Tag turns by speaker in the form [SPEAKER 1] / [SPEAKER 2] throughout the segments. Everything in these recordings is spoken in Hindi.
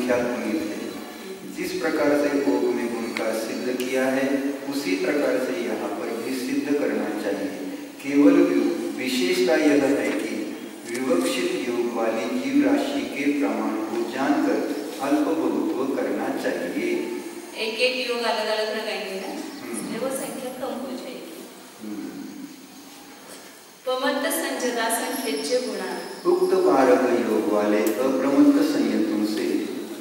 [SPEAKER 1] असंख्यात गुणित है। जिस प्रकार से भोग में गुण का सिद्ध किया है उसी प्रकार से यहाँ पर भी सिद्ध करना चाहिए। केवल विशेषता यह है कि विवक्षित योग वाली जीव राशि के प्रमाण को जानकर अल्प बहुत्व करना चाहिए।
[SPEAKER 2] एक एक योग अलग अलग लगाएंगे ना, वो संख्या कम हो जाएगी। प्रमत्त संजदा संख्येचे गुणा।
[SPEAKER 1] उक्त 12 योग वाले अप्रमत्त संयतों से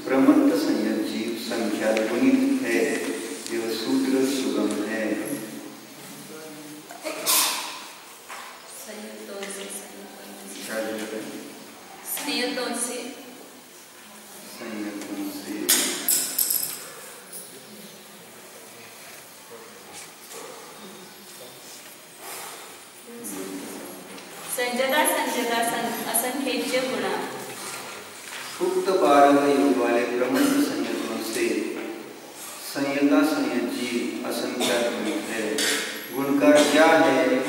[SPEAKER 1] प्रमत्त संयत जीव संख्या गुणित है। यह सूत्र सुगम है।
[SPEAKER 2] संयतों से संजदा असंख्येचे गुणा।
[SPEAKER 1] उक्त 12 योग वाले प्रमत्त संयतों से संयता संयत जीव असंख्यात गुणित है। गुणकार क्या है?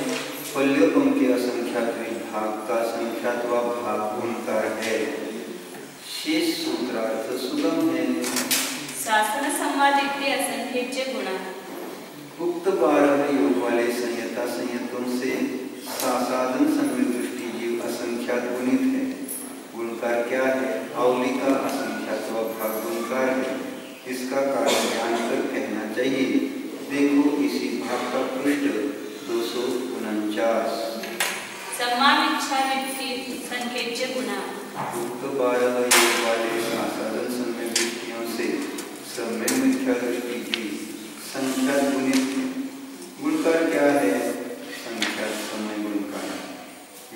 [SPEAKER 1] फल्योपम के असंख्यात भाग का संख्यात्वा भाग गुणकार है। शेष सूत्रार्थ सुगम है।
[SPEAKER 2] शासन संवादित्य असंख्येचे गुणा।
[SPEAKER 1] उक्त 12 योग वाले संयता संयतों से साधन संयुक्त दृष्टि जीव असंख्यात गुणित है। गुणकार क्या है? अवली का असंख्यात्वा भाग गुणकार है। इसका कारण जानकर कहना चाहिए। देखो इसी भाग का पृष्ठ 249।
[SPEAKER 2] समान इच्छा व्यक्ति संख्येचे गुणा।
[SPEAKER 1] उक्त 12 योग वाले साधन संयुक्त दृष्टियों से सम्यक मिथ्या दृष्टि की संख्या गुणित। गुणकार क्या है? संख्या समय गुणकार।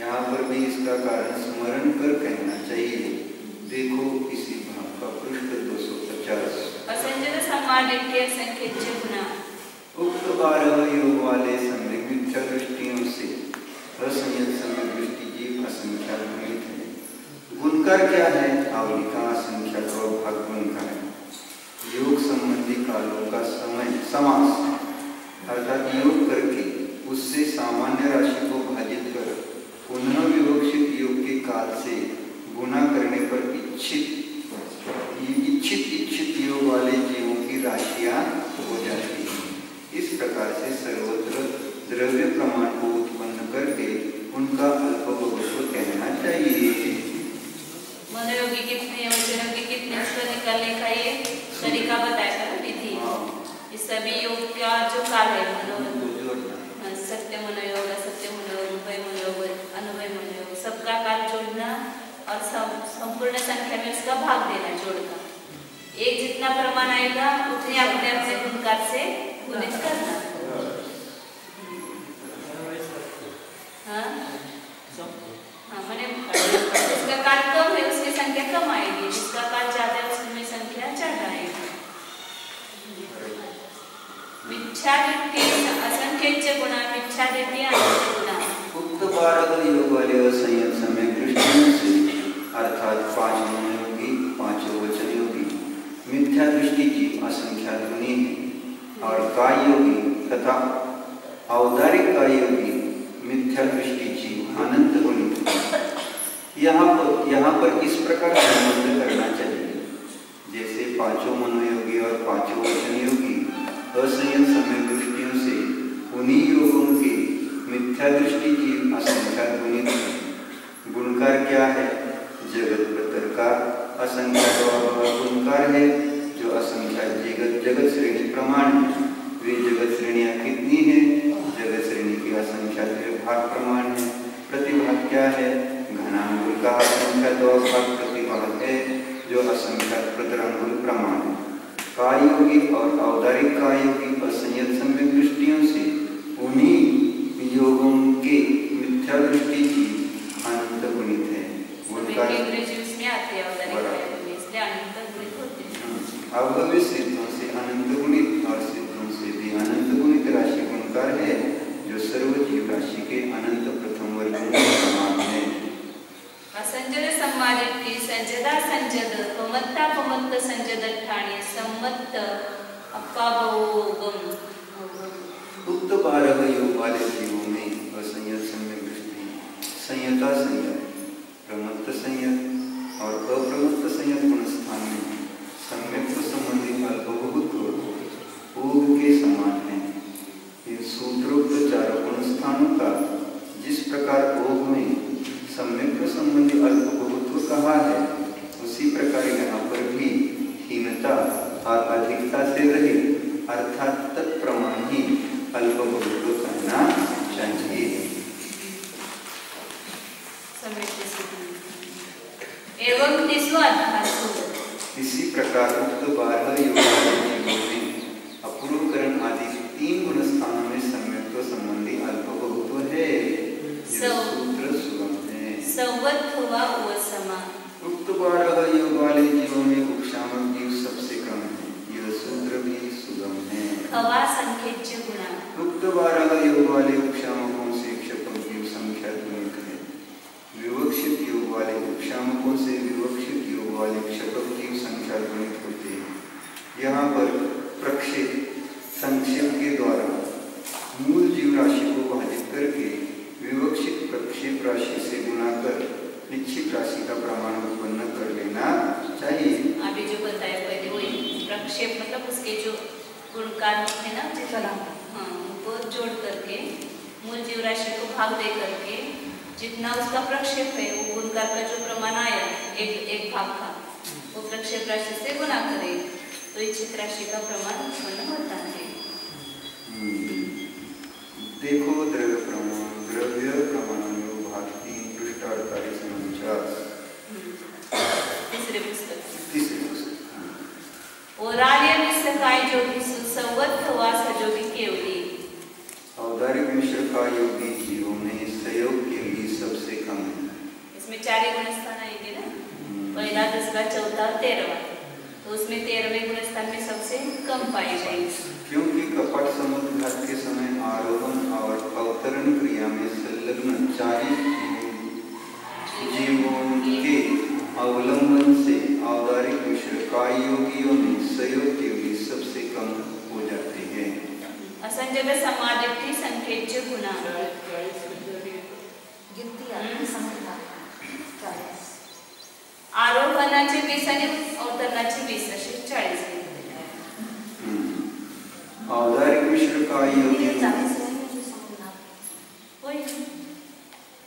[SPEAKER 1] यहाँ पर भी इसका कारण स्मरण कर कहना चाहिए। देखो इसी भाग का पृष्ठ 250।
[SPEAKER 2] असंजत समादित्य संख्येचे गुणा।
[SPEAKER 1] उक्त 12 योग वाले सम्यक मिथ्या दृष्टियों से असंयत सम्यक दृष्टि जीव असंख्यात गुणित है। गुणकार क्या है? आवली का असंख्यात भाग गुणकार। योग संबंधी कालों का समय समास अर्थात योग करके उससे सामान्य राशि को भाजित कर पुनः विवक्षित योग के काल से गुणा करने पर इच्छित योग वाले जीवों की राशियां हो जाती हैं। इस प्रकार से सर्वत्र द्रव्य प्रमाण को उत्पन्न करके उनका अल्प बहुत्व कहना चाहिए।
[SPEAKER 2] मनोयोगी कितने योगी कितने उसको निकालने का ये तरीका बताया था विधि। ये सभी योग का जो काल है सत्य मनोयोग, असत्य मनोयोग, उभय मनोयोग, अनुभय मनोयोग, सबका काल जोड़ना और संपूर्ण संख्या में उसका भाग देना जोड़कर एक जितना प्रमाण आएगा उतने अपने अपने गुणकार से गुणित करना। हाँ मैंने जिसका काल कम है उसकी संख्या कम आएगी, जिसका काल ज्यादा है उसमें संख्या ज्यादा आएगी। मिथ्यादित्य असंख्येचे गुणा। मिथ्यादित्य गुणा।
[SPEAKER 1] उक्त 12 योग वाले असंयत सम्यक दृष्टियों से अर्थात 5 मनोयोगी 5 वचन योगी मिथ्या दृष्टि जीव असंख्यात गुणी है और काय योगी तथा औदारिक काय योगी मिथ्या दृष्टि जीव अनंत गुणित। यहाँ पर इस प्रकार संबंध करना चाहिए जैसे 5 मनोयोगी और 5 वचन योगी असंयत सम्यक दृष्टियों से उन्हीं योगों के मिथ्या दृष्टि जीव असंख्यात गुणित है। गुणकार क्या है? जगत प्रतर का असंख्यात गुणकार है जो असंख्यात जगत श्रेणी प्रमाण है। वे जगत श्रेणियां कितनी है? जगत श्रेणी की असंख्यात भाग प्रमाण है। प्रतिभाग क्या है? घनांगुल का असंख्यात भाग प्रतिभाग है जो असंख्यात प्रतिरंगुल प्रमाण है। काय योगी और औदारिक काय योगी असंयत सम्यक दृष्टियों से उन्हीं योगों के मिथ्या दृष्टि की अनंत गुणित है। अवगव्य सिद्धों से अनंत गुणित और सिद्धों से भी अनंत गुणित राशि गुणकार है जो सर्व जीव राशि के अनंत प्रथम वर्ग में समान है।
[SPEAKER 2] असंजद संवादित्य संजदा संजद पमत्ता पमत्त संजद ठाणे सम्मत्त अपाभोगम।
[SPEAKER 1] उक्त 12 योग वाले जीवों में असंयत सम्यक दृष्टि, संयता संयत, प्रमत्त संयत और अप्रमत्त संयत गुण स्थान में अल्पभूत्व ओग के समान है। इन सूत्रोक्त चारों गुणस्थानों का जिस प्रकार ओग में सम्यक संबंधी अल्पभूत्व कहा है, उसी प्रकार यहाँ पर भी हीनता और अधिकता से रहित अर्थात तत्प्रमाण ही अल्पभूत्व कहना चाहिए।
[SPEAKER 2] एवं इसी
[SPEAKER 1] प्रकार उक्त 12 योगावली में अपूर्वकरण आदि 3 गुणस्थानों में सम्यक्त्व संबंधी अल्पभूत्व है। सूत्र सुगम है। उक्त 12 योग वाले जीवों में उपशामक जीव सबसे कम है। यह सूत्र भी सुगम है। उक्त 12 योग वाले उपशामकों से क्षपक जीव संख्या गुणित है। विवक्षित योग वाले उपशामकों से विवक्षित योग वाले क्षपक जीव संख्या गुणित होते हैं। यहाँ पर प्रक्षेप संक्षेप के द्वारा मूल जीव राशि को भाजित करके विवक्षित प्रक्षेप राशि से गुणा कर निश्चित राशि का प्रमाण उत्पन्न कर लेना चाहिए।
[SPEAKER 2] अभी जो बताया पहले वही प्रक्षेप मतलब उसके जो गुणकार है ना, उनको जोड़ करके मूल जीव राशि को भाग दे करके जितना उसका प्रक्षेप है वो गुणकार का जो प्रमाण आया एक भाग का वो प्रक्षेप राशि से गुणा करे तो इच्छित राशि का प्रमाण उत्पन्न होता है।
[SPEAKER 1] देखो द्रव्य प्रमाण भाग 3 पृष्ठ 48-49
[SPEAKER 2] तीसरे पुस्तक ओरार्य मिश्रकाय योगी सुसंवत वा सजोगी केवली।
[SPEAKER 1] औदारिक मिश्रकाय योगी जीवों में सहयोग केवली सबसे कम है।
[SPEAKER 2] इसमें 4 गुणस्थान आएंगे ना, पहला, दूसरा, चौथा और 13वां, तो उसमें 13वें गुणस्थान में सबसे कम पाई जाएगी।
[SPEAKER 1] क्योंकि कपट समुद्घात के समय आरोहण और अवतरण क्रिया में संलग्न 40 जीवों के अवलंबन से औदारिक मिश्रकाय योगियों में सहयोग केवली सबसे कम हो जाते हैं।
[SPEAKER 2] असंजय समाधित्य संकेतचे गुणा आरोहणाचे 20 आणि अवतरणाचे 20 असे 40।
[SPEAKER 1] औदारिक मिश्रकाय योगी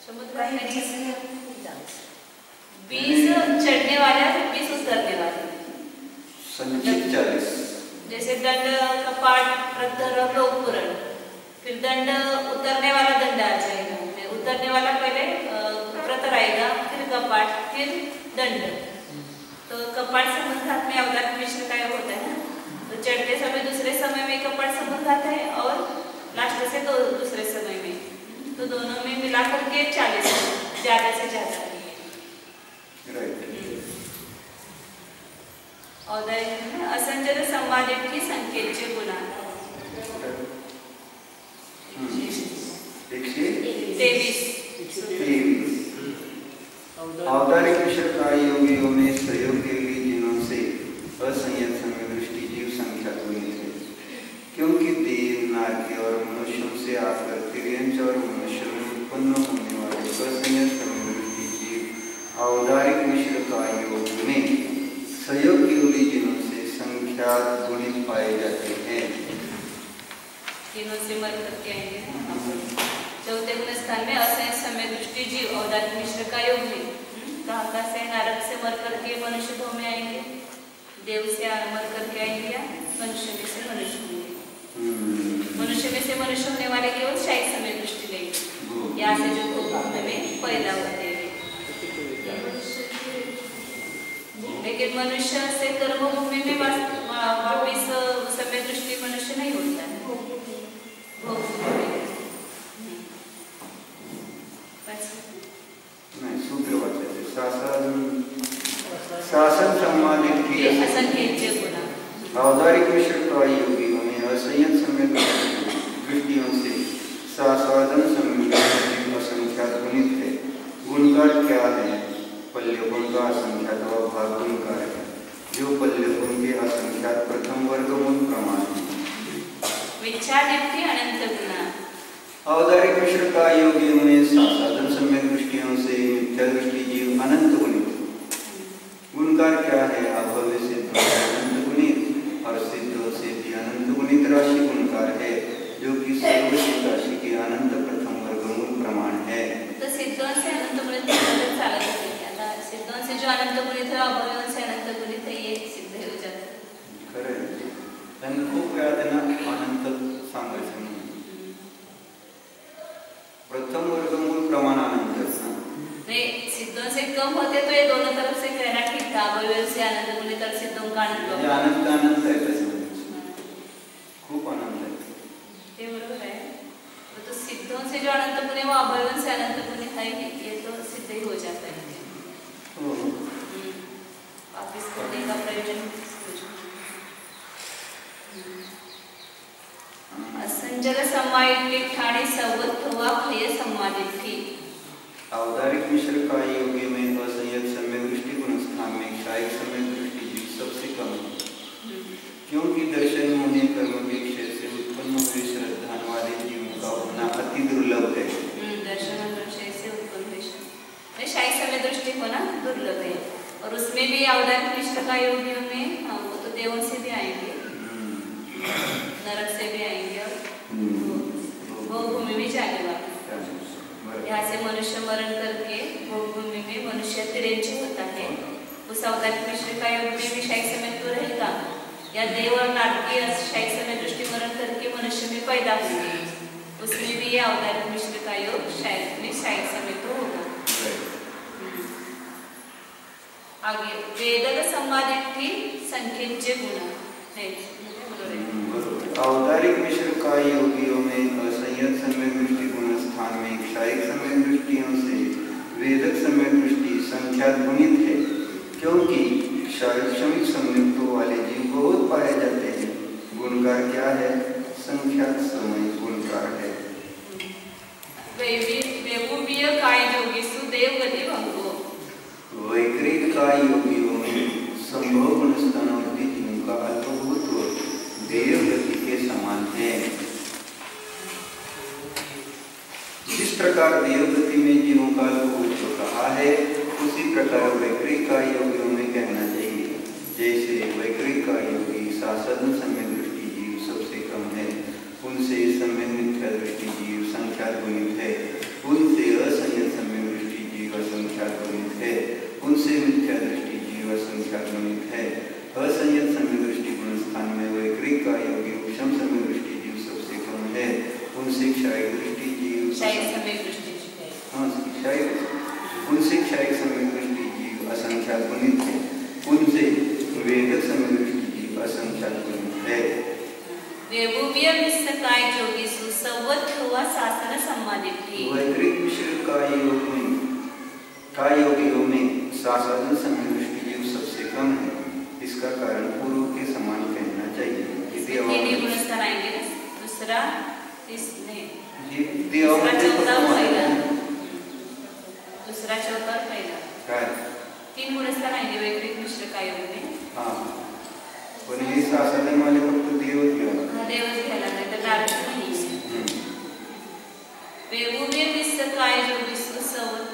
[SPEAKER 2] समुद्र में 20 चढ़ने वाले 20 उतरने वाले,
[SPEAKER 1] संचित 40।
[SPEAKER 2] जैसे दंड, कपाट, प्रत्तर और लोकपुरण, फिर दंड उतरने वाला दंड आ जाएगा, उतरने वाला पहले प्रत्तर आएगा, फिर कपाट, फिर दंड। तो कपाट समुद्घात में अवदारिक मिश्रकाय होता है ना, तो चढ़ते समय दूसरे समय में कपाट समुद्घात है और लास्ट से दूसरे समय में, तो दोनों में मिलाकर के 40 ज्यादा से ज्यादा है। औदारिक असंजय संवादित्य संकेतचे गुणा
[SPEAKER 1] 123। औदारिक मिश्रकाय योगियों में सहयोग केवली जिनों से असंयत समय दृष्टि जीव संख्या गुणित है। क्योंकि देव, नारकी और मनुष्यों से आकर तिर्यंच और मनुष्यों में उत्पन्न होने वाले असंयत समय दृष्टि जीव औदारिक मिश्रकाय योग में सहयोग केवली जिनों से संख्या गुणित पाए जाते हैं।
[SPEAKER 2] तीनों से मर करके आएंगे ना। चौथे गुणस्थान में असंयत समय दृष्टि जीव औदारिक मिश्रकाय योग में कहाँ से नारक से मर करके मनुष्य भाव में आएंगे, देव से मर करके आएंगे, मनुष्य में से मनुष्य होंगे। मनुष्य में से मनुष्य होने वाले केवल शाही समय दृष्टि लेंगे, यहाँ से जो भूमि में पैदा होते हैं। लेकिन मनुष्य से कर्मभूमि में वापिस समय दृष्टि मनुष्य नहीं होता है।
[SPEAKER 1] सूत्र शासन सम्मानित औदारिक मिश्रकाय योगियों में असंयत समय दृष्टियों से साधन असंख्यात गुणित है। गुणकार क्या है? पल्य गुण का असंख्यात व भाग गुणकार है, जो पल्य गुण के असंख्यात प्रथम वर्गमूल प्रमाण है। औदारिक मिश्रकाय योगियों में साधन समय दृष्टियों से मिथ्या दृष्टि जीव अनंत गुणित। गुणकार क्या है? अभव्य सिद्ध अनंत गुणित और
[SPEAKER 2] जो अनंत गुणित है अभवयवन से अनंत गुणित है ये सिद्ध हो जाता है.
[SPEAKER 1] खरं त्यांनी खूप वेळा त्यांना अनंत सांगायचं नाही. प्रथम वर्गमूल प्रमाण अनंत
[SPEAKER 2] नहीं सिद्धों से कम होते तो ये दोनों तरफ से कहना ठीक था. अभवयवन से अनंत गुणित और सिद्धों का अनंत
[SPEAKER 1] अनंत अनंत है त्याच्यामध्ये खूप आनंद आहे
[SPEAKER 2] ते बरोबर आहे. तो सिद्धों से जो अनंत गुण है वो अभवयवन से अनंत गुण है ये तो सिद्ध ही हो जाता है. वापिस करने का प्रयोजन असंजल समायिक ठाणे सवत हुआ भय समाधित थी.
[SPEAKER 1] औदारिक मिश्र का योगी में असंयत सम्यक दृष्टि गुण स्थान में क्षायिक सम्यक दृष्टि जीव सबसे कम है. क्योंकि दर्शन मुनि कर्म के क्षेत्र से उत्पन्न हुए श्रद्धान वाले जीवों का होना अति दुर्लभ है.
[SPEAKER 2] दर्शन और क्षेत्र से उत्पन्न हुए क्षायिक सम्यक दृष्टि होना दुर्लभ है. और उसमें भी औदारिक मिश्र का योगियों में वो तो देवों से भी आएंगे, नरक से भी आएंगे और भोगभूमि में जाने वाले. यहाँ से मनुष्य मरण करके भोगभूमि में मनुष्य तिरंज होता है. उस औदारिक मिश्र का योग में भी क्षायिक समय तो रहेगा या देव और नाटकीय क्षायिक समय दृष्टि मरण करके मनुष्य में पैदा होंगे. उसमें भी ये औदारिक मिश्र का योग क्षायिक में क्षायिक समय तो होगा. आगे वेदक संवादित संख्यज्य गुण
[SPEAKER 1] औदारिक मिश्र का योगियों में असंयत सम्यक दृष्टि गुण स्थान में क्षायिक सम्यक दृष्टियों से वेदक सम्यक दृष्टि संख्यात गुणित है. क्योंकि क्षायिक सम्यक्तों वाले जीव बहुत पाए जाते हैं. गुणकार क्या है? संख्यात समय गुणकार है.
[SPEAKER 2] वैभवीय काय योगीसु देवगति भंगो.
[SPEAKER 1] वैकृत काय योगियों में संभव गुणस्थानवर्ती जीवों का अल्पभूत देवगति के समान है. जिस प्रकार देवगति में जीवों का अल्पभूत कहा है उसी प्रकार वैकृत काय योगियों में कहना चाहिए. जैसे वैकृत काय योगी साधन सम्यक दृष्टि जीव सबसे कम है, उनसे सम्यक मिथ्या दृष्टि जीव संख्यात गुणित है. उनसे असंयत सम्यक दृष्टि जीव असंख्यात गुणित है. उनसे मिथ्या दृष्टि जीव असंख्यात गुणित है. असंयत सम्यक दृष्टि गुण स्थान में वैकृत का योगी उपशम सम्यक दृष्टि जीव सबसे कम है. उनसे क्षायिक दृष्टि जीव उनसे क्षायिक सम्यक दृष्टि जीव असंख्यात गुणित है. उनसे वेदक सम्यक दृष्टि जीव असंख्यात गुणित है.
[SPEAKER 2] वैभवीय मिश्र काय योगी सुसंवत हुआ शासन सम्मानित थी.
[SPEAKER 1] वैकृत मिश्र का योगियों में शासन सम्यक दृष्टि जीव सबसे कम है. इसका कारण पूर्व के समान कहना चाहिए.
[SPEAKER 2] गुणस्थान आएंगे ना. दूसरा दूसरा चौथा पहिला तीन गुणस्थान आएंगे वैकृत मिश्र का योग में.
[SPEAKER 1] पण हे शासन वाले फक्त देवच घ्यायला
[SPEAKER 2] नाही तर नारद नाही. वैभवीय मिश्र काय योगी सुसंवत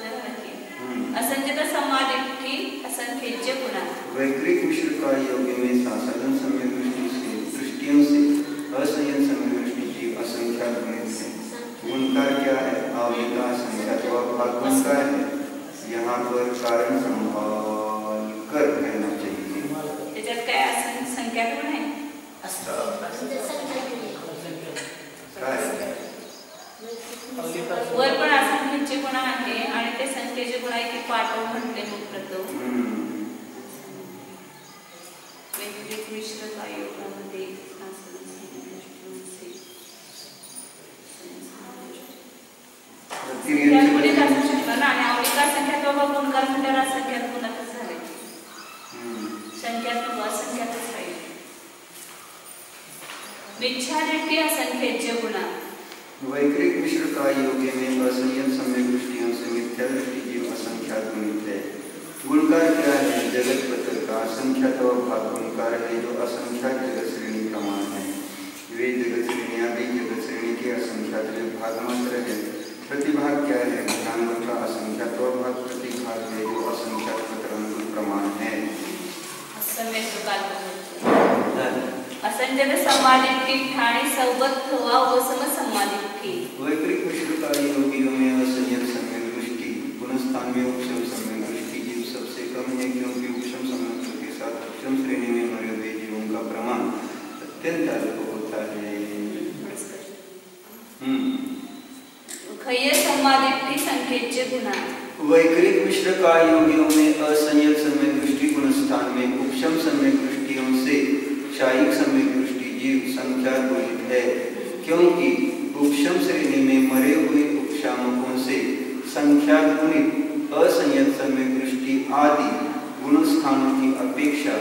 [SPEAKER 2] असंख्यत समाधिठी असंख्यज्य गुणा.
[SPEAKER 1] वैकृत मिश्र का योगी में साधन सम्यक दृष्टियों से असंयत सम्यक दृष्टि जीव असंख्यात गुणित है. गुणकार क्या है? अव्ययता संख्यात व भाग गुणकार है. यहाँ पर कारण संभाल कर कहना चाहिए.
[SPEAKER 2] त्याच्यात काय संख्यात गुण आहे? वर पण असंख्यचे गुण आहे आणि ते संख्येचे गुण आहे की पाठव म्हटले मग प्रथम वैदिक मिश्र काय योगामध्ये आणि आवलिका संख्यात बाबा गुणकार म्हटल्यावर असंख्यात गुणातच झाले. संख्यात असंख्यातच राहील. मिथ्यादृष्टि असंख्यज्य गुणा.
[SPEAKER 1] वैकृत मिश्र का योगी में असंयत सम्यक दृष्टियों से मिथ्या दृष्टि जीव असंख्यात गुणित है. गुणकार क्या है? जगत पत्र का असंख्यात व भाग गुणकार है जो असंख्यात जगत श्रेणी प्रमाण है. वे जगत श्रेणियां भी जगत श्रेणी के असंख्यात भाग मात्र है. प्रतिभाग क्या है? ध्यान का असंख्यात व भाग प्रतिभाग है जो असंख्यात पत्रानुकूल प्रमाण है.
[SPEAKER 2] असंजन समाधित ठाणे सौबत हुआ वो सम समाधित थी.
[SPEAKER 1] वैकृत मिश्र का योगियों में असंयत सम्यक दृष्टि गुणस्थान में उपशम सम्यक दृष्टि जीव सबसे कम नहीं है, क्योंकि उपशम संबंधों के साथ उपशम श्रेणी में मरे हुए जीवों का प्रमाण अत्यंत अल्प होता है।
[SPEAKER 2] खय्य संवादित संख्येचे गुणा
[SPEAKER 1] वैकृत मिश्र का योगियों में असंयत सम्यक दृष्टि गुण स्थान में उपशम सम्यक दृष्टियों से शायिक सम्यक दृष्टि जीव संख्या गुणित है, क्योंकि उपशम श्रेणी में मरे हुए उपशामकों से संख्या गुणित असंयत सम्यक दृष्टि आदि गुण स्थानों की अपेक्षा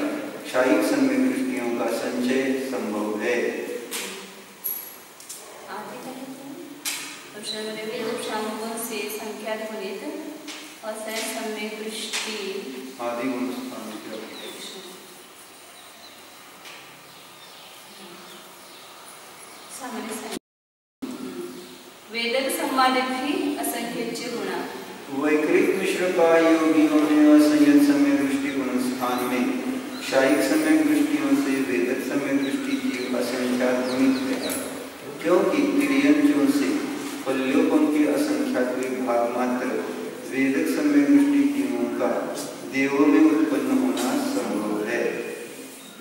[SPEAKER 1] शायिक सम्यक दृष्टियों का संचय संभव है।
[SPEAKER 2] उपशामकों से संख्या गुणित असंयत सम्यक दृष्टि
[SPEAKER 1] आदि गुण स्थानों की अपेक्षा
[SPEAKER 2] वेदक संवादित ही असंख्येचे गुणा
[SPEAKER 1] वैकृत मिश्र का योगियों में असंयत सम्यक दृष्टि गुण स्थान में शायिक सम्यक दृष्टियों से वेदक सम्यक दृष्टि जीव असंख्यात गुणित है, क्योंकि तिर्यंजों से पल्योपम के असंख्यात भाग मात्र वेदक सम्यक दृष्टि जीवों का देवों में उत्पन्न होना संभव है।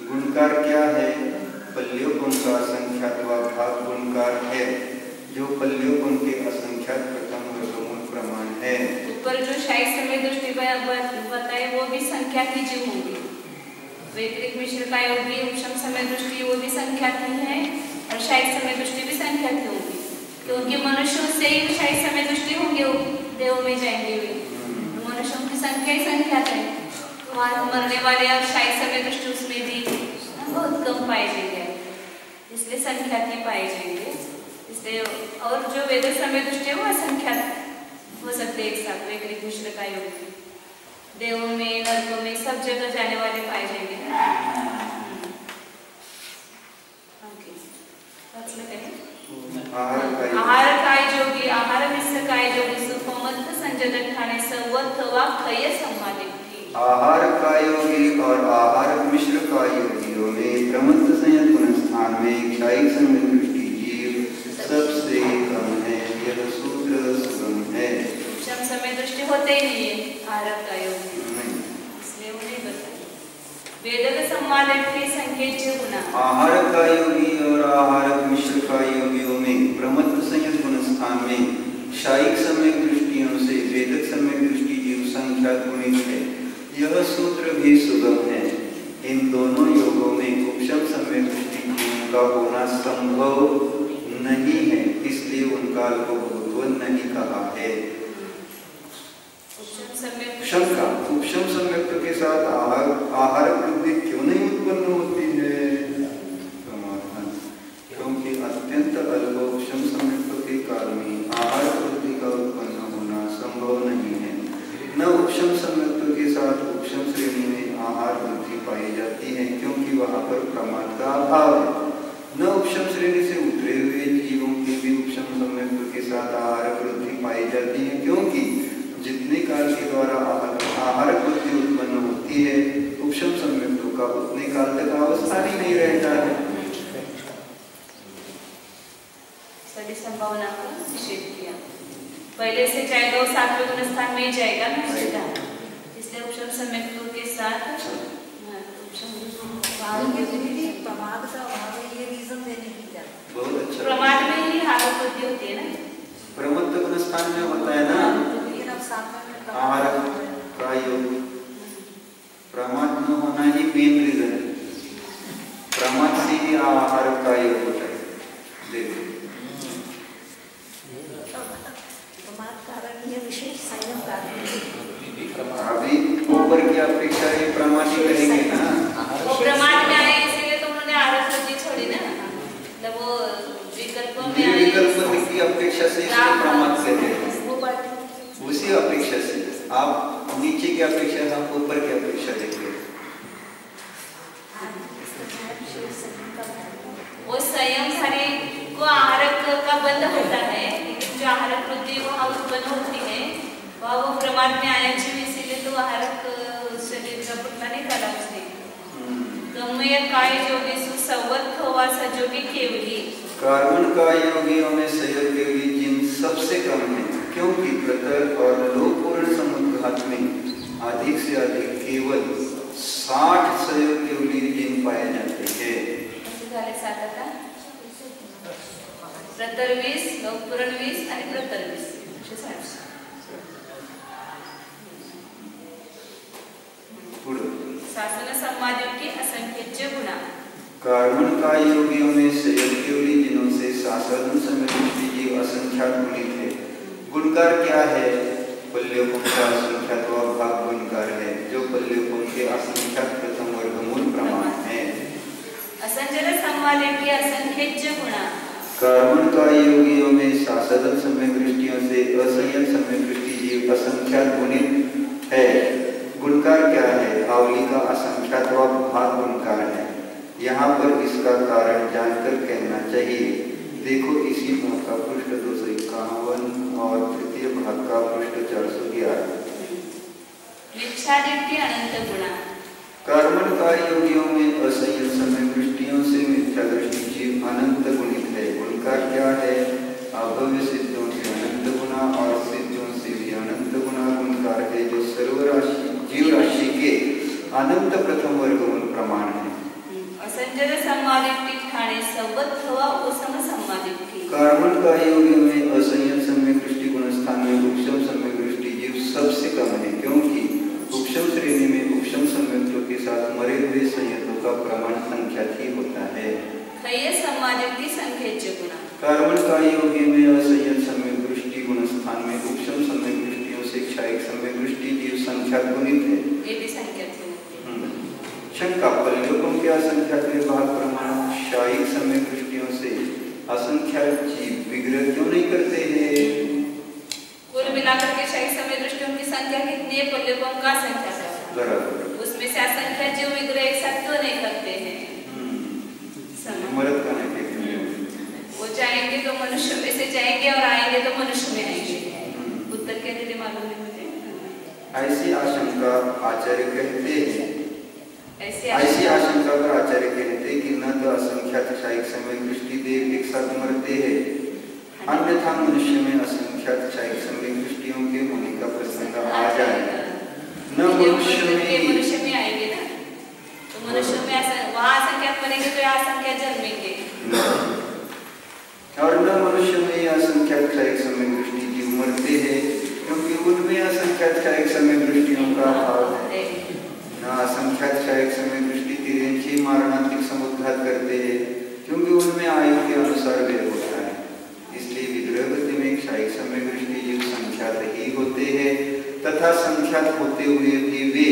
[SPEAKER 1] गुणकार क्या है? पल्योपम का असंख्यात भाग गुणकार है, जो पल्योपम के असंख्यात प्रथम वर्गमूल प्रमाण है।
[SPEAKER 2] ऊपर जो शायिक सम्यक दृष्टि बताए वो भी संख्यात ही जीव होंगे। वैकृत मिश्र का योगी उपशम सम्यक दृष्टि वो भी संख्यात ही है और शायिक सम्यक दृष्टि भी संख्यात ही होगी, क्योंकि मनुष्यों से ही शायिक सम्यक दृष्टि होंगे, देव में जाएंगे वे। मनुष्यों की संख्या ही संख्यात है, वहाँ मरने वाले और शायिक सम्यक दृष्टि उसमें भी बहुत कम पाए जाएंगे, इसलिए संख्यात ही पाए जाएंगे। इसलिए और जो वेदक सम्यक दृष्टि है वो असंख्यात हो सकते एक साथ। वैकृत मिश्र का योग देवों में नरकों में सब जगह जाने वाले पाए जाएंगे। आहार काय जोगी आहार मिश्र काय जोगी सुपमंत संजय ठाणे संवत वा खय संवादित
[SPEAKER 1] आहार का योगी और आहार मिश्र का योगियों में प्रमंत संयत गुण स्थान में शायिक सम्यक दृष्टि जीव सबसे कम है। यह सूत्र सुगम है।
[SPEAKER 2] उपशम सम्यक दृष्टि होते ही नहीं है आहार का योगी, इसलिए वो नहीं बताया। वेदक संवादित के संख्येचे गुणा
[SPEAKER 1] आहार का योगी और आहार मिश्र का योगियों में प्रमत्त संयत गुण स्थान में शायिक सम्यक दृष्टियों से वेदक सम्यक दृष्टि जीव संख्या गुणित है। यह सूत्र भी सुगम है। इन दोनों योगों में उपशम सम्यक दृष्टि जीवों का होना संभव नहीं है, इसलिए उनका को भगवत नहीं कहा है। शंका उपशम सम्यक्त के साथ आहार वृद्धि क्यों नहीं उत्पन्न होती है? क्योंकि अत्यंत अल्प उपशम सम्यक्त के काल में आहार वृद्धि का उत्पन्न होना संभव नहीं है। न उपशम सम्यक्त के साथ उपशम श्रेणी में आहार वृद्धि पाई जाती है, क्योंकि वहां पर प्रमाण का अभाव है। न उपशम श्रेणी से उतरे हुए जीवों के भी उपशम सम्यक्त के साथ आहार वृद्धि पाई जाती है, क्योंकि जितने काल के द्वारा आहार वृद्धि उत्पन्न होती है उपशम सम्यक्तों का उतने काल तक अवस्था ही नहीं रहता है।
[SPEAKER 2] सभी संभावना को निषेध किया। पहले से जाएगा वो सातवें गुण स्थान में ही जाएगा ना सीधा, इसलिए उपशम सम्यक्तों के साथ
[SPEAKER 3] प्रमाद का भाव ये रीजन देने की जाए।
[SPEAKER 1] बहुत अच्छा।
[SPEAKER 2] प्रमाद में ही आहार वृद्धि होती है ना,
[SPEAKER 1] प्रमत्त गुण स्थान में होता है ना आहार का योग। प्रमाद न होना ही मेन रीजन है। प्रमाद से ही आहार का योग होता है। देखो
[SPEAKER 3] प्रमाद कारण ये विशेष संयम कारण
[SPEAKER 1] अभी ऊपर की अपेक्षा ये प्रमाद ही करेंगे ना।
[SPEAKER 2] वो प्रमाद में आए इसलिए तो उन्होंने आहार वृद्धि छोड़ी ना, मतलब वो विकल्पों में आए
[SPEAKER 1] विकल्प की अपेक्षा से इसको प्रमाद कहते हैं। उसी अपेक्षा से आप नीचे की अपेक्षा से आप ऊपर की अपेक्षा देखिए।
[SPEAKER 2] वो संयम सारे को आहारक का बंद होता है, लेकिन जो आहारक वृद्धि वहाँ उत्पन्न होती है वह वो प्रमाद में आया जीव, इसीलिए तो आहारक शरीर का पुटला नहीं करा उसने। गम्य काय जोगी सुसंवत होवा सजोगी केवली
[SPEAKER 1] कार्बन का योगियों में सहयोग योगी जिन सबसे कम है, क्योंकि प्रतर और लोकपूर्ण समुद्घात में अधिक से अधिक केवल 60 सहयोगी जीन पाए जाते हैं।
[SPEAKER 2] प्रतर 20, लोकपुरण 20 आणि प्रतर 20 160. शासन संवादयुक्ति असंख्य गुणा।
[SPEAKER 1] कार्बन का योगियों में सहयोगी जिनों से शासन समृद्धि जीव असंख्यात गुणित है। गुणकार क्या है? पल्योपम का असंख्यात व भाग गुणकार है, जो पल्योपम के असंख्यात प्रथम वर्गमूल प्रमाण है।
[SPEAKER 2] असंजन संवादयुक्ति असंख्य गुणा।
[SPEAKER 1] कार्बन का योगियों में शासन सम्यक दृष्टियों से असंयत सम्यक दृष्टि जीव असंख्यात गुणित है। गुणकार क्या है? आवली का असंख्यात व भाग गुणकार है। यहाँ पर इसका कारण जानकर कहना चाहिए। देखो इसी भाग का पृष्ठ 251 और तृतीय भाग का पृष्ठ 411।
[SPEAKER 2] मिथ्यादृष्टि अनंत गुणा।
[SPEAKER 1] कार्बन का योगियों में असंयत सम्यक दृष्टियों से मिथ्या दृष्टि जीव अनंत गुणित है। गुणकार क्या है? अभव्य सिद्धों से अनंत गुणा और सिद्धों से भी अनंत गुणा गुणकार है, जो सर्वराशि जीव राशि के अनंत प्रथम वर्गमूल प्रमाण है।
[SPEAKER 2] असंजन संवादयुक्ति ठाणे सवत व उसम संवादयुक्ति।
[SPEAKER 1] कार्बन का योगियों में असंयत सम्यक दृष्टि गुण स्थान में उपशम सम्यक दृष्टि जीव सबसे कम है, क्योंकि उपशम श्रेणी में उपशम सम्यक्तों के साथ मरे हुए संयतों का प्रमाण संख्यात ही होता है।
[SPEAKER 2] खय संवादयुक्ति संख्यज्य गुणा।
[SPEAKER 1] कार्बन का योगी में असंयत सम्यक दृष्टि गुण स्थान में उपशम सम्यक दृष्टियों से क्षायिक सम्यक दृष्टि जीव संख्यात गुणित है।
[SPEAKER 2] ये भी संख्यात है।
[SPEAKER 1] शंका पल्योपम के असंख्यात विभाग प्रमाण क्षायिक सम्यक दृष्टियों से असंख्यात जीव विग्रह क्यों नहीं करते हैं?
[SPEAKER 2] कुल मिलाकर के क्षायिक सम्यक दृष्टियों की संख्या कितनी है? पल्योपम का संख्या है
[SPEAKER 1] बराबर।
[SPEAKER 2] उसमें से असंख्यात जीव विग्रह एक साथ क्यों नहीं करते हैं?
[SPEAKER 1] मरद करने के लिए
[SPEAKER 2] वो जाएंगे तो मनुष्य में से जाएंगे और आएंगे तो मनुष्य में आएंगे। उत्तर क्या दे मालूम नहीं मुझे।
[SPEAKER 1] ऐसी आशंका आचार्य कहते हैं। ऐसी आशंका पर आचार्य कहते हैं कि न तो असंख्यात क्षायिक सम्यक दृष्टि देव एक साथ मरते हैं, अन्यथा मनुष्य में असंख्यात क्षायिक सम्यक दृष्टियों के होने का प्रसंग आ जाएगा। न मनुष्य में
[SPEAKER 2] आएंगे ना, तो मनुष्य में वहाँ असंख्यात मरेंगे तो यहाँ असंख्यात जन्मेंगे,
[SPEAKER 1] और न मनुष्य में असंख्यात क्षायिक सम्यक दृष्टि जीव मरते हैं, क्योंकि उनमें असंख्यात क्षायिक सम्यक दृष्टियों का अभाव है। असंख्यात क्षायिक सम्यक दृष्टि तिर्यंची मारणांतिक समुद्घात करते हैं, क्योंकि उनमें आयु के अनुसार व्यय होता है। इसलिए विग्रह गति में क्षायिक सम्यक दृष्टि जीव संख्यात ही होते हैं, तथा संख्यात होते हुए भी वे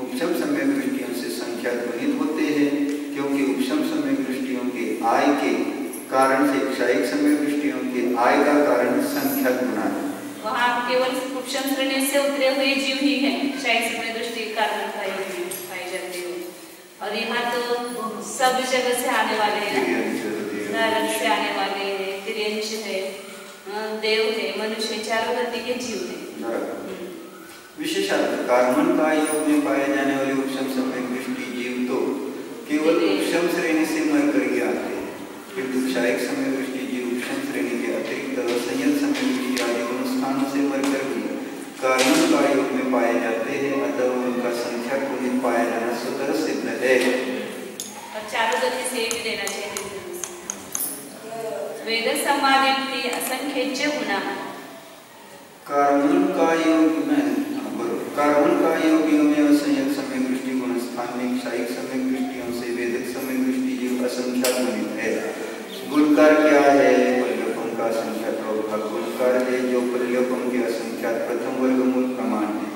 [SPEAKER 1] उपशम सम्यक दृष्टियों से संख्यात गुणित होते हैं, क्योंकि उपशम सम्यक दृष्टियों के आय के कारण से क्षायिक सम्यक दृष्टियों के आय का कारण संख्यात गुणा है।
[SPEAKER 2] वहाँ केवल उपशम श्रेणी से उतरे हुए जीव ही हैं क्षायिक सम्यक दृष्टि के कारण पाई जाती है, और यहाँ तो सब जगह से आने वाले हैं, नरक से आने वाले हैं, तिर्यंश है, देव है, मनुष्य, चारों गति के जीव हैं।
[SPEAKER 1] विशेषतः कार्बन का योग में पाए जाने वाले उपशम सम्यक दृष्टि जीव तो केवल उपशम श्रेणी से मर करके आते हैं, किंतु क्षायिक सम्यक दृष्टि जीव उपशम श्रेणी के अतिरिक्त असंयत सम्यक दृष्टि आदि स्थानों से मर कर भी कार्बन का योग में पाए जाते हैं, अतः उनका संख्या गुणित पाया जाना स्वतः सिद्ध है।
[SPEAKER 2] और चारों गति से भी देना चाहिए। वेद समाधि असंख्य गुणा।
[SPEAKER 1] कार्बन का योग में असंयत सम्यक दृष्टि गुण स्थान में क्षायिक सम्यक दृष्टियों से वेदक सम्यक दृष्टि जीव असंख्यात गुणित है। गुणकार क्या है? पल्योपम का असंख्यात भाग गुणकार है, जो पल्योपम के असंख्यात प्रथम वर्गमूल प्रमाण है।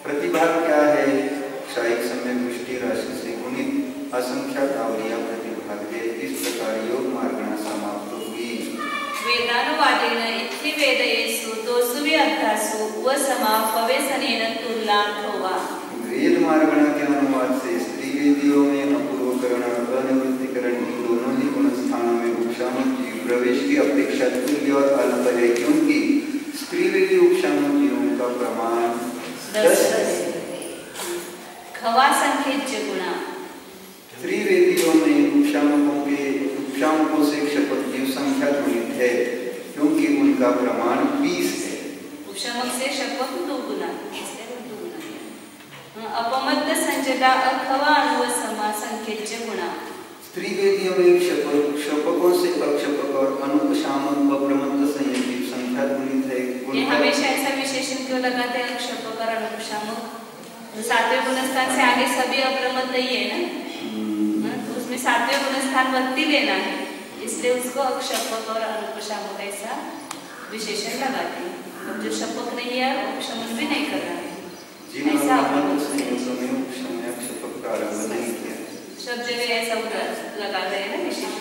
[SPEAKER 1] प्रतिभाग क्या है? क्षायिक सम्यक दृष्टि राशि से गुणित असंख्यात आवलियां प्रतिभाग है। इस प्रकार योग मार्गणा समाप्त होगी।
[SPEAKER 2] वेदानुवादेन इति वेदयेषु दोषुवि अर्थासु व समापवेशनेन तुल्यांतोवा।
[SPEAKER 1] वेद मार्गणा के अनुवाद से स्त्री वेदियों में अपूर्वकरण अनिवृत्तिकरण दोनों ही गुण स्थानों में उपशामक जीव प्रवेश की अपेक्षा तुल्य और अल्प है, क्योंकि स्त्री वेदी उपशामक जीवों का प्रमाण 10 है।
[SPEAKER 2] खवा संख्यज्य गुणा।
[SPEAKER 1] स्त्री वेदियों में उपशामकों से क्षपक जीव संख्या गुणित है, क्योंकि उनका प्रमाण 20 है।
[SPEAKER 2] उपशामक से क्षपक 2 गुना। संजदा अखवा अणुव समा संख्येचे गुणा
[SPEAKER 1] स्त्री वेदियों में क्षपकों से अक्षपक और अनुपशामक व प्रमत्त संयति संख्या गुणित है।
[SPEAKER 2] ये हमेशा ऐसा विशेषण क्यों लगाते हैं अक्षपक और अनुपशामक? सातवें गुणस्थान से आगे सभी अप्रमत्त ही है ना, तो उसमें सातवें गुणस्थान वर्ती लेना है, इसलिए उसको अक्षपक और अनुपशामक ऐसा विशेषण लगाते हैं। अब जो शपक नहीं है उपशमन भी नहीं कर रहा है, ऐसा सब जगह ऐसा लगा रहे हैं ना विशेषण।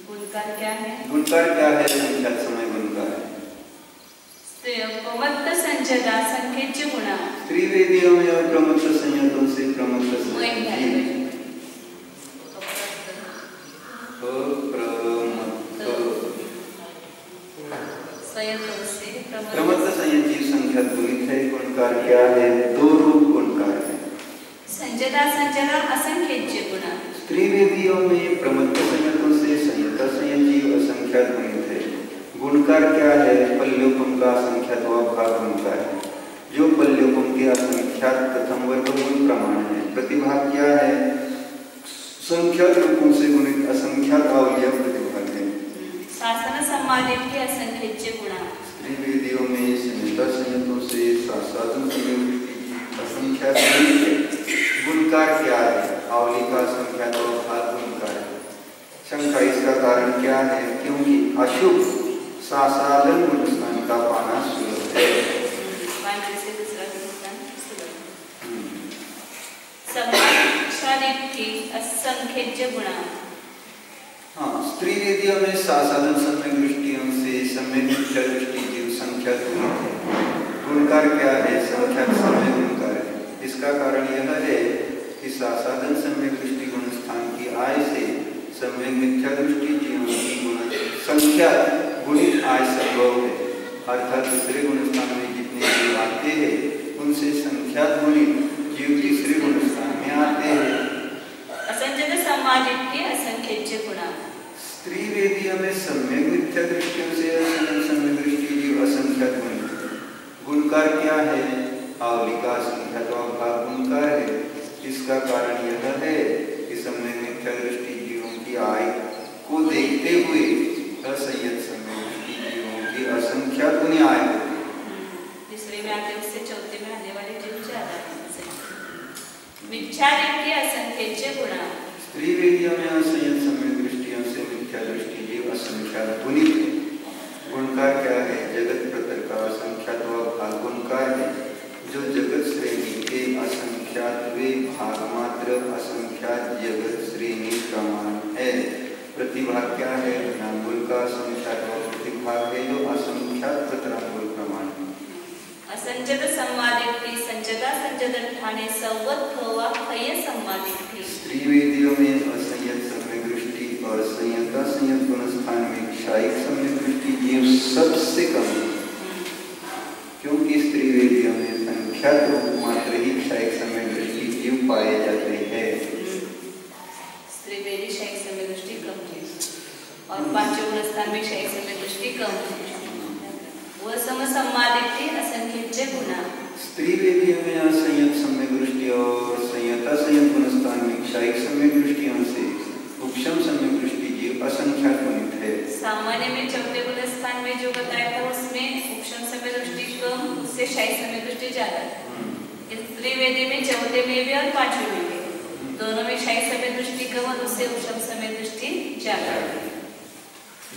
[SPEAKER 2] गुणकार क्या है?
[SPEAKER 1] गुणकार क्या है? संख्या समय गुणकार है।
[SPEAKER 2] प्रमत्त संजदा संख्येचे गुणा
[SPEAKER 1] स्त्री वेदियों में और प्रमत्त संयतों से प्रमत्त प्रमत्त संयति संख्या गुणित है। गुणकार क्या है? दो रूप गुणकार है।
[SPEAKER 2] संजदा संजदा असंख्येचे गुणा
[SPEAKER 1] स्त्री वेदियों में प्रमत्त संयतों से संयता संयति असंख्यात गुणित है। गुणकार क्या है? पल्योपम का असंख्यात व भाग गुणकार है। जो पल्योपम के असंख्यात प्रथम वर्गमूल प्रमाण है। प्रतिभाग क्या है? संख्यात रूपों से गुणित असंख्यात अवयव प्रतिभाग है।
[SPEAKER 2] शासन सम्मानित के असंख्येचे गुणा
[SPEAKER 1] स्त्री वेदियों में संहिता संयतों से शासन असंख्यात गुणित है। गुणकार क्या है? आवली का असंख्यात व भाग गुणकार है। शंका इसका कारण क्या है? क्योंकि अशुभ सासाधन गुणस्थान का पाना सुलभ है।
[SPEAKER 2] से दूसरा गुणस्थान सुलभ। सम्मानित के असंख्येचे गुणा
[SPEAKER 1] हाँ, स्त्री वेदियों में सासाधन सम्यक दृष्टियों से सम्यक मिथ्या दृष्टि जीव संख्या गुणित है। गुणकार क्या है? संख्यात सम्यक गुणकार है। इसका कारण यह है कि सासाधन सम्यक दृष्टि गुणस्थान की आय से सम्यक मिथ्या दृष्टि जीवों की गुण संख्या गुणित आय संभव है। अर्थात दूसरे गुणस्थान में जितने जीव आते हैं उनसे संख्यात गुणित जीव तीसरे गुणस्थान में आते हैं।
[SPEAKER 2] असंजद सम्मानित के असंख्येचे गुणा
[SPEAKER 1] स्त्री वेदियों में सम्यक मिथ्या दृष्टियों से सम्यक दृष्टि जीव असंख्यात गुणित। गुणकार क्या है? आवली का असंख्यात व भाग गुणकार है। इसका कारण यह है कि सम्यक मिथ्या दृष्टि जीवों की आय को देखते हुए असंयत सम्यक दृष्टि जीवों की असंख्यात गुणी आय होती है।
[SPEAKER 2] तीसरे में आते उससे चौथे में आने वाले जीव ज्यादा है। मिथ्या दृष्टि असंख्येचे गुणा
[SPEAKER 1] स्त्री वेदियों में असंयत सम्यक दृष्टियों से मिथ्या दृष्टि जीव असंख्यात गुणित है। गुणकार क्या है? जगत प्रतर का असंख्यात व भाग गुणकार है। जो जगत श्रेणी के असंख्यात वे भाग मात्र असंख्यात जगत श्रेणी प्रमाण है। प्रतिभाग क्या है? नांगुल का असंख्यात व प्रतिभाग है जो असंख्यात प्रतरांगुल प्रमाण है।
[SPEAKER 2] असंजद सम्मानित संजदा संजद ठाणे सवत वा खय सम्मानित
[SPEAKER 1] स्त्री वेदियों में असंयत सम्यक दृष्टि और संयता संयत गुणस्थान में क्षायिक सम्यक दृष्टि जीव सबसे कम है। क्योंकि स्त्री वेदियों में संख्यात रूप मात्र ही क्षायिक सम्यक दृष्टि जीव पाए जाते हैं।
[SPEAKER 2] स्त्री वेदी क्षायिक सम्यक दृष्टि कम है और पांचवें गुणस्थान में क्षायिक सम्यक दृष्टि कम है। वह समसम्मादित असंख्येचे गुणा
[SPEAKER 1] स्त्री वेदियों में असंयत सम्यक दृष्टि और संयता संयत गुणस्थान में क्षायिक सम्यक दृष्टियों से उपशम सम्यक दृष्टि जीव असंख्यात गुणित है।
[SPEAKER 2] सामान्य में चौथे गुणस्थान में जो बताया था उसमें उपशम सम्यक दृष्टि कम, उससे क्षायिक सम्यक दृष्टि ज्यादा है। स्त्री वेदी में चौथे में भी और पांचवें में भी दोनों में क्षायिक सम्यक दृष्टि कम और उससे उपशम सम्यक दृष्टि ज्यादा है।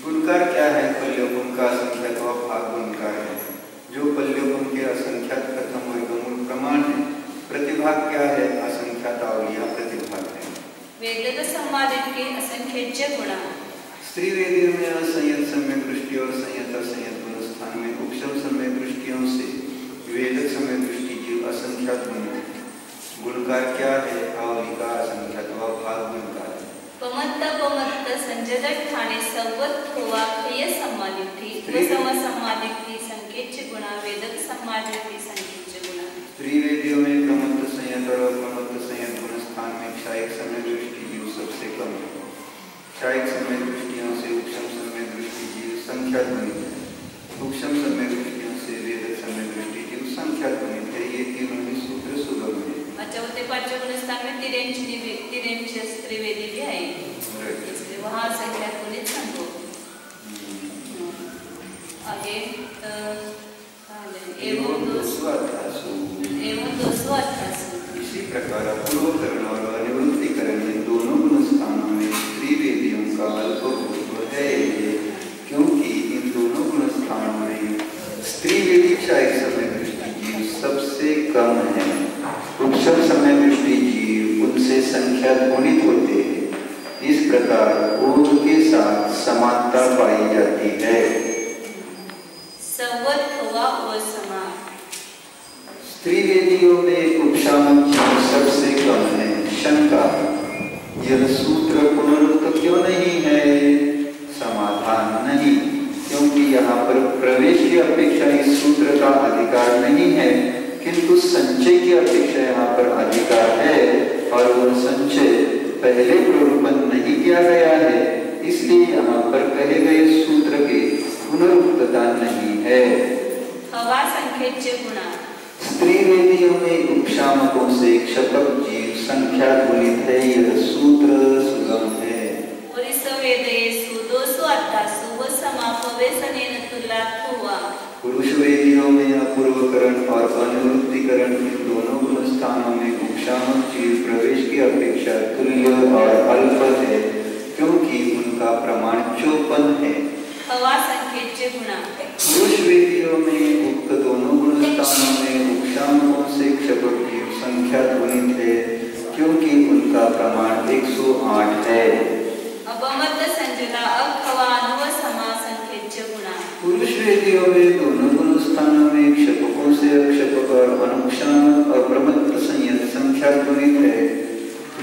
[SPEAKER 1] गुणकार क्या है? पल्योपम का असंख्यात व भाग गुणकार है। जो पल्योपम के असंख्यात प्रथम वर्गमूल प्रमाण है। प्रतिभाग क्या है? असंख्यात अवलिया प्रतिभाग है।
[SPEAKER 2] वेदक सम्मानित के असंख्येचे गुणा
[SPEAKER 1] स्त्री वेदियों में असंयत सम्यक दृष्टि और संयता संयत गुणस्थान में उपशम सम्यक दृष्टियों से वेदक सम्यक दृष्टि जीव असंख्यात गुणित। गुणकार क्या है? आवली का असंख्यात व भाग गुणकार है।
[SPEAKER 2] पमत्त संजद ठाणे सवत वा खय सम्मानित व समसम्मानित संख्येचे गुणा वेदक सम्मानित संख्येचे गुणा
[SPEAKER 1] स्त्री वेदियों में प्रमत्त संयत और अप्रमत्त संयत गुणस्थान में क्षायिक सम्यक दृष्टि जीव सबसे कम है। क्षायिक सम्यक दृष्टियों से उपशम सम्यक दृष्टि जीव संख्यात गुणित है। उपशम सम्यक दृष्टियों से वेदक सम्यक दृष्टि जीव संख्यात गुणित है। ये तीनों ही सूत्र सुगम है।
[SPEAKER 2] अच्छा, तिरेंच त्रिवेदी भी आहे, इसलिए वहाँ संख्या कोणीच सांगतो आहे. एवं दोषो अर्थासु.
[SPEAKER 1] इसी प्रकार पूर्वकरण और अनिवृत्तिकरण इन दोनों गुण स्थानों में त्रिवेदियों का अल्पभूत्व है, क्योंकि इन दोनों गुण स्थानों में त्रिवेदी क्षायिक समय दृष्टि जीव सबसे कम है. उपशम समय दृष्टि जीव उनसे संख्या गुणित होते हैं. इस प्रकार ओघ के साथ समानता पाई जाती है. त्रिवेदियों में उपशामक जीव सबसे कम है. शंका, यह सूत्र पुनरुक्त क्यों नहीं है? समाधान नहीं, क्योंकि यहाँ पर प्रवेश की अपेक्षा इस सूत्र का अधिकार नहीं है, किंतु संचय की अपेक्षा यहाँ पर अधिकार है, और वह संचय पहले प्ररूपण नहीं किया गया है, इसलिए यहाँ पर कहे गए सूत्र के पुनरुक्तता नहीं है. त्रिवेदियों में उपशामकों से क्षपक जीव संख्या गुणित है. यह सूत्र सुगम है. पुरुष वेदियों में अपूर्वकरण और अनिवृत्तिकरण इन दोनों गुण स्थानों में उपशामक जीव प्रवेश की अपेक्षा तुल्य और अल्प है, क्योंकि उनका प्रमाण चौपन है. पुरुष वेदियों में उक्त दोनों गुण स्थानों में उपशामकों से क्षपक जीव संख्या गुणित है, क्योंकि उनका प्रमाण 108 है. पुरुष वेदियों में दोनों गुण स्थानों में क्षपकों से अक्षपक और अनुक्षामक अप्रमत्त संयत संख्या गुणित है.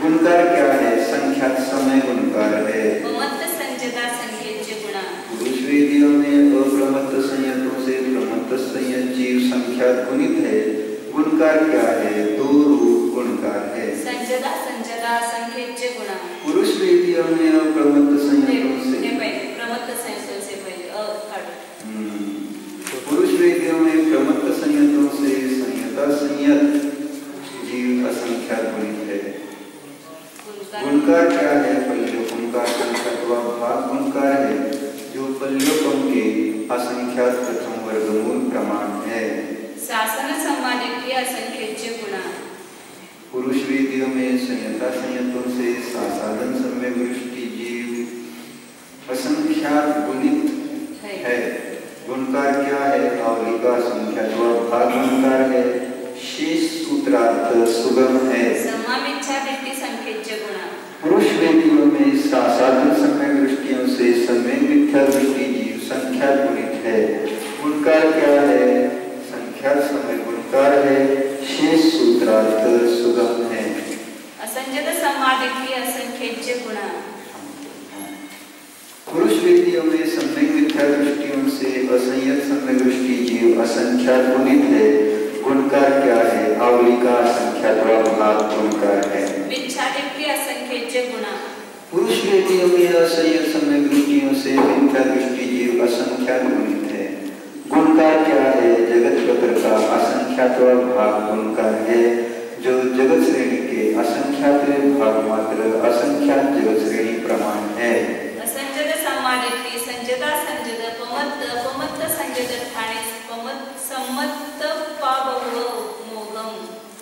[SPEAKER 1] गुणकार क्या है? संख्या समय गुणकार है. पुरुष वेदियों में अप्रमत्त संयतों से प्रमत्त संयत जीव संख्या गुणित है. गुणकार क्या है? दो रूप गुणकार है. पुरुष वेदियों में अप्रमत्त संयतों से पुरुष वेदियों में प्रमत्त संयतों से संयता संयत जीव असंख्या गुणित है. गुणकार क्या है? पल्ल्य गुणकार संख्यात्वा भाग गुणकार है, जो पल्ल्योपम के असंख्यात प्रथम वर्गमूल प्रमाण है. पुरुष वेदियों में संयता संयतों से सासाधन सम्यक दृष्टि जीव असंख्यात गुणित है. गुणकार क्या है? आवलिका संख्यात्वा भाग गुणकार है. शेष सूत्रार्थ सुगम है. पुरुष वेदियों में सासाधन सम्यक दृष्टियों से सम्यक मिथ्या दृष्टि जीव संख्या गुणित है. गुणकार क्या है? संख्या समय गुणकार है. शेष सूत्रार्थ सुगम है. पुरुष वेदियों में सम्यक मिथ्या दृष्टियों से असंयत सम्यक दृष्टि जीव असंख्या गुणित है. गुणकार क्या है? आवलिका संख्यात्वा भाग गुणकार है. पुरुष वेदियों में असंयत सम्यक दृष्टियों से मिथ्या दृष्टि जीव असंख्या गुणित है. गुणकार क्या है? जगत पत्र का असंख्यात्वा भाग गुणकार है, जो जगत श्रेणी के असंख्यात भाग मात्र असंख्यात जगत श्रेणी प्रमाण है.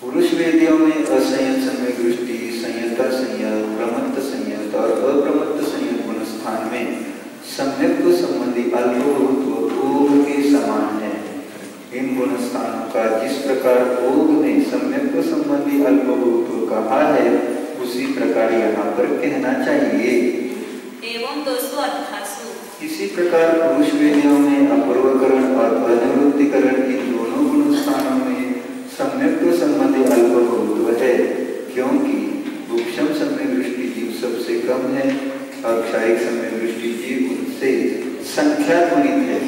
[SPEAKER 1] पुरुष वेदियों में असंयत सम्यक दृष्टि संयता संयत प्रमत्त संयत और अप्रमत्त संयत गुण स्थान में सम्यक्त्व संबंधी अल्पभूत्व ओघ के समान है. इन गुण स्थानों का जिस प्रकार ओघ में सम्यक्त्व संबंधी अल्पभूत्व कहा है, उसी प्रकार यहाँ पर कहना चाहिए. इसी प्रकार पुरुष वेदियों में अपूर्वकरण और अनिवृत्तिकरण इन दोनों गुण स्थानों में सम्यक्त्व संबंधी अल्पभूत्व है, क्योंकि उपशम सम्यक दृष्टि जीव सबसे कम है और क्षायिक सम्यक दृष्टि जीव उनसे संख्या गुणित है.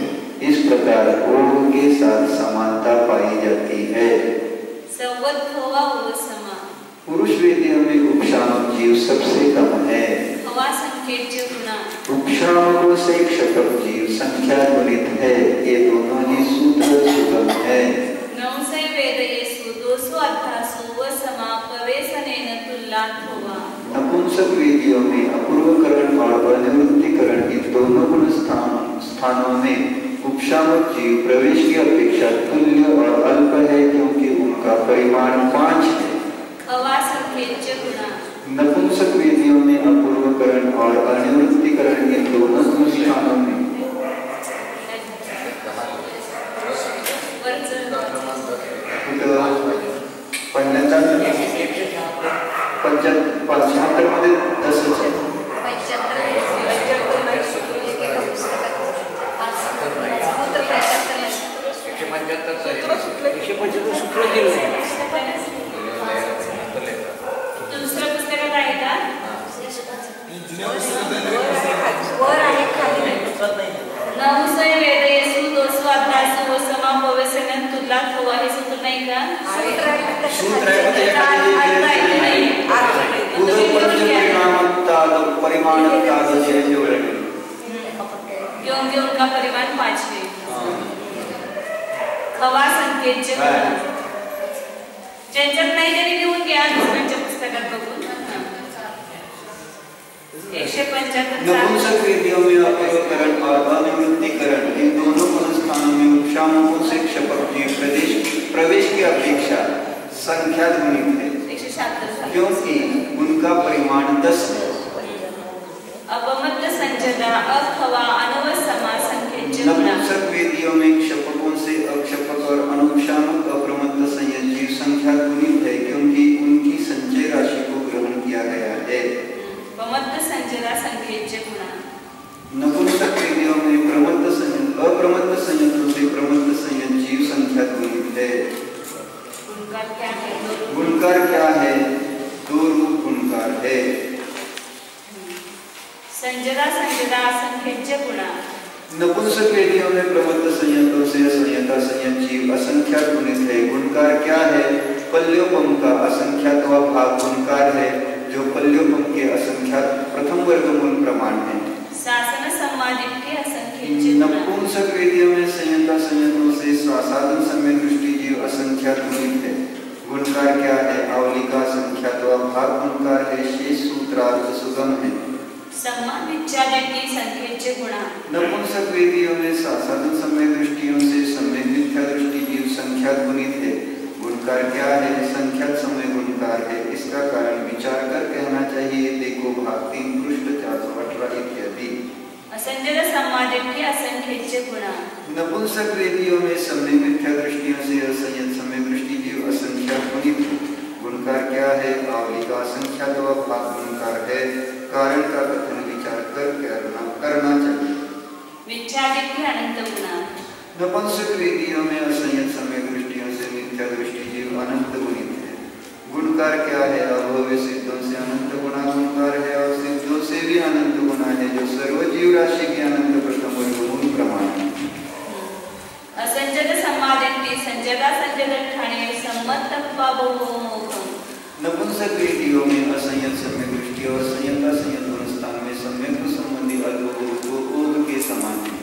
[SPEAKER 1] इस प्रकार ओघ के साथ समानता पाई जाती है. पुरुष वेदियों में उपशामक जीव सबसे कम है. उपशामकों से क्षपक जीव संख्या गुणित है. ये दोनों ही सूत्र सुगम है.
[SPEAKER 2] वेदयेषु दोषो अर्थासु व समापवेशनेन तुल्लात्
[SPEAKER 1] नपुंसक वेदियों में अपूर्वकरण और अनिवृत्तिकरण इन दोनों गुण स्थानों में उपशामक जीव प्रवेश की अपेक्षा तुल्य और अल्प है, क्योंकि उनका परिमाण 5 है। नपुंसक वेदियों में अपूर्वकरण और अनिवृत्तिकरण इन दोनों गुण स्थानों में मध्ये 10 है।
[SPEAKER 2] दुसरं पुस्तकात आहे का? नवसय वेदयेसु दोसो अभ्यासो व समापवेशन तुला थोवा हे सूत्र नाही का?
[SPEAKER 1] सूत्र
[SPEAKER 2] क्योंकि उनका परिमाण 5 है। खवा संकेतचे ज्यांच्यात नाही त्यांनी लिहून घ्या दुसऱ्यांच्या पुस्तकात बघून। 175
[SPEAKER 1] नपुंसक वेदियों में अपूर्वकरण और अनिवृत्तिकरण इन दोनों गुण स्थानों में उपशामकों से क्षपक जीव प्रवेश की अपेक्षा संख्या गुणित है,
[SPEAKER 2] 176
[SPEAKER 1] क्योंकि उनका परिमाण 10 है।
[SPEAKER 2] अपमद्य संजदा अखवा अनवसमा संख्येचे
[SPEAKER 1] नपुंसक वेदियों में क्षपकों से अक्षपक और अनुपशामक अप्रमत्त संयत जीव संख्या गुणित है, क्योंकि उनकी संचय राशि को ग्रहण किया गया है।
[SPEAKER 2] अपमद्य संजदा संख्येचे गुणा
[SPEAKER 1] नपुंसक वेदियों में प्रमत्त संयत अप्रमत्त संयतों से प्रमत्त संयत जीव संख्या गुणित है। गुणकार क्या है? 2 रूप गुणकार है।
[SPEAKER 2] संजदा संख्येचे गुणा
[SPEAKER 1] नपुंसक वेदियों में प्रमत्त संयतों से असंयता संयत जीव असंख्यात गुणित है। गुणकार क्या है? पल्योपम का असंख्यात व भाग गुणकार है, जो पल्योपम के असंख्यात प्रथम वर्गमूल प्रमाण है।
[SPEAKER 2] शासन सम्मादित्य असंख्येचे
[SPEAKER 1] नपुंसक वेदियों में संयता संयतों से साधन समय दृष्टि जीव असंख्यात गुणित है। गुणकार क्या है? आवलिका संख्यात व भाग गुणकार है, शेष सूत्रार्थ सुगम है।
[SPEAKER 2] सम्मादित्यादि संख्येचे गुणा
[SPEAKER 1] नपुंसक वेदियों में साधन समय दृष्टियों से सम्यक मिथ्या दृष्टि जीव संख्यात गुणित है। गुणकार क्या है? संख्यात समय गुणकार है। इसका कारण विचार कर कहना चाहिए, देखो भाग 3 पृष्ठ 418 इत्यादि।
[SPEAKER 2] असंजद सम्मादित्य असंख्येचे गुणा
[SPEAKER 1] नपुंसक वेदियों में सम्यक मिथ्या दृष्टियों से असंयत समय दृष्टि जीव असंख्यात गुणित है। गुणकार क्या है? आवलिका असंख्यात व भाग गुणकार है। कारण का कथन विचार कर करना चाहिए।
[SPEAKER 2] मिथ्यादित्य अनंत गुणा
[SPEAKER 1] नपुंसक वेदियों में असंयत समय दृष्टियों से मिथ्या दृष्टि जीव अनंत गुणित है। गुणकार क्या है? अभव्य सिद्धों से अनंत गुणा गुणकार है, और सिद्धों से भी अनंत गुणा है, जो सर्व जीव राशि के अनंत प्रथम वर्गमूल प्रमाण है।
[SPEAKER 2] असंजद सम्मादित्य संजदा संजद ठाणे सम्मत बहुमोघम।
[SPEAKER 1] नपुंसक वेदियों में असंयत समय दृष्टि और संयता संयत स्थान में सम्यक संबंधी अल्प के समान है।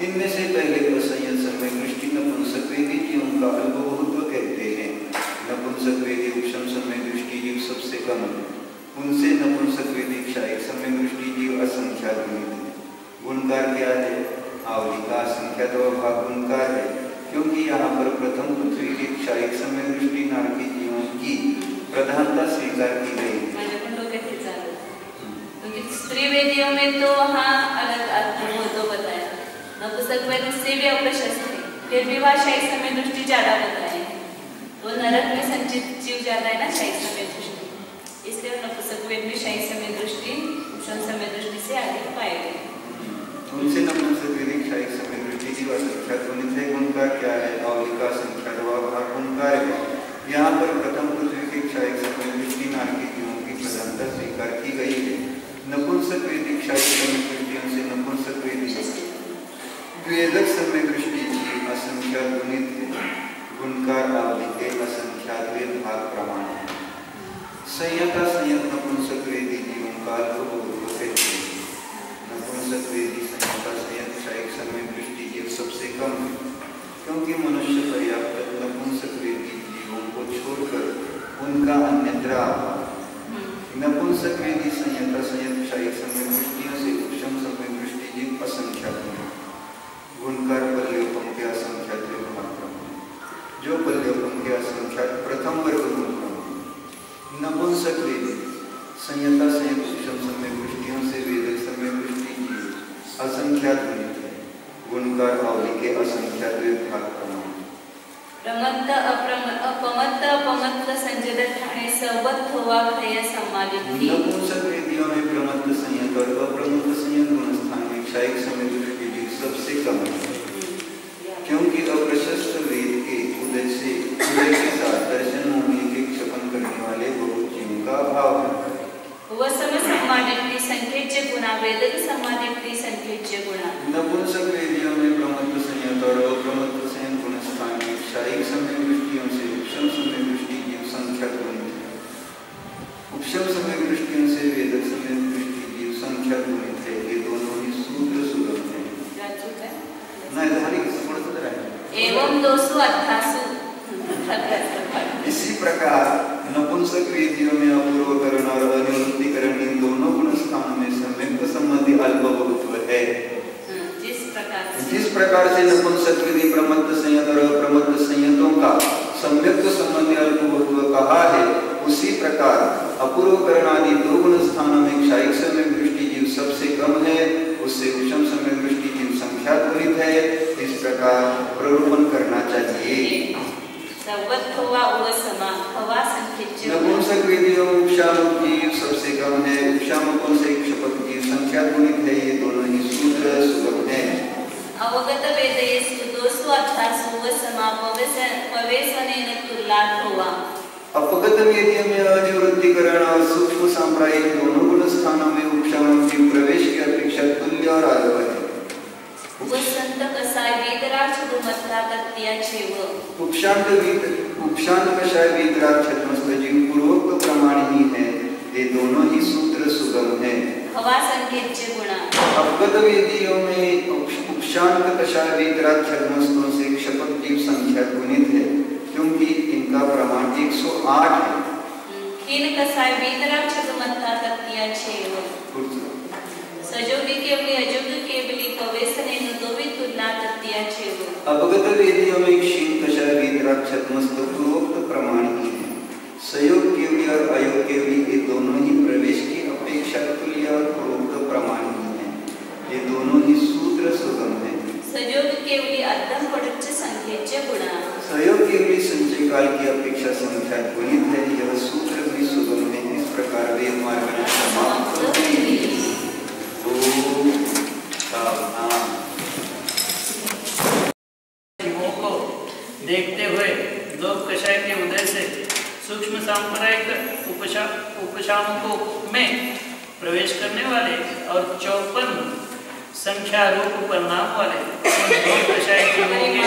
[SPEAKER 1] इनमें से पहले असंयत समय दृष्टि नपुंसक वेदी जीवों का अल्पबहुत्व कहते हैं। नपुंसक वेदी उपशम समय दृष्टि जीव सबसे कम है। उनसे नपुंसक वेदी क्षायिक समय दृष्टि जीव असंख्यात गुणित है। गुणकार क्या है? आवलिका असंख्यात व भाग गुणकार है, क्योंकि यहाँ पर प्रथम पृथ्वी के क्षायिक समय दृष्टि नारकी जीवों की प्रधानता स्वीकार की गई।
[SPEAKER 2] क्योंकि स्त्री वेदियों में तो वहाँ अलग महत्व बताया, नपुंसक वेद से भी अप्रशस्त है, फिर भी वहाँ शाही समय दृष्टि ज्यादा बताए। वो नरक में संचित जीव ज्यादा है ना शाही समय दृष्टि, इसलिए नपुंसक वेद में शाही समय दृष्टि उपशम समय दृष्टि से अधिक पाए गए।
[SPEAKER 1] उनसे नपुंसक वेदी क्षायिक समय दृष्टि जीव असंख्यात गुणित है। गुणकार क्या है? आवलिका संख्यात व भाग गुणकार है। यहाँ पर प्रथम पृथ्वी के क्षायिक समय दृष्टि नारकी जीवों की प्रधानता स्वीकार की गई है। नपुंसक वेदी क्षायिक समय दृष्टियों से नपुंसक वेदी वेदक समय दृष्टि जीव असंख्यात गुणित है। गुणकार आवलिके असंख्यात वेद भाग प्रमाण है। संयता संयत नपुंसक वेदी जीवों का अल्पबहुत्व कहते हैं। नपुंसक वेदी संयता संयत क्षायिक समय दृष्टि जीव सबसे कम है, क्योंकि मनुष्य पर्याप्त नपुंसक वेदी जीवों को छोड़कर उनका अन्यत्र नपुंसक वेदी संयता संयत क्षायिक सम्यक दृष्टियों से उपशम सम्यक दृष्टि जीव असंख्यात है। गुणकार पल्योपम के असंख्यात विभाग जो पल्योपम के असंख्यात प्रथम वर्ग गुण नपुंसक वेदी संयता संयत उपशम सम्यक दृष्टियों से वेदक सम्यक दृष्टि जीव असंख्यात गणित है। गुणकार अवधि के असंख्यात विभाग
[SPEAKER 2] प्रमत्त अपमत्त अपमत्त संजय ठाणे सबत होवा खय समालिप्ति।
[SPEAKER 1] नपुंसक वेदियों में प्रमत्त संयत और अप्रमत्त संयत गुण स्थान में क्षायिक समय दृष्टि जीव सबसे कम है, क्योंकि अप्रशस्त वेद के उदय के साथ दर्शन होने के क्षपन करने वाले बहुत जीवों का अभाव है।
[SPEAKER 2] वह समय समालिप्ति संख्येचे गुणा वेदक समालिप्ति संख्येचे गुणा।
[SPEAKER 1] नपुंसक वेदियों में प्रमत्त संयत और अप्रमत्त संयत गुण स्थान में क्षायिक समय दृष्टियों से उपशम समय दृष्टि जीव संख्या गुणित है। उपशम समय दृष्टियों से वेदक समय दृष्टि जीव संख्या गुणित है। ये दोनों ही सूत्र सुगम है।
[SPEAKER 2] एवं 288
[SPEAKER 1] इसी प्रकार नपुंसक वेदियों में अपूर्वकरण और अनिवृत्तिकरण इन दोनों गुण स्थानों में सम्यक संबंधी अल्पभुत्व है। जिस प्रकार से नपुंसक वेदी प्रमत्त संयत और अप्रमत्त संयतों का सम्यक संबंधी अल्पभुत्व कहा है, उसी प्रकार अपूर्वकरण आदि दो गुण स्थानों में क्षायिक सम्यक दृष्टि जीव सबसे कम है, उससे उपशम सम्यक दृष्टि जीव संख्यात गुणित है। इस प्रकार प्ररूपण करना चाहिए। नपुंसक वेदियों में उपशामक जीव सबसे कम है, उपशामकों से क्षपक जीव संख्यात गुणित है। ये दोनों ही सूत्र सुगम है।
[SPEAKER 2] अवगत वेदेषु 288 समापवेशनेन तुल्यात् होवा।
[SPEAKER 1] अपगत वेदियों में अनिवृत्तिकरण और सूक्ष्म सांप्रायिक दोनों गुण स्थानों में उपशामक जीव प्रवेश की अपेक्षा तुल्य और अल्प है।
[SPEAKER 2] उपशांत कसाय वेदराक्ष गुमत्रा तत्याचेव।
[SPEAKER 1] उपशांत कषाय वेदराक्ष छद्मस्त जीव पूर्वोक्त प्रमाण ही है। ये दोनों ही सूत्र सुगम है।
[SPEAKER 2] हवा संकेतचे गुणा।
[SPEAKER 1] अपगत वेदियों में उपशांत कषाय वेदराक्ष छद्मस्तों से क्षपक जीव संख्या गुणित है, क्योंकि इनका प्रमाण 108 है।
[SPEAKER 2] खीन कसाय वेदराक्ष गुमत्रा तत्याचेव। सजोगी केवली अजोगी केवली पवेशनेन दोवी तुलना तत्याचेव।
[SPEAKER 1] अपगत वेदियों में क्षीण कषाय वेदराक्ष छद्मस्त पूर्वोक्त प्रमाण ही है। सयोग केवली और अयोग केवली ये दोनों ही प्रवेश की अपेक्षा तुल्य और पूर्वोक्त प्रमाण ही है। ये दोनों ही सूत्र सुगम है।
[SPEAKER 2] सयोग केवली अद्धम पड़च्च संख्येचे गुणा।
[SPEAKER 1] सयोग केवली संचय काल की अपेक्षा संख्या गुणित है। यह सूत्र भी सुगम है। इस प्रकार वेद मार्ग समाप्त
[SPEAKER 4] जीवों को देखते हुए लोक कषाय के उदय से सूक्ष्म सांप्रायिक उपशामकों में प्रवेश करने वाले और 54 संख्या रूप परिणाम वाले लोक कषाय जीवों के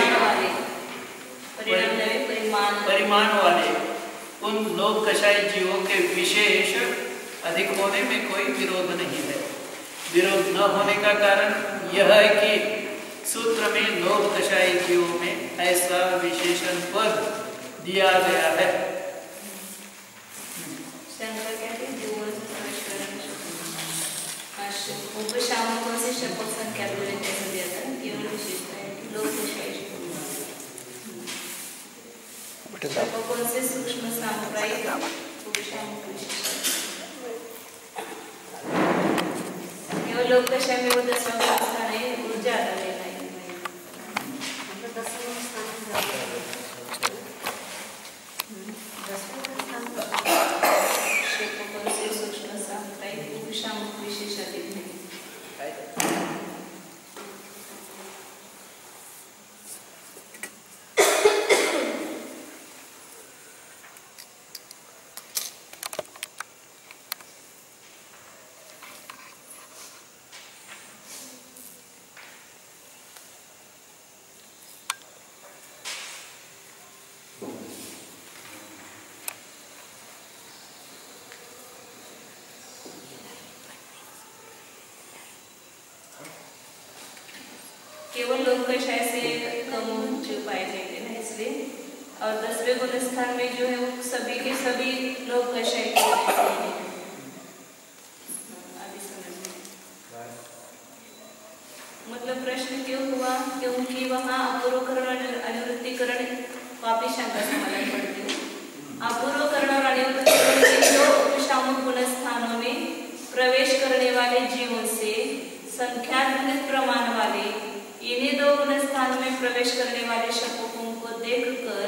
[SPEAKER 4] परिमाण वाले उन लोक कषाय जीवों के विशेष अधिक होने में कोई विरोध नहीं है। विरोध न होने का कारण यह है कि सूत्र में लोक कषाय जीवों में ऐसा विशेषण पद दिया गया है।
[SPEAKER 2] उपशामकों से शपथ संख्या कैसे दिया था, केवल विशेषता है कि लोक कषाय शपकों से सूक्ष्म सांप्रायिक उपशामक केवल लोक कषाय में वो 10वां स्थान है। ऊर्जा आता है सूक्ष्म सांप्रायिक उपशामक विशेष अधिक है। केवल लोक कषाय से कम जो पाए जाएंगे ना, इसलिए। और 10वें गुण स्थान में जो है वो सभी के सभी लोक कषाय के हैं। प्रश्न क्यों हुआ? क्योंकि वहाँ अपूर्वकरण और अनिवृत्तिकरण, वापिस शंका समाधान पढ़ती हूँ। अपूर्वकरण और अनिवृत्तिकरण के दो उपशामक गुणस्थानों में प्रवेश करने वाले जीवों से संख्यात्मक प्रमाण वाले इन्हीं दो गुणस्थानों में प्रवेश करने वाले शपोकों को देखकर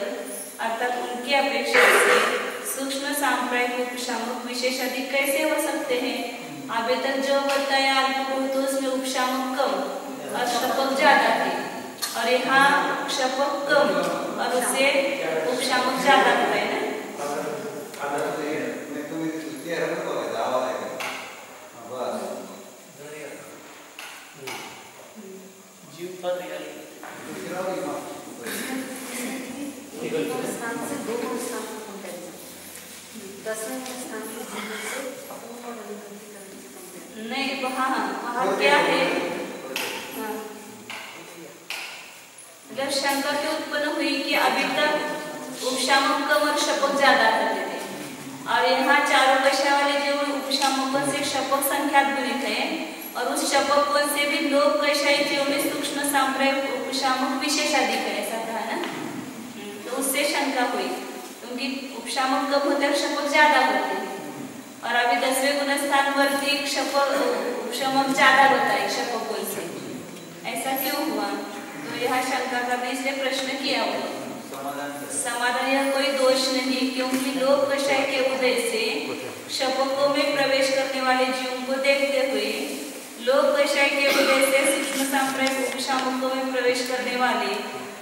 [SPEAKER 2] अर्थात उनकी अपेक्षा से सूक्ष्म सांप्रायिक उपशामक विशेष अधिक कैसे हो सकते हैं? अभी तक जो बताया अल्पभूत उसमें उपशामक कम और शपक ज्यादा थे, और यहाँ शपक कम और उससे उपशामक ज्यादा होता है ना। नहीं, वहाँ क्या है? जब शंका क्यों उत्पन्न हुई कि अभी तक उपशामक कम और शपक ज्यादा करते थे, और यहाँ चारों कषाय वाले जो उपशामकों से शपक संख्यात गुणित है, और उस शपकों से भी लोक कषाय जीव में सूक्ष्म सांप्रायिक उपशामक विशेष अधिक है, ऐसा कहा ना। तो उससे शंका हुई क्योंकि उपशामक कम होते और शपक ज्यादा होते हैं, और अभी 10वें गुणस्थान वर्ती उपशामक ज्यादा होता है शपकों से, ऐसा क्यों हुआ? तो यह शंका का भी इसलिए प्रश्न किया हुआ। समाधान यह कोई दोष नहीं, क्योंकि लोक कषाय के उदय से शपकों में प्रवेश करने वाले जीवों को देखते हुए लोक कषाय के उदय से सूक्ष्म सांप्रायिक उपशामकों में प्रवेश करने वाले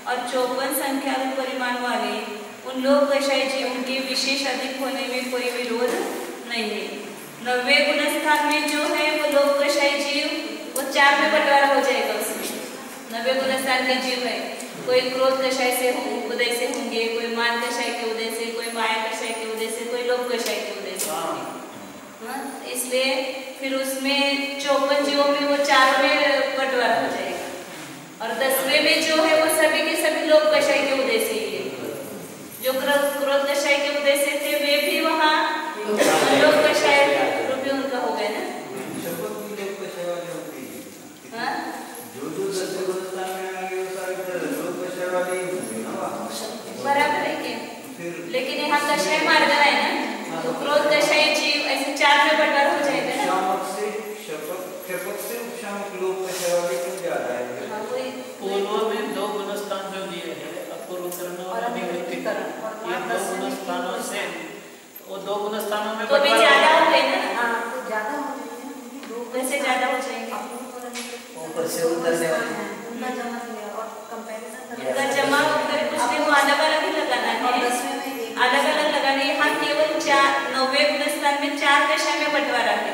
[SPEAKER 2] और 54 संख्या परिमाण वाले उन लोक कषाय जीवों के विशेष अधिक होने में कोई विरोध नहीं है। 90वें गुणस्थान में जो है वो लोक कषाय जीव वो 4 में बंटवारा हो जाएगा। उसमें 90वें गुणस्थान के जीव है, कोई क्रोध कषाय से उदय से होंगे, कोई मान कषाय के उदय से, कोई माया कषाय के उदय से, कोई लोक कषाय के उदय से। इसलिए फिर उसमें 54 जीवों में वो 4 में बंटवारा हो जाएगा, और 10वें में जो है वो सभी के सभी लोक कषाय के उदय से ही है। जो क्रोध कषाय के उदय से थे वे भी वहाँ लोक कषाय रूपी उनका हो गया ना। बराबर है क्या? लेकिन यहाँ कषाय मार्ग है ना, तो क्रोध कषाय जीव ऐसे 4 में बंटवारा हो जाएगा ना।
[SPEAKER 4] पूर्व में 2 गुणस्थान जो दिए हैं अपूर्वकरण और अनिवृत्तिकरण, ये 2 गुणस्थानों से वो 2 गुणस्थानों में
[SPEAKER 2] तो भी ज्यादा हो गए ना।
[SPEAKER 3] हाँ, तो ज्यादा हो जाएंगे,
[SPEAKER 2] वैसे ज्यादा हो जाएंगे।
[SPEAKER 5] ऊपर से उतरने वाले
[SPEAKER 3] उनका जमा किया और कंपैरिजन
[SPEAKER 2] उनका जमा होकर कुछ नहीं, वो अलग अलग ही लगाना है, अलग अलग लगाना है। यहाँ केवल 90वें गुणस्थान में 4 कषाय में बंटवारा है,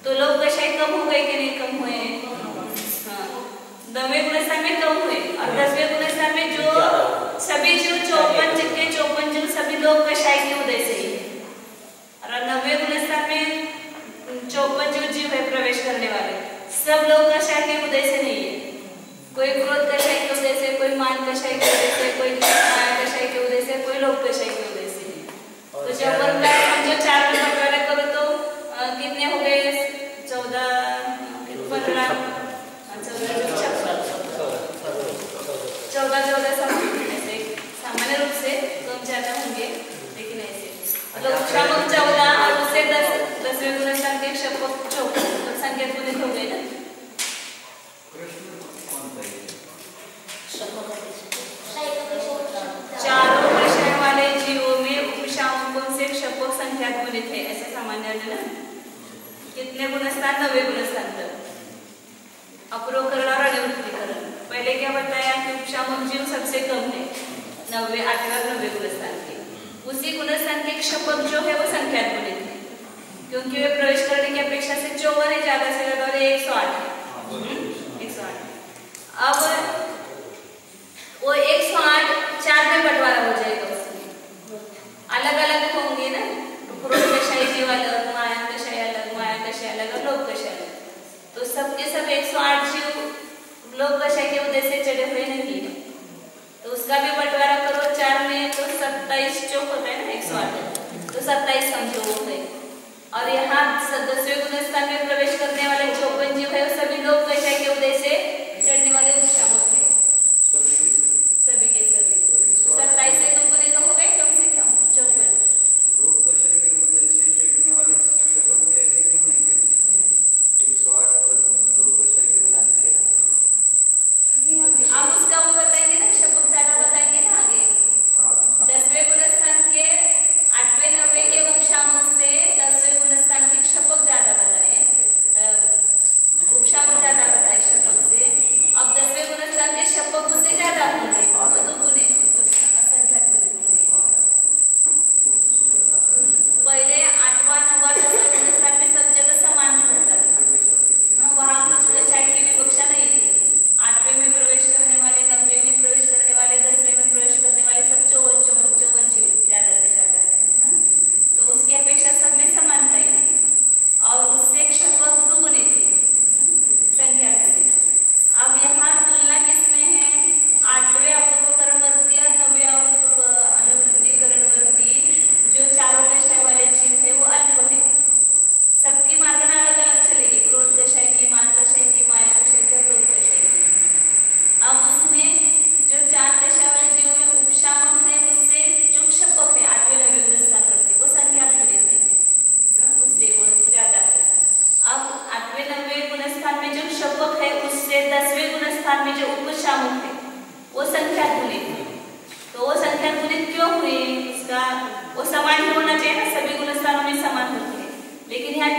[SPEAKER 2] तो लोक कषाय कम हो गए कि नहीं कम हुए? हाँ, 9वें गुणस्थान में कम हुए, और 10वें गुणस्थान में जो सभी जीव 54 जीव सभी लोक कषाय के उदय से ही है, और 9वें गुणस्थान में 54 जीव है प्रवेश करने वाले, सब लोक कषाय के उदय से नहीं है। कोई क्रोध कषाय के उदय से, कोई मान कषाय के उदय से, कोई माया कषाय के उदय से, कोई लोक कषाय के उदय से। तो जब हम जो 4 में बंटवारा करो तो कितने हो गए? 14 ऐसे सामान्य रूप से कम ज्यादा होंगे, लेकिन ऐसे मतलब उपशामक 14 और उससे 10वें गुणस्थान के शपक 14 संख्या गुणित हो गए ना। चारों कषाय वाले जीवों में उपशामकों से शपक संख्या गुणित है, ऐसे सामान्य है ना। कितने गुणस्थान? 90 गुणस्थान तक। अपूर्वकरण और अनिवृत्तिकरण। पहले क्या बताया कि उपशामक जीव सबसे कम है 8वें और 90वें गुणस्थान के। उसी गुणस्थान के शपक जो है वो संख्या गुणित है, क्योंकि वे प्रवेश करने की अपेक्षा से 54 है ज्यादा से ज्यादा, और 108 है। 108। अब वो 108 4 में बंटवारा हो जाएगा, उसमें अलग अलग होंगे ना। क्रोध कषाय जीव अलग, माया कषाय अलग, माया कषाय अलग और लोक कषाय अलग। तो सबके सब 108 जीव लोक कषाय के उदय से चढ़े हुए नहीं है, तो उसका भी बंटवारा करो 4 में, तो 27 चौक होता है ना 108, तो 27 समझो हो गए। और यहाँ 10वें गुणस्थान में प्रवेश करने वाले 54 जीव है, सभी लोक कषाय के उदय से चढ़ने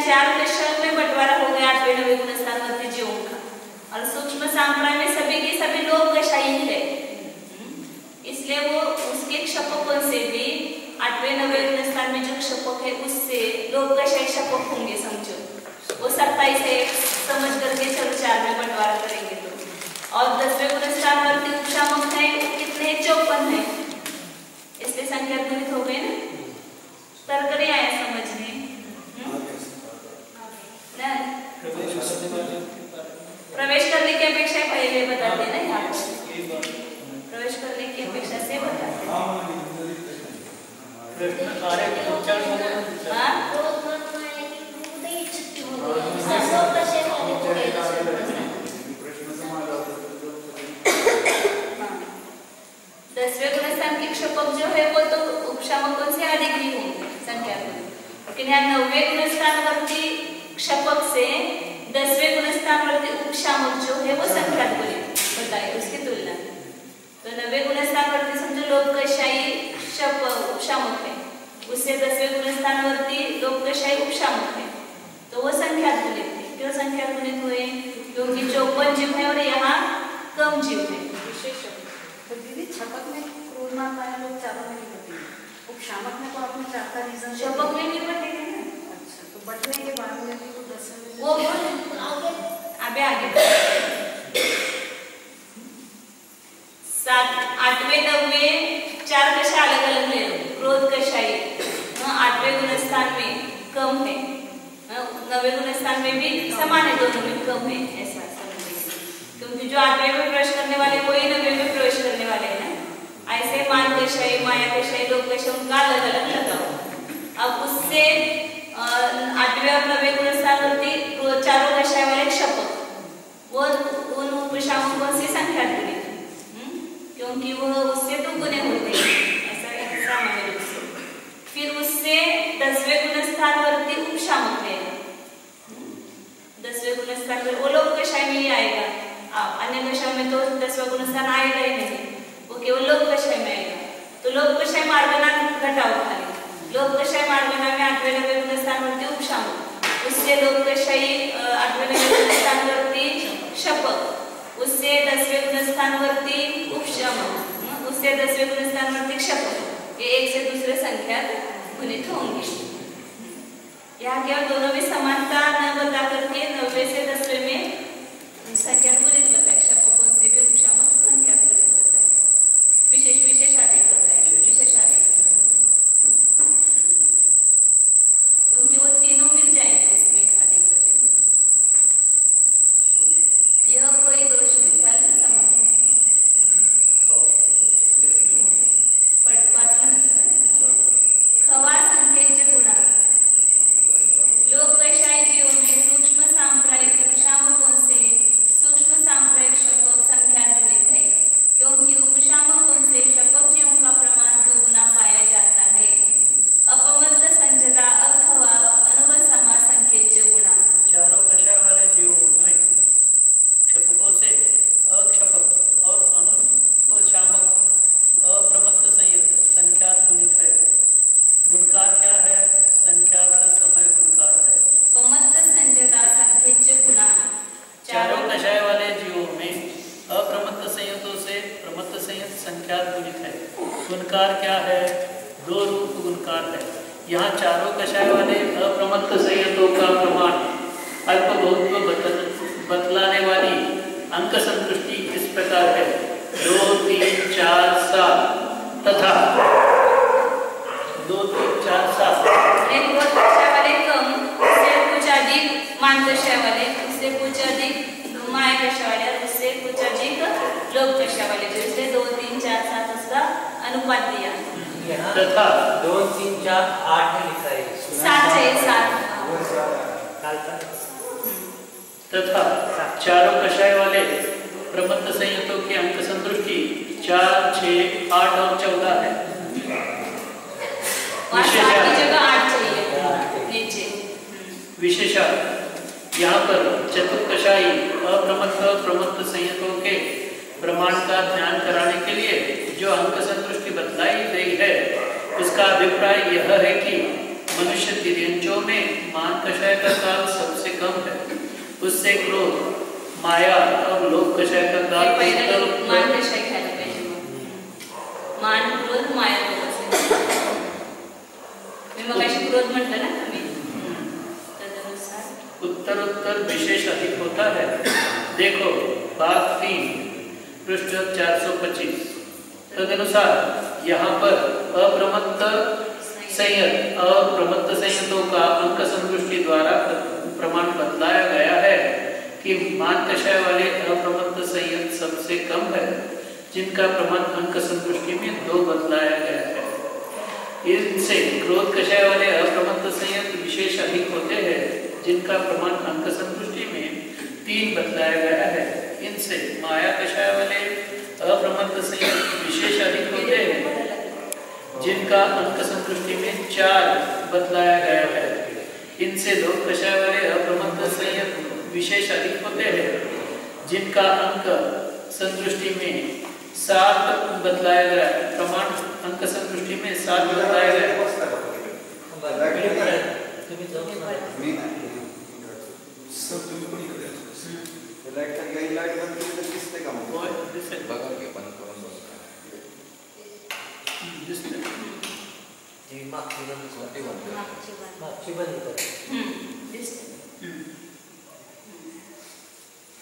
[SPEAKER 2] 4 कक्षाओं में बंटवारा हो गया 8वें 9वें गुणस्थानवर्ती जीवों का, और सूक्ष्म सांप्राय में सभी के सभी लोक कषायी है, इसलिए वो उसके क्षपकों से भी 8वें 9वें गुणस्थान में जो क्षपक है उससे लोक कषायी क्षपक होंगे। समझो वो 27 है, समझ करके चलो 4 में बंटवारा करेंगे तो, और 10वें गुणस्थानवर्ती उपशामक है कितने 54 है, इसलिए संख्या गुणित हो गई ना। तर्क नहीं आया समझ में ना? प्रवेश करने की अपेक्षा पहले बताते ना, यहाँ प्रवेश करने की अपेक्षा से बताते दसवें गुणस्थान के क्षपक जो है वो तो उपशामकों से अधिक ही होंगे संख्या में, लेकिन यहाँ 9वें गुणस्थानवर्ती क्षपक से 10वें गुणस्थानवर्ती उपशामक जो है वो संख्या बताए उसकी तुलना। तो 9वें गुणस्थानवर्ती समझो लोक कषायी उपशामक है, उससे 10वें गुणस्थानवर्ती लोक कषायी उपशामक है, तो वो संख्या गुणित है। क्यों संख्या गुणित हुए? क्योंकि 54 जीव है और यहाँ कम जीव है।
[SPEAKER 3] तो दीदी छपक में क्रोध मात्रा लोग चारों में निपटते हैं, उपशामक में तो आपने 4 का रीजन
[SPEAKER 2] छपक में निपटेंगे ना।
[SPEAKER 3] अच्छा, तो बटने के बाद में भी वो 10वें में
[SPEAKER 2] वो आगे 7 8वें 9वें 4 कषा अलग अलग ले लो। क्रोध कषायी 8वें गुणस्थान में कम है, 9वें गुणस्थान में भी समान है, दोनों में कम है, ऐसा समझिए। क्योंकि जो 8वें में प्रवेश करने वाले वही 9वें में प्रवेश करने वाले हैं ना। ऐसे मान कषायी, माया कषायी, लोक कषायी उनका अलग अलग लगाओ। अब उससे 8वें और 9वें गुणस्थानवर्ती चारों कषाय वाले क्षपक वो उन उपशामकों से संख्या गुणित, क्योंकि वो उससे तो गुणे होते हैं, ऐसा सामान्य रूप से। फिर उससे 10वें गुणस्थानवर्ती उपशामक है, 10वें गुणस्थान में वो लोक कषाय में ही आएगा। अन्य कषाय में तो 10वां गुणस्थान आएगा ही नहीं, वो केवल लोक कषाय में आएगा। तो लोक कषाय मार्गना घटाओ खाली, लोक कषाय मार्गना में 8वें 9वें गुणस्थानवर्ती उपशामक, उससे लोक कषायी 8वें 9वें गुणस्थानवर्ती क्षपक, उससे 10वें गुणस्थानवर्ती उपशामक, उससे 10वें गुणस्थानवर्ती क्षपक, ये एक से दूसरे संख्या गुणित होंगे। यहाँ केवल दोनों में समानता न बता करके 9वें से 10वें में संख्या गुणित बताए, क्षपकों से भी उपशामक संख्या गुणित बताए, विशेष आदि बताए, विशेष आदि, क्योंकि वो तीनों मिल जाएंगे उसमें अधिक हो जाएंगे। यह कोई दोष नहीं, खाली समान खवा संख्येचे गुणा लोक कषाय जीवों में सूक्ष्म सांप्रायिक उपशामकों से सूक्ष्म सांप्रायिक क्षपक संख्या गुणित है, क्योंकि उपशामकों से क्षपक जीवों का प्रमाण 2 गुना पाया जाता है। अपमत्त संजता अखवा अनुवसमा संख्येचे गुणा।
[SPEAKER 4] चारों कषाय वाले जीवों में क्षपकों से अक्षपक और अनुशामक अप्रमत्त संयुक्त संख्या गुणित है। गुणकार क्या है? संख्यात समय गुणकार है।
[SPEAKER 2] अपमत्त संजता संख्येचे गुणा।
[SPEAKER 4] चारों कषाय वाले जीवों में अप्रमत्त संयुक्तों से प्रमत्त संयुक्त संख्यात गुणित है। गुणकार क्या है? 2 रूप गुणकार है। यहाँ चारों कषाय वाले अप्रमत्त संयुक्तों का प्रमाण अल्पभौतिक बतलाने वाली अंक संतुष्टि इस प्रकार है: 2, 3, 4, 7 तथा 2, 3, 4, 7
[SPEAKER 2] कषाय वाले कम, उससे कुछ अधिक मान कषाय वाले, उससे कुछ अधिक माया कषाय वाले, और उससे कुछ अधिक लोक कषाय वाले, जो इसलिए 2, 3, 4, 7 उसका अनुपात दिया।
[SPEAKER 5] तथा 2, 3, 4, 8 लिखा है,
[SPEAKER 2] 7 है, 7
[SPEAKER 4] तथा चारों कषाय वाले प्रमत्त संयुक्तों की अंक संतुष्टि 4, 6, 8 और 14 है। विशेषार्थ यहाँ पर चतुर्कषायी अप्रमत्त और प्रमत्त संयुक्तों के प्रमाण का ध्यान कराने के लिए जो अंक संतुष्टि बतलाई गई है, उसका अभिप्राय यह है कि मनुष्य तिर्यंचों में मान कषाय का काल सबसे कम है, उससे क्रोध, माया और लोभ कषाय का काल
[SPEAKER 2] मान कषाय घ्यायला पाहिजे. मान, क्रोध, माया लोभ असे. मी मगाशी क्रोध म्हटलं ना तुम्ही, तदनुसार
[SPEAKER 4] उत्तर विशेष अधिक होता है. देखो भाग 3 पृष्ठ 425. तदनुसार यहाँ पर अप्रमत्त संयत और प्रमत्त संयतों का अंक संतुष्टि द्वारा प्रमाण बतलाया गया है कि मान कषाय वाले अप्रमत्त संयत सबसे कम है, जिनका प्रमाण अंक संतुष्टि में 2 बतलाया गया है. इनसे क्रोध कषाय वाले अप्रमत्त संयत विशेष अधिक होते हैं, जिनका प्रमाण अंक संतुष्टि में 3 बतलाया गया है. इनसे माया कषाय वाले अप्रमत्त संयत विशेष अधिक होते हैं, जिनका अंक संतुष्टि में 4 बतलाया गया है. इनसे लोभ कषाय वाले अप्रमत्त संयत विशेष अधिक होते हैं, जिनका अंक संतुष्टि में 7 बतलाया गया. प्रमाण अंक संतुष्टि में 7 बतलाया गया.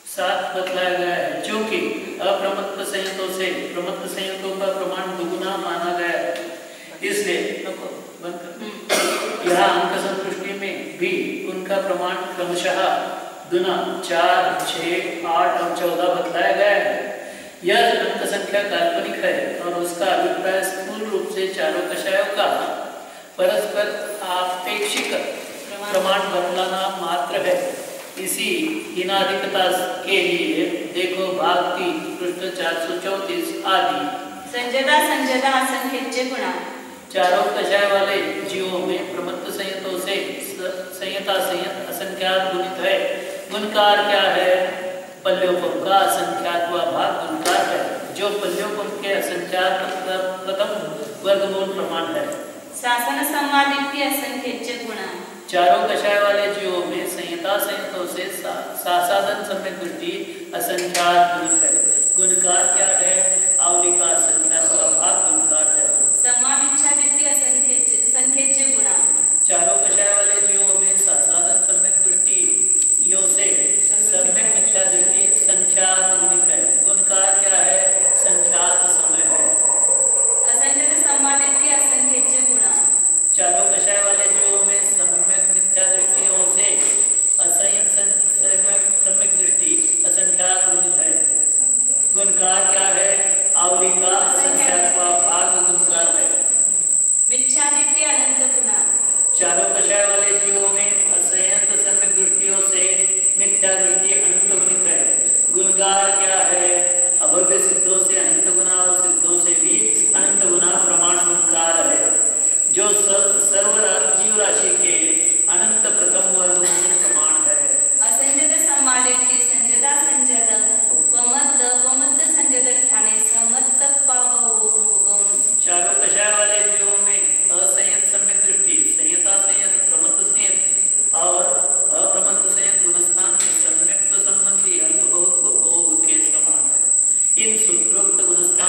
[SPEAKER 4] सात बतलाया गया है, जो कि अप्रमत्त संयतों से प्रमत्त संयतों का प्रमाण दुगुना माना गया है. इसलिए यहाँ अंक संतुष्टि में भी उनका प्रमाण क्रमशः दुना 4, 6, 8 और 14 बतलाया गया है. यह अंक संख्या काल्पनिक है और उसका अभिप्राय स्थूल रूप से चारों कषायों का परस्पर आपेक्षिक प्रमाण बतलाना मात्र है. इसी हीनाधिकता के लिए देखो भाग 3 पृष्ठ 434 आदि.
[SPEAKER 2] संजदा असंख्यचे गुणा.
[SPEAKER 4] चारों कषाय वाले जीवों में प्रमत्त संयतों से संयता संयत असंख्यात गुणित है. गुणकार क्या है? पल्योपम का असंख्यात व भाग गुणकार है, जो पल्योपम के असंख्यात प्रथम वर्गमूल प्रमाण है.
[SPEAKER 2] शासन संवादित्य असंख्यचे गुणा.
[SPEAKER 4] चारों कषाय वाले जीवों में संयता संयतों से सासाधन सम्यक दृष्टि असंख्यात गुणित है. गुणकार क्या है? आवली का असंख्यात व भाग गुणकार है.
[SPEAKER 2] समाविच्छादित्य असंख्यचे गुणा.
[SPEAKER 4] चारों कषाय वाले जीवों में सासाधन सम्यक दृष्टि यो से सम्यक मिथ्या दृष्टि संख्यात गुणित है. गुणकार क्या है? संख्यात समय है.
[SPEAKER 2] असंख्य संवादित्य असंख्यचे गुणा.
[SPEAKER 4] चारों कषाय वाले जीवों में सम्यक मिथ्या दृष्टियों से सम्यक दृष्टि असंख्यात गुणित है. गुणकार क्या है? आवली का संख्यात व भाग गुणकार है.
[SPEAKER 2] मिथ्यादित्य अनंत गुणा.
[SPEAKER 4] चारों कषाय वाले जीवों में असंयत सम्यक दृष्टियों से मिथ्या दृष्टि अनंत गुणित है. गुणकार क्या है? अभव्य सिद्धों से अनंत गुना और सिद्धों से भी अनंत गुना प्रमाण गुणकार है, जो सर्व जीव राशि के अनंत प्रथम वर्ग प्रमाण है.
[SPEAKER 2] असंजद संवादित्य संजदा संजद पमद्द संजद ठाणे समत्त पावोगम.
[SPEAKER 4] चारों कषाय वाले जीवों में असंयत सम्यक दृष्टि, संयता संयत, प्रमत्त संयत और अप्रमत्त संयत गुणस्थान में सम्यक संबंधी अल्प बहुत को भोग के समान है. इन सूत्रोक्त गुणस्थान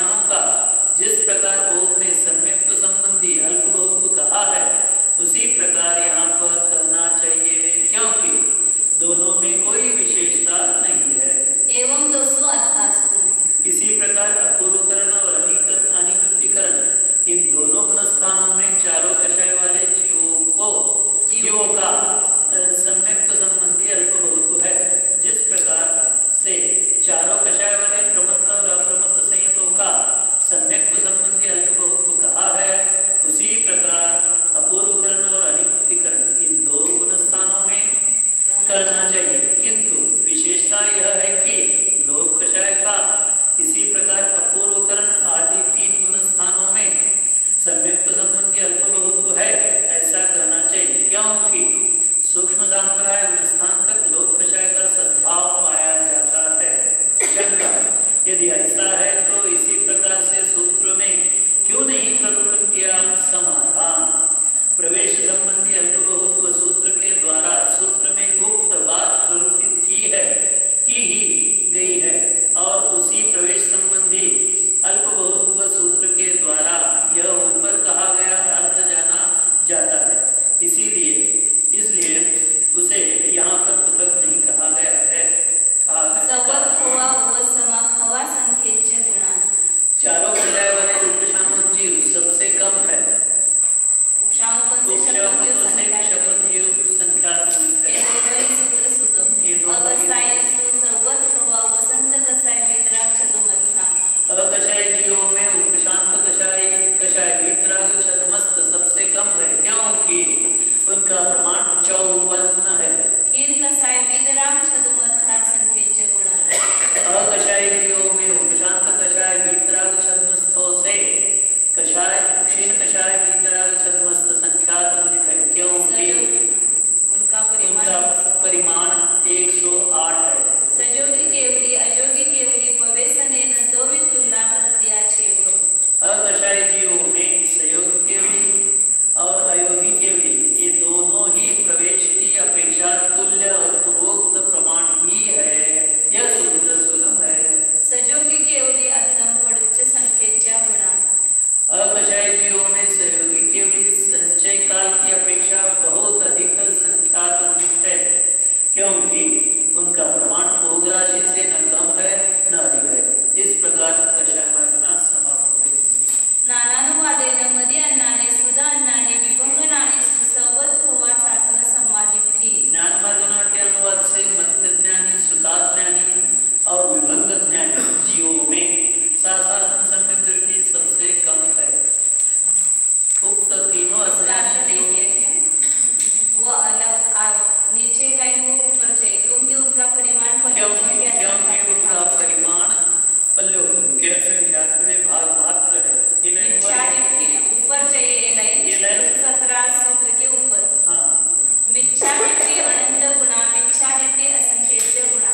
[SPEAKER 2] दिट्टि अनंत गुणा मिथ्या दिट्टि असंख्येय गुणा।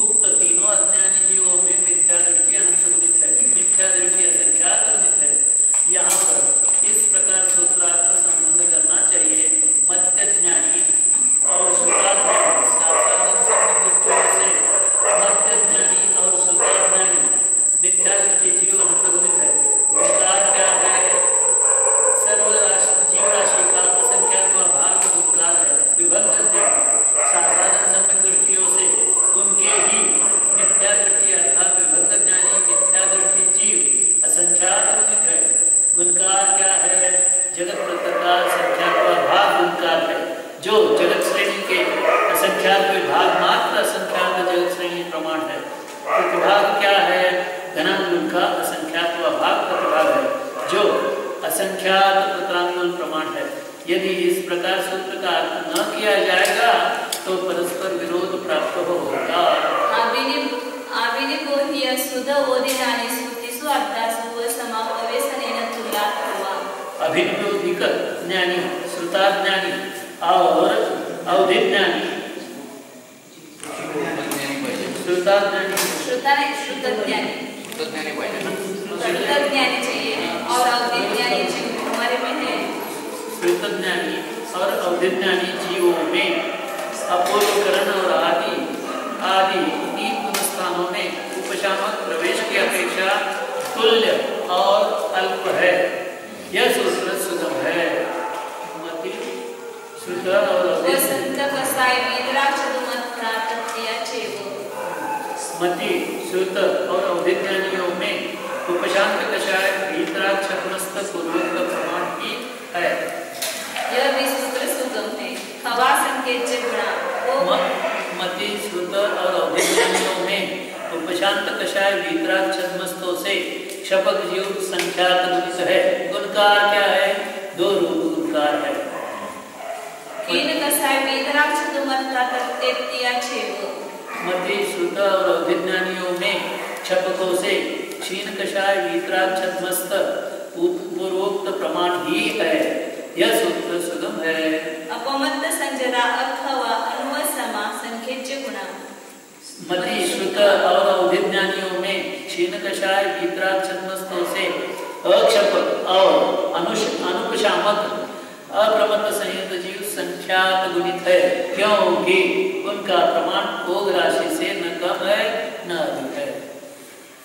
[SPEAKER 4] उक्त तीनों अज्ञानी जीवों में मिथ्या दृष्टि अनंत गुणित है, मिथ्या दृष्टि असंख्यात गुणित है। यहाँ पर इस प्रकार सूत्रार्थ संबंध करना चाहिए। मध्य ज्ञानी और श्रुताज्ञानी साधारण संबंध दृष्टियों से मध्य ज्ञानी और श्रुताज्ञानी मिथ्या दृष्टि जीव अनंत गुणित है। भूतकाल क्या है? सर्व जीव राशि का असंख्यात भाग भूतकाल है। विभक्त ज्ञानी साधारण संबंध दृष्टियों से उनके ही मिथ्या दृष्टि अर्थात विभक्त ज्ञानी मिथ्या दृष्टि जीव असंख्यात गुणित है। गुणकार क्या है? जगत प्रकार संख्यात भाग गुणकार है, जो जगत श्रेणी के असंख्यात विभाग मात्र असंख्यात जगत श्रेणी प्रमाण है। प्रतिभाग क्या है? घनांगुल का असंख्यात भाग प्रतिभाग है, जो असंख्यात प्रत्रांगुल प्रमाण है। यदि इस प्रकार सूत्र का अर्थ न किया जाएगा तो परस्पर विरोध प्राप्त होगा।
[SPEAKER 2] आविनिबोध्य सुध ओदिनानि श्रुतिषु अर्थासु व समापवेशनेन तुल्यात् हुआ।
[SPEAKER 4] अभिनिबोधिक ज्ञानी, श्रुताज्ञानी और अवधिज्ञानी, श्रुताज्ञानी
[SPEAKER 2] चाहिए और अवधिज्ञानी हमारे में है।
[SPEAKER 4] श्रुतज्ञानी और अवधिज्ञानी जीवों में अपूर्वकरण और आदि तीन गुणस्थानों में उपशामक प्रवेश की अपेक्षा तुल्य और अल्प है। यह सूत्र सुगम है। मति शुद्ध और मति शुद्ध और अवधिज्ञानियों में उपशांत कषाय भीतराक्ष पूर्वक का प्रमाण ही है।
[SPEAKER 2] यह भी सूत्र सुगम है। खवा संकेत गुणा
[SPEAKER 4] मति शुद्ध और अवधिज्ञानियों में उपशांत कषाय भीतराक्ष छद्मस्तों से क्षपक जीव संख्यात गुणित है। गुणकार क्या है? दो रूप गुणकार है।
[SPEAKER 2] कीन कषाय भीतराक्ष दुमत्ता तत्तेत्या छेव।
[SPEAKER 4] मति शुद्ध और अवधिज्ञानियों में क्षपकों से क्षीण कषाय भीतराक्ष छद्मस्त पूर्वोक्त प्रमाण ही है। यह सूत्र सुगम है।
[SPEAKER 2] अपमत्त संजरा अथवा अनुवसमा संकेत्य गुणा।
[SPEAKER 4] मति शुद्ध और अवधिज्ञानियों में क्षीण कषाय भीतराक्ष छद्मस्तों से अक्षपक और अनुपशामक अप्रमत्त संयुक्त जीव संख्यात गुणित है, क्योंकि उनका प्रमाण भोग राशि से न कम है न अधिक है।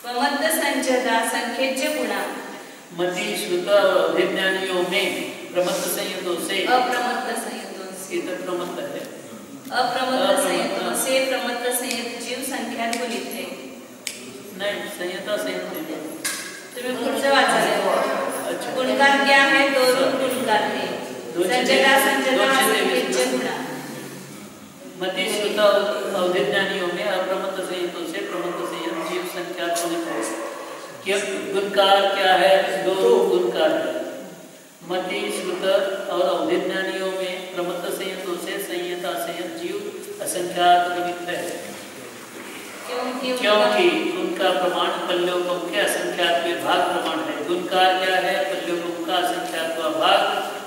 [SPEAKER 2] प्रमत्त संजरा संकेत्य गुणा।
[SPEAKER 4] मति शुद्ध और अवधिज्ञानियों में प्रमत्त संयुक्तों से
[SPEAKER 2] अप्रमत्त संयुक्तों से
[SPEAKER 4] प्रमत्त है।
[SPEAKER 2] अप्रमत्त संयुक्तों से प्रमत्त संयुक्त जीव संख्यात गुणित है।
[SPEAKER 4] नहीं, संयुक्ता संयुक्त
[SPEAKER 2] तुम्हें पुढचं वाचायचं। अच्छा, गुणकार क्या है? दो रूप गुणकार है। संजरा संकेत्य गुणा।
[SPEAKER 4] मति शुद्ध अवधिज्ञानियों में अप्रमत्त संयुक्तों से प्रमत्त संयुक्त जीव संख्यात गुणित है। गुणकार क्या है? दो रूप गुणकार है। मति शुद्ध और अवधिज्ञानियों में प्रमत्त संयुक्तों से संयता संयुक्त जीव असंख्यात गुणित है, क्योंकि उनका प्रमाण पल्योपम के असंख्यात विभाग प्रमाण है। गुणकार क्या है? पल्योपम का असंख्यात भाग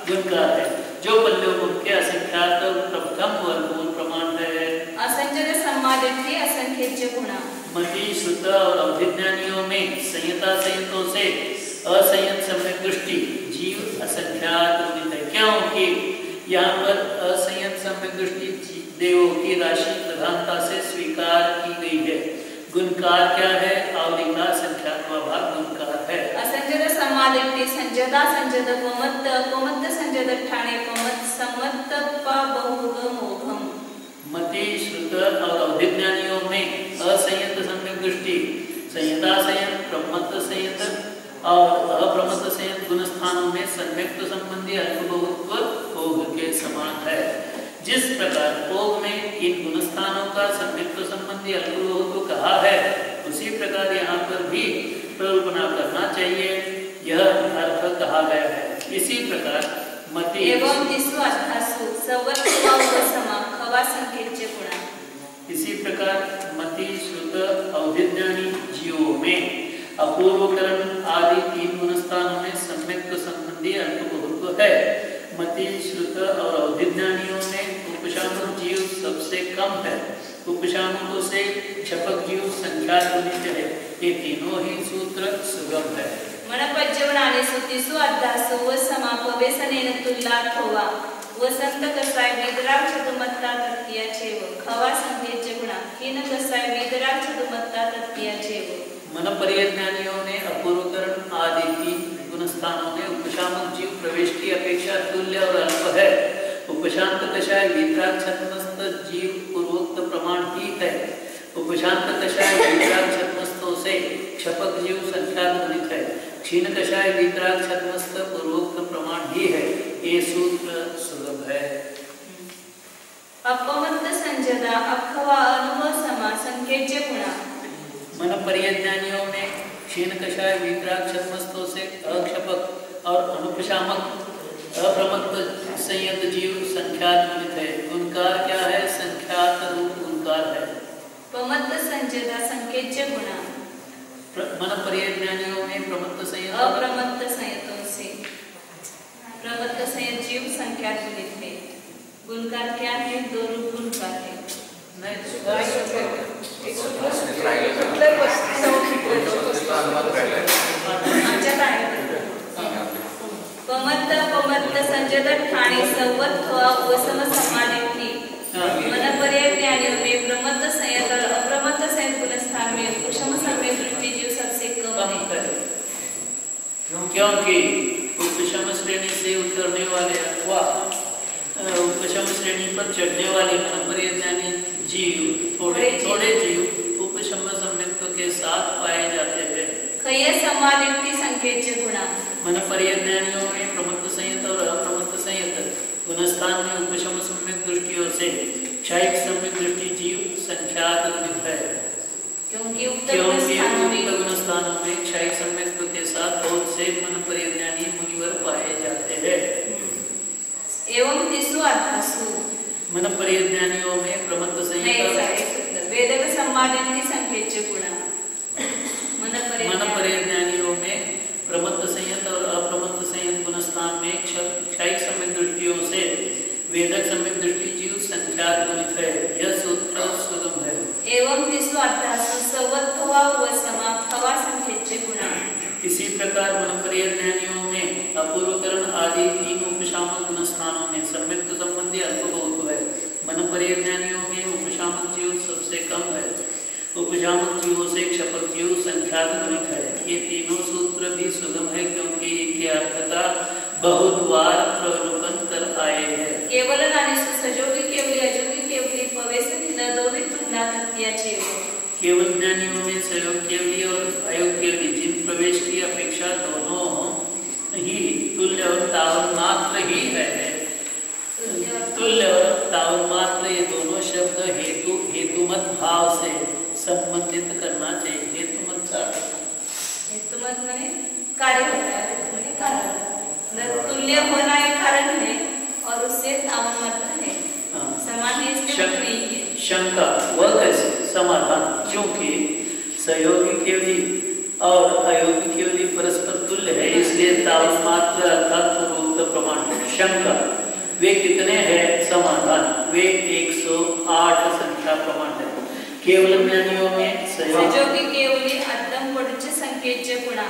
[SPEAKER 4] गुणकार है, जो पल्योपम के असंख्यात प्रथम वर्गमूल प्रमाण है।
[SPEAKER 2] असंजय सम्मादित्य असंख्येय गुणा।
[SPEAKER 4] मति शुद्ध और अवधिज्ञानियों में संयता संयुक्तों से असंयत सम्यक दृष्टि जीव असंख्यात गुणित है, क्योंकि यहाँ पर असंयत सम्यक दृष्टि देवों की राशि प्रधानता से स्वीकार की गई है। गुणकार क्या है? आवली का संख्यात भाग गुणकार है।
[SPEAKER 2] असंजय सम्मादित्य संजदा संजद पमत्त पमत्त संजद ठाणे पमत्त सम्मत्त पा बहुग मोघम।
[SPEAKER 4] मति शुद्ध और अवधिज्ञानियों में असंयत सम्यक दृष्टि संयता संयत प्रमत्त संयत और अप्रमत्त संयत गुण स्थानों में संयुक्त संबंधी अल्पबहुत्व भोग के समान है। जिस प्रकार भोग में इन गुण स्थानों का संयुक्त संबंधी अल्पबहुत्व कहा है, उसी प्रकार यहाँ पर भी प्रकल्पना करना चाहिए, यह अर्थ कहा गया है। इसी प्रकार मति
[SPEAKER 2] एवं निस्वार्थासु सवत्वसमा खवा संकेत्य गुणा।
[SPEAKER 4] इसी प्रकार मति शुद्ध अवधिज्ञानी जीवों में अपूर्वकरण आदि तीन गुण स्थानों में सम्यक्त संबंधी अल्पबहुत्व है। मति शुद्ध और अवधिज्ञानियों में उपशाम सबसे कम है। उपशामकों से क्षपक जीव संख्यात गुणित है। ये तीनों ही सूत्र सुगम है।
[SPEAKER 2] मन पंचवणाने सुतीसु अध्यासु व समापवेशनेन तुल्लात होवा वसंत कसाय विदराग चतुमत्ता तत्या चेव खवा संकेत गुणा हीन कसाय विदराग चतुमत्ता तत्या चेव।
[SPEAKER 4] मन परिज्ञानियों ने अपूर्वकरण आदि तीन गुणस्थानों में उपशामक जीव प्रवेश की अपेक्षा तुल्य और अल्प है। उपशांत कषाय वितराग छद्मस्त जीव पूर्वोक्त प्रमाण ही है। उपशांत कषाय वितराग छद्मस्तों से क्षपक जीव संख्यात गुणित है। क्षीण कषाय वितराग छद्मस्त पूर्वोक्त प्रमाण ही है। ये सूत्र सुलभ है।
[SPEAKER 2] अपमत्त संजदा अखवा अनुभव समा संकेज्य गुणा।
[SPEAKER 4] मन परिज्ञानियों में क्षीण कषाय वितराग छद्मस्तों से अक्षपक और अनुपशामक अप्रमत्त संयत जीव संख्यात गुणित है। गुणकार क्या है? संख्यात रूप गुणकार है।
[SPEAKER 2] प्रमत्त संजदा संकेज्य गुणा।
[SPEAKER 4] मन परिज्ञानियों में प्रमत्त संयत
[SPEAKER 2] अप्रमत्त संयतों से प्रमत्त संयत जीव संख्यात गुणित है। गुणकार क्या है? दो रूप गुणकार है। पमत्त संजद ठाणे संवत हुआ उपसम समानिधि मन परिज्ञानियों में प्रमत्त संयत और अप्रमत्त संयत गुणस्थान में उपशम समय दृष्टि जीव सबसे कम है।
[SPEAKER 4] क्योंकि उपशम श्रेणी से उतरने वाले अथवा उपशम श्रेणी पर चढ़ने वाले मन परिज्ञानी जीव थोड़े जीव उपशम सम्यक्त्व के साथ पाए जाते हैं।
[SPEAKER 2] कई समानिधि संकेत गुणा।
[SPEAKER 4] मन परिज्ञानियों में प्रमत्त संयत और अप्रमत्त संयत गुणस्थान में उपशम सम्यक दृष्टियों से क्षयिक सम्यक दृष्टि जीव संख्यात गुणित है।
[SPEAKER 2] क्योंकि उक्त
[SPEAKER 4] गुणस्थानों में क्षयिक सम्यक्त्व के साथ बहुत से मन परिज्ञानी मुनिवर पाए जाते हैं।
[SPEAKER 2] एवं तिसु अर्थासु
[SPEAKER 4] मन परिज्ञानियों में प्रमत्त संयत
[SPEAKER 2] वेदक सम्मानिधि संकेत गुणा।
[SPEAKER 4] मन परिज्ञानियों में प्रमत्त संयत और अप्रमत्त संयत गुणस्थान में क्षयिक सम्यक दृष्टियों से वेदक सम्यक दृष्टि जीव संख्यात गुणित है। यह सूत्र सुगम है।
[SPEAKER 2] एवं तिसु अर्थासु संवत्वा व समाप्तवा संकेत गुणा।
[SPEAKER 4] इसी प्रकार मन परिज्ञानियों में अपूर्वकरण आदि तीन उपशामक गुणस्थानों में सम्यक्त संबंधी अल्प बहुत है। मन परिज्ञानियों में उपशामक जीव सबसे कम है। उपशामक जीवों से क्षपक जीव संख्यात गुणित है। ये तीनों सूत्र भी सुगम है क्योंकि इनके अर्थ का बहुत बार प्रलोभन कर आए हैं।
[SPEAKER 2] केवल सजोगी केवली अजोगी केवली पवेशनी न दोवी तुलना तत्या चेव।
[SPEAKER 4] केवल ज्ञानियों में सहयोग केवली और अयोग केवली जिन प्रवेश की अपेक्षा दोनों ही तुल्य और तावन मात्र ही है। तुल्य और तावन मात्र ये दोनों शब्द हेतुमत भाव से संबंधित करना चाहिए। हेतुमत
[SPEAKER 2] माने कार्य होता है, कारण तुल्य होना एक कारण है और उससे तावन मात्र है। समान है इसलिए नहीं है।
[SPEAKER 4] शंका वह कैसे? समाधान क्योंकि सहयोगी केवली और अयोगी केवली परस्पर तुल्य है इसलिए तावन मात्र अर्थात पूर्वोक्त प्रमाण। शंका वे कितने हैं? समाधान वे 108 संख्या प्रमाण है। केवल ज्ञानियों में
[SPEAKER 2] सहयोगी केवली अद्दम पड़ुच संकेत गुणा।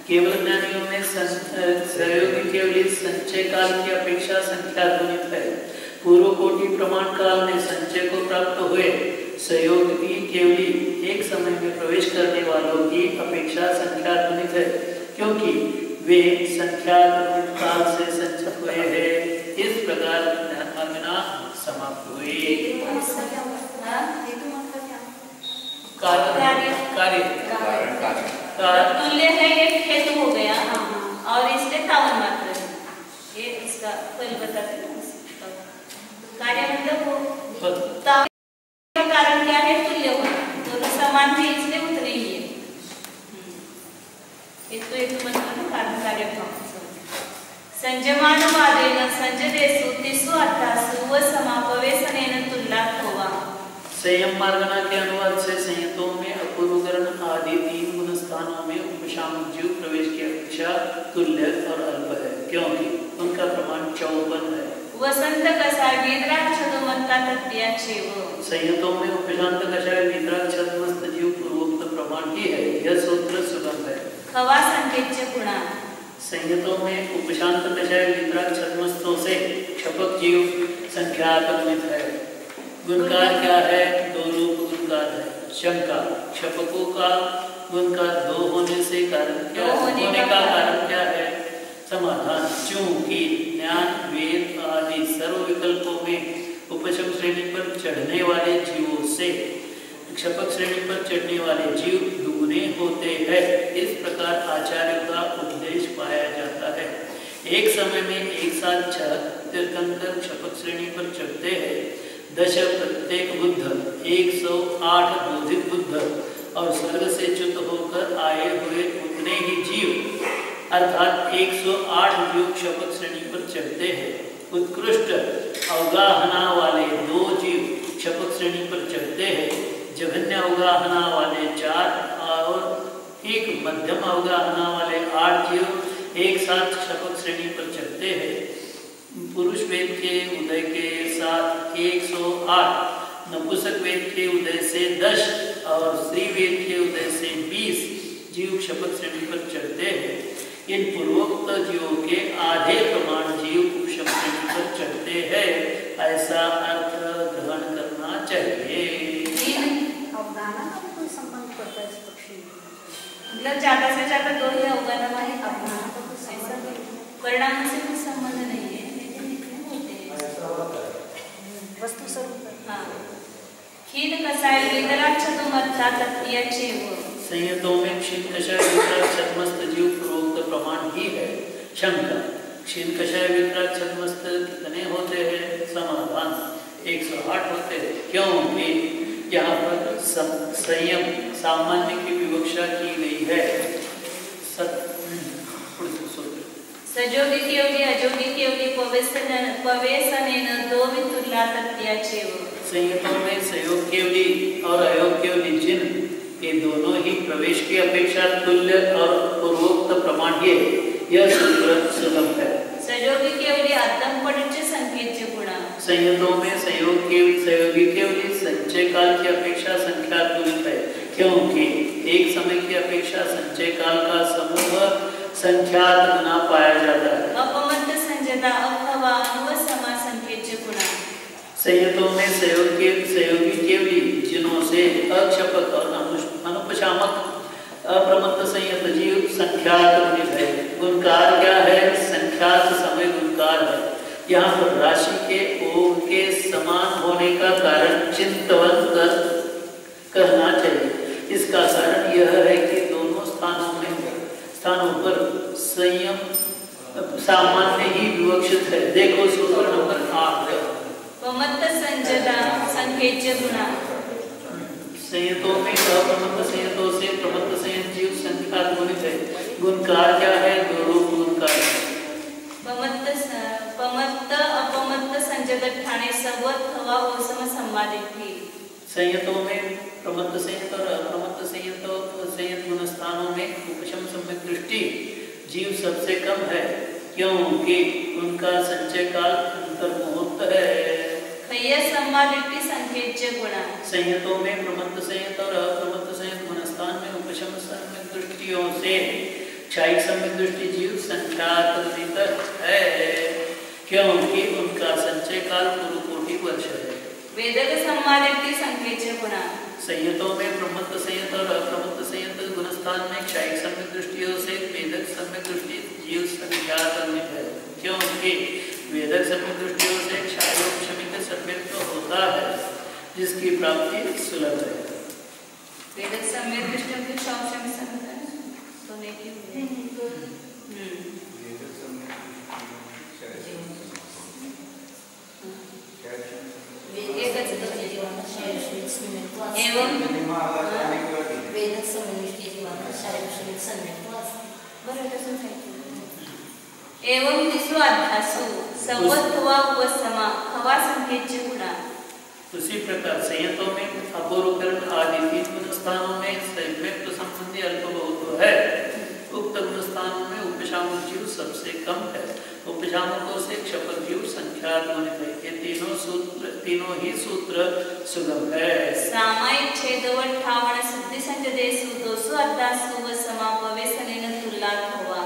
[SPEAKER 4] केवल ज्ञानियों में सहयोगी केवली संचय काल की अपेक्षा संख्या गुणित है। पूर्व कोटि प्रमाण काल में संचय को प्राप्त हुए सहयोगी केवली एक समय में प्रवेश करने वालों की अपेक्षा संख्या गुणित है क्योंकि वे संख्या काल से संचित हुए हैं। इस प्रकार ध्यान समाप्त हुई।
[SPEAKER 2] तुल्य है एक हेतु हो गया और इसलिए तावन मात्र है। ये इसका फल बताते हैं। कार्य मतलब कारण क्या है? तुल्य होना। दोनों समान है इसलिए उतने ही है। हेतु मतलब कारण कार्य भाव। संजमान वादेन संजदेसु तिसु अर्थासु व समापवेशनेन तुल्लात होवा।
[SPEAKER 4] संयम मार्गना के अनुवाद से संयतों में अपूर्वकरण आदि तीन गुणस्थानों में उपशामक जीव प्रवेश की अपेक्षा तुल्य और अल्प है क्योंकि उनका प्रमाण 54 है।
[SPEAKER 2] वसंत कसाय वेदराग छदोमत्ता तत्याचे व
[SPEAKER 4] संयतों में उपशांत कषाय वितराग छद्मस्त जीव पूर्वोक्त प्रमाण ही है। यह सूत्र सुगम है।
[SPEAKER 2] खवा संकेतचे गुणा
[SPEAKER 4] संयतों में उपशांत कषाय वितराग छद्मस्तों से क्षपक जीव संख्यात्मक है। गुणकार क्या है? दो रूप गुणकार है। शंका, क्षपकों का गुणकार दो होने से कारण क्या होने का कारण क्या है? समाधान, चूंकि ज्ञान वेद आदि सर्व विकल्पों में उपशम श्रेणी पर चढ़ने वाले जीवों से क्षपक श्रेणी पर चढ़ने वाले जीव दुगुने होते हैं। इस प्रकार आचार्य का उपदेश पाया जाता है। एक समय में एक साथ 6 तीर्थंकर क्षपक श्रेणी पर चढ़ते हैं। 10 प्रत्येक बुद्ध, 108 बोधित बुद्ध और स्वर्ग से च्युत होकर आए हुए उतने ही जीव अर्थात 108 जीव क्षपक श्रेणी पर चढ़ते हैं। उत्कृष्ट अवगाहना वाले 2 जीव क्षपक श्रेणी पर चढ़ते हैं। जघन्य अवगाहना वाले 4 और एक मध्यम अवगाहना वाले 8 जीव एक साथ क्षपक श्रेणी पर चढ़ते हैं। पुरुष वेद के उदय के साथ 108, नपुंसक वेद के उदय से 10 और स्त्री वेद के उदय से 20 जीव क्षपक श्रेणी पर चढ़ते हैं। इन पूर्वोक्त जीवों के आधे प्रमाण जीव उपशम श्रेणी पर चढ़ते हैं, ऐसा अर्थ ग्रहण करना चाहिए।
[SPEAKER 3] अवगाहना का भी कोई संबंध पड़ता है इस पक्षी में?
[SPEAKER 2] मतलब ज्यादा से ज्यादा 2 ही अवगाहना वाले
[SPEAKER 3] अवगाहना का कोई संबंध नहीं,
[SPEAKER 2] परिणाम से कुछ संबंध नहीं है, लेकिन होते हैं
[SPEAKER 3] वस्तु स्वरूप।
[SPEAKER 2] हाँ। खीन कसाय वेदराग छदोमत्ता तत्याचे व
[SPEAKER 4] संयतों में क्षीण कषाय वितराग छद्मस्त जीव पूर्वोक्त प्रमाण ही है। शंका, क्षीण कषाय वितराग छद्मस्त कितने होते हैं? समाधान, 108 होते हैं, क्योंकि यहाँ पर संयम सामान्य की विवक्षा की गई है।
[SPEAKER 2] सजोगी केवली अजोगी केवली पवेशनेन दो वितुल्ला तत्याचे व
[SPEAKER 4] संयतों में सहयोग केवली और अयोग केवली जिन ये दोनों ही प्रवेश की अपेक्षा तुल्य और पूर्वोक्त प्रमाण है। यह सूत्र सुगम है।
[SPEAKER 2] सजोगी केवली अद्धम पड़चे संकेतचे गुणा
[SPEAKER 4] संयतों में सहयोगी केवली संचय काल की अपेक्षा संख्यात्मक है, क्योंकि एक समय की अपेक्षा संचय काल का समूह संख्यात गुना पाया जाता है।
[SPEAKER 2] अपमत्त संजता अखवा अनुवसमा संकेतचे गुणा
[SPEAKER 4] संयतों में सहयोगी केवली जिनों से अक्षपक और अनुपशामक अप्रमत्त संयत जीव संख्यात है। गुणकार क्या है? संख्यात समय गुणकार है। यहाँ पर राशि के ओम के समान होने का कारण चिंतवन कर कहना चाहिए। इसका कारण यह है कि दोनों स्थानों पर संयम सामान्य ही विवक्षित है। देखो सूत्र नंबर 8।
[SPEAKER 2] प्रमत्त संजता संकेतचे गुणा
[SPEAKER 4] संयतों में अप्रमत्त संयतों से प्रमत्त संयत जीव संख्यात गुणित है। गुणकार क्या है? दो रूप गुणकार।
[SPEAKER 2] पमत्त अपमत्त संजत ठाणे सर्वत हवा ओसम संवादित थी।
[SPEAKER 4] संयतों में प्रमत्त संयत और अप्रमत्त संयत गुण स्थानों में उपशम सम्यक दृष्टि जीव सबसे कम है, क्योंकि उनका संचय काल अंतर्मुहूर्त है।
[SPEAKER 2] संवादित संकेतचे गुणा
[SPEAKER 4] संयतों में प्रमत्त संयत और अप्रमत्त संयत गुण स्थान में उपशम सम्यक दृष्टियों से क्षायिक सम्यक दृष्टि जीव संख्यात है, क्योंकि उनका संचय काल पूर्व कोटि वर्ष है।
[SPEAKER 2] वेदक संवादित संकेतचे गुणा
[SPEAKER 4] संयतों में प्रमत्त संयत और अप्रमत्त संयत गुण स्थान में क्षायिक सम्यक दृष्टियों से वेदक सम्यक दृष्टि जीव संख्यात है, क्योंकि वेदक सम्यक दृष्टियों से क्षायोपशमिक सम्यक होता है, जिसकी प्राप्ति सुलभ है।
[SPEAKER 2] वेदक सम्यक दृष्टियों के क्षायोपशमिक सम्यक तो नहीं एवं एवं तिसरो अध्यासु संवत्वा उपसमा हवा संकेतचे गुणा।
[SPEAKER 4] उसी प्रकार संयतों में अपूर्वकरण आदि 3 गुण स्थानों में संयुक्त संबंधी अल्प बहुत है। उक्त गुण स्थानों में उपशामक जीव सबसे कम है। उपशामकों से क्षपज्यु संख्यात ध्वनित है। ये तीनों ही सूत्र सुगम है।
[SPEAKER 2] सामायिक छेदवट ठावण शुद्धि संजदेसु 218 व समापवे सनेन तुल्लात हवा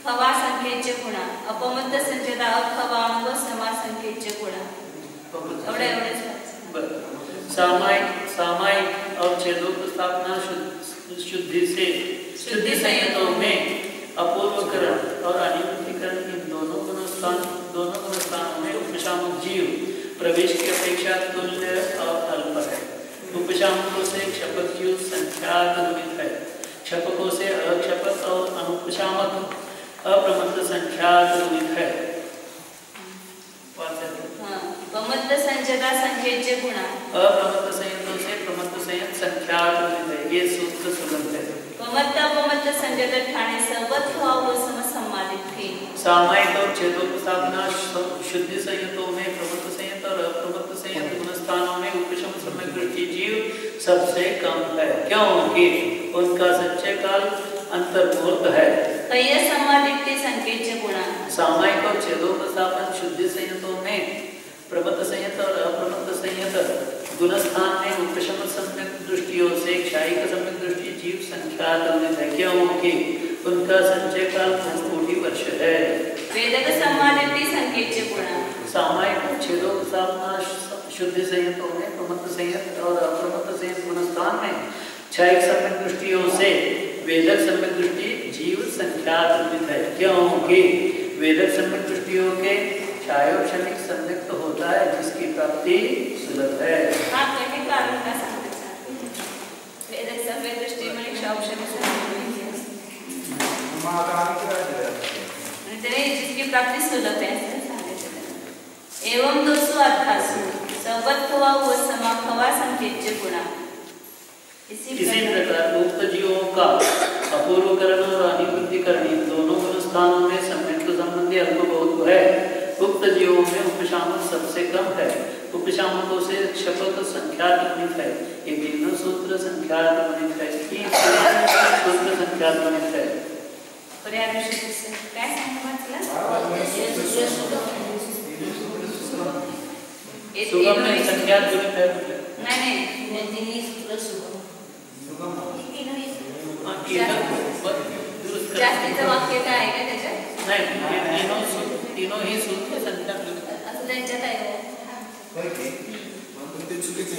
[SPEAKER 2] खवा संकेच्य गुणा अपमद्ध संजदा अखवांग समा संकेच्य गुणा
[SPEAKER 4] सामायिक और छेदोपस्थापना शुद्धि संयतों में अपूर्वकरण और अनियुक्तिकरण इन दोनों गुणस्थानों में उपशामक जीव प्रवेश की अपेक्षा तुल्य और अल्प है। उपशामकों से क्षपक जीव संख्यात ध्वनित है। क्षपकों से अक्षपक और अनुपशामक अप्रमत्त संख्यात ध्वनित है।
[SPEAKER 2] प्रमत्त संजदा संकेच्य गुणा
[SPEAKER 4] अप्रमत्त संयतों से प्रमत्त संयत संख्यात ध्वनित है। ये सूत्र सुगम है।
[SPEAKER 2] प्रमत्त संजदा ठाणे सर्वत व सम सम्मानित थे।
[SPEAKER 4] सामायिक और छेदोपस्थापना शुद्धि संयतों में प्रमत्त संयत और अप्रमत्त संयत गुणस्थानों में उपशम सम्यक दृष्टि जीव सबसे कम है, क्योंकि उनका सच्चे काल अंतर्मूर्त है।
[SPEAKER 2] कय्य सम्मानित संकेच्य गुणा
[SPEAKER 4] सामायिक और छेदोपस्थापन शुद्धि संयतों में प्रमत्त संयत और अप्रमत्त संयत गुणस्थान में उपशम सम्यक दृष्टियों से क्षायिक सम्यक दृष्टि जीव संख्यात ध्वनित है, क्योंकि उनका संचय काल 5 वर्ष है।
[SPEAKER 2] वेदक सम्मानित संकेच्य गुणा
[SPEAKER 4] सामायिक और छेदोपस्थापना शुद्धि संयतों में प्रमत्त संयत और अप्रमत्त संयत गुणस्थान में क्षायिक सम्यक दृष्टियों से वेदक सम्यक दृष्टि जीव संख्यात ध्वनित है, क्योंकि वेदक सम्यक दृष्टियों के क्षायोक्षणिक संदिग्ध होता है, जिसकी प्राप्ति सुलभ है।
[SPEAKER 2] कारण का वेदक सम्यक दृष्टि में क्षायोक्षणिक जिसकी प्राप्ति सुलभ है। एवं 218 सर्वत्वा व समाखवा संकेच्य गुणा।
[SPEAKER 4] इसी प्रकार उक्त जीवों का अपूर्वकरण और अनिवृत्तिकरण इन दोनों गुणस्थानों में सम्यक संबंधी अल्प बहुत है। उक्त जीवों में उपशामक सबसे कम है। उपशामकों से क्षपक संख्यात ध्वनित है। ये तीनों सूत्र संख्यात ध्वनित है। सूत्र संख्यात ध्वनित है। सुगम में संख्यात ध्वनित है।
[SPEAKER 2] नहीं जास्तीचं वाक्य काय आहे का त्याच्यात?
[SPEAKER 4] नाही, तीनों ही सूत्र संख्यात
[SPEAKER 2] असं त्यांच्यात आहे.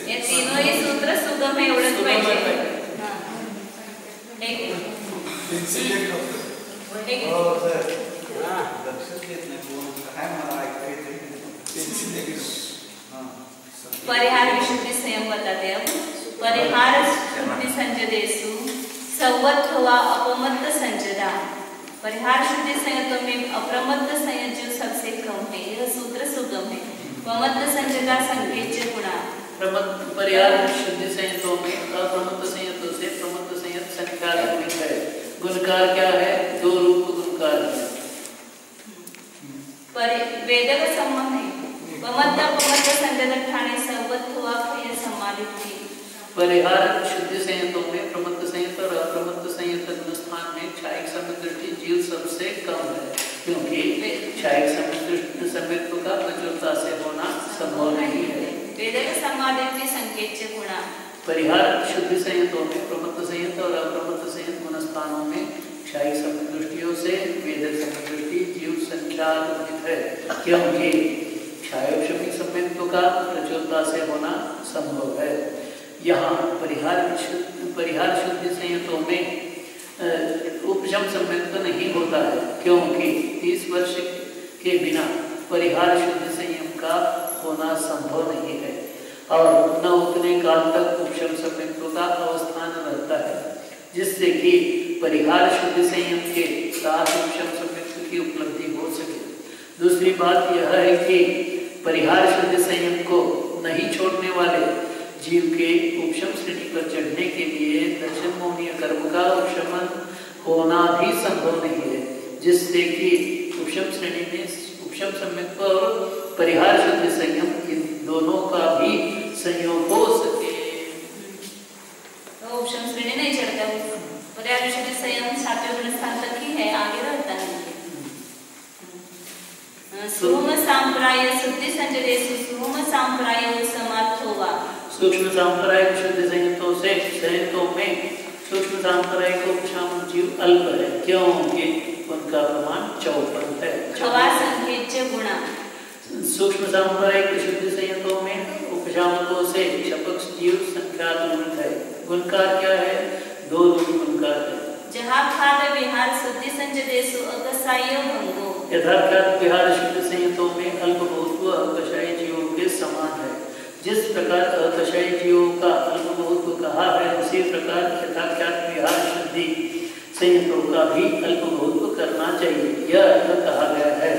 [SPEAKER 2] हे तीनों ही सूत्र सुगम आहे एवढंच पाहिजे. ठीक आहे. परिहार विशुद्धि संयम बताते हैं। परिहार शुद्धि संजदेसु संवत्वा अपमत्त संजदा। परिहार शुद्धि संयतों में अप्रमत्त संयत सबसे कम है। यह सूत्र सुगम है। प्रमत्त संजदा संकेच्य गुणा।
[SPEAKER 4] परिहार शुद्धि संयतों में अप्रमत्त संयतों से प्रमत्त संयत संख्यात ध्वनित है। गुणकार क्या है? 2 रूप गुणकार है।
[SPEAKER 2] वेदक संबंध है। प्रमत्त अपमत्त संजदा ठाणे संवत्वा खय सम्मानित थी।
[SPEAKER 4] परिहार शुद्धि संयतों में प्रमत्त संयत और अप्रमत्त संयत गुणस्थान में क्षायिक सम्यक दृष्टि जीव सबसे कम है, क्योंकि क्षायिक सम्यक दृष्टि सम्यक्त्व का प्रचुरता से होना संभव नहीं है।
[SPEAKER 2] वेदक सम्मानित संकेच्य गुणा।
[SPEAKER 4] परिहार शुद्धि संयतों में प्रमत्त संयत और अप्रमत्त संयत गुणस्थानों में क्षायिक सम्यक दृष्टियों से वेदक सम्यक दृष्टि जीव संख्यात ध्वनित है, क्योंकि क्षायोक्षणिक सम्यक्त्व का प्रचुरता से होना संभव है। यहाँ परिहार शुद्धि संयतों में उपशम सम्यक्त्व नहीं होता है, क्योंकि 30 वर्ष के बिना परिहार शुद्धि संयम का होना संभव नहीं है और न उतने काल तक उपशम सम्यक्त्व का अवस्थान रहता है, जिससे कि परिहार शुद्धि संयम के साथ उपशम सम्यक्त्व की उपलब्धि हो सके। दूसरी बात यह है कि परिहार शुद्धि संयम को नहीं छोड़ने वाले जीव के उपशम श्रेणी पर चढ़ने के लिए दक्षिण मोहनीय कर्म का उपशमन होना भी संभव नहीं है, जिससे कि उपशम श्रेणी में उपशम सम्यक्त्व और परिहार शुद्धि संयम इन दोनों का भी संयोग हो सके।
[SPEAKER 2] तो उपशम श्रेणी नहीं चढ़ता है। पर्यावरण संयम सातवें गुण स्थान तक ही है, आगे रहता है। सुहुम सांप्राय शुद्धि संजरेषु सुहुम सांप्राय समार्थोवा।
[SPEAKER 4] सूक्ष्म सांप्रायिक शुद्ध संयंत्रों में सूक्ष्म सांप्रायिक उपशाम जीव अल्प है, क्योंकि उनका प्रमाण 54 है।
[SPEAKER 2] खवा संकेत्य गुणा।
[SPEAKER 4] सूक्ष्म सांप्रायिक शुद्ध संयंत्रों में उपशामकों से क्षपक जीव संख्यात्मक है। गुणकार क्या है? 2 गुणकार है।
[SPEAKER 2] जहाँ खाद विहार शुद्धि संजरेषु अकसायो भंगो।
[SPEAKER 4] यथाख्यात विहार शुद्ध संयंत्रों में अल्पभूतत्व अकशायी जीवों के समान है। जिस प्रकार अकशायी जीवों का अल्पभूतत्व कहा है, उसी प्रकार यथाख्यात विहार शुद्धि संयंत्रों का भी अल्पभूतत्व करना चाहिए, यह अर्थ कहा गया है।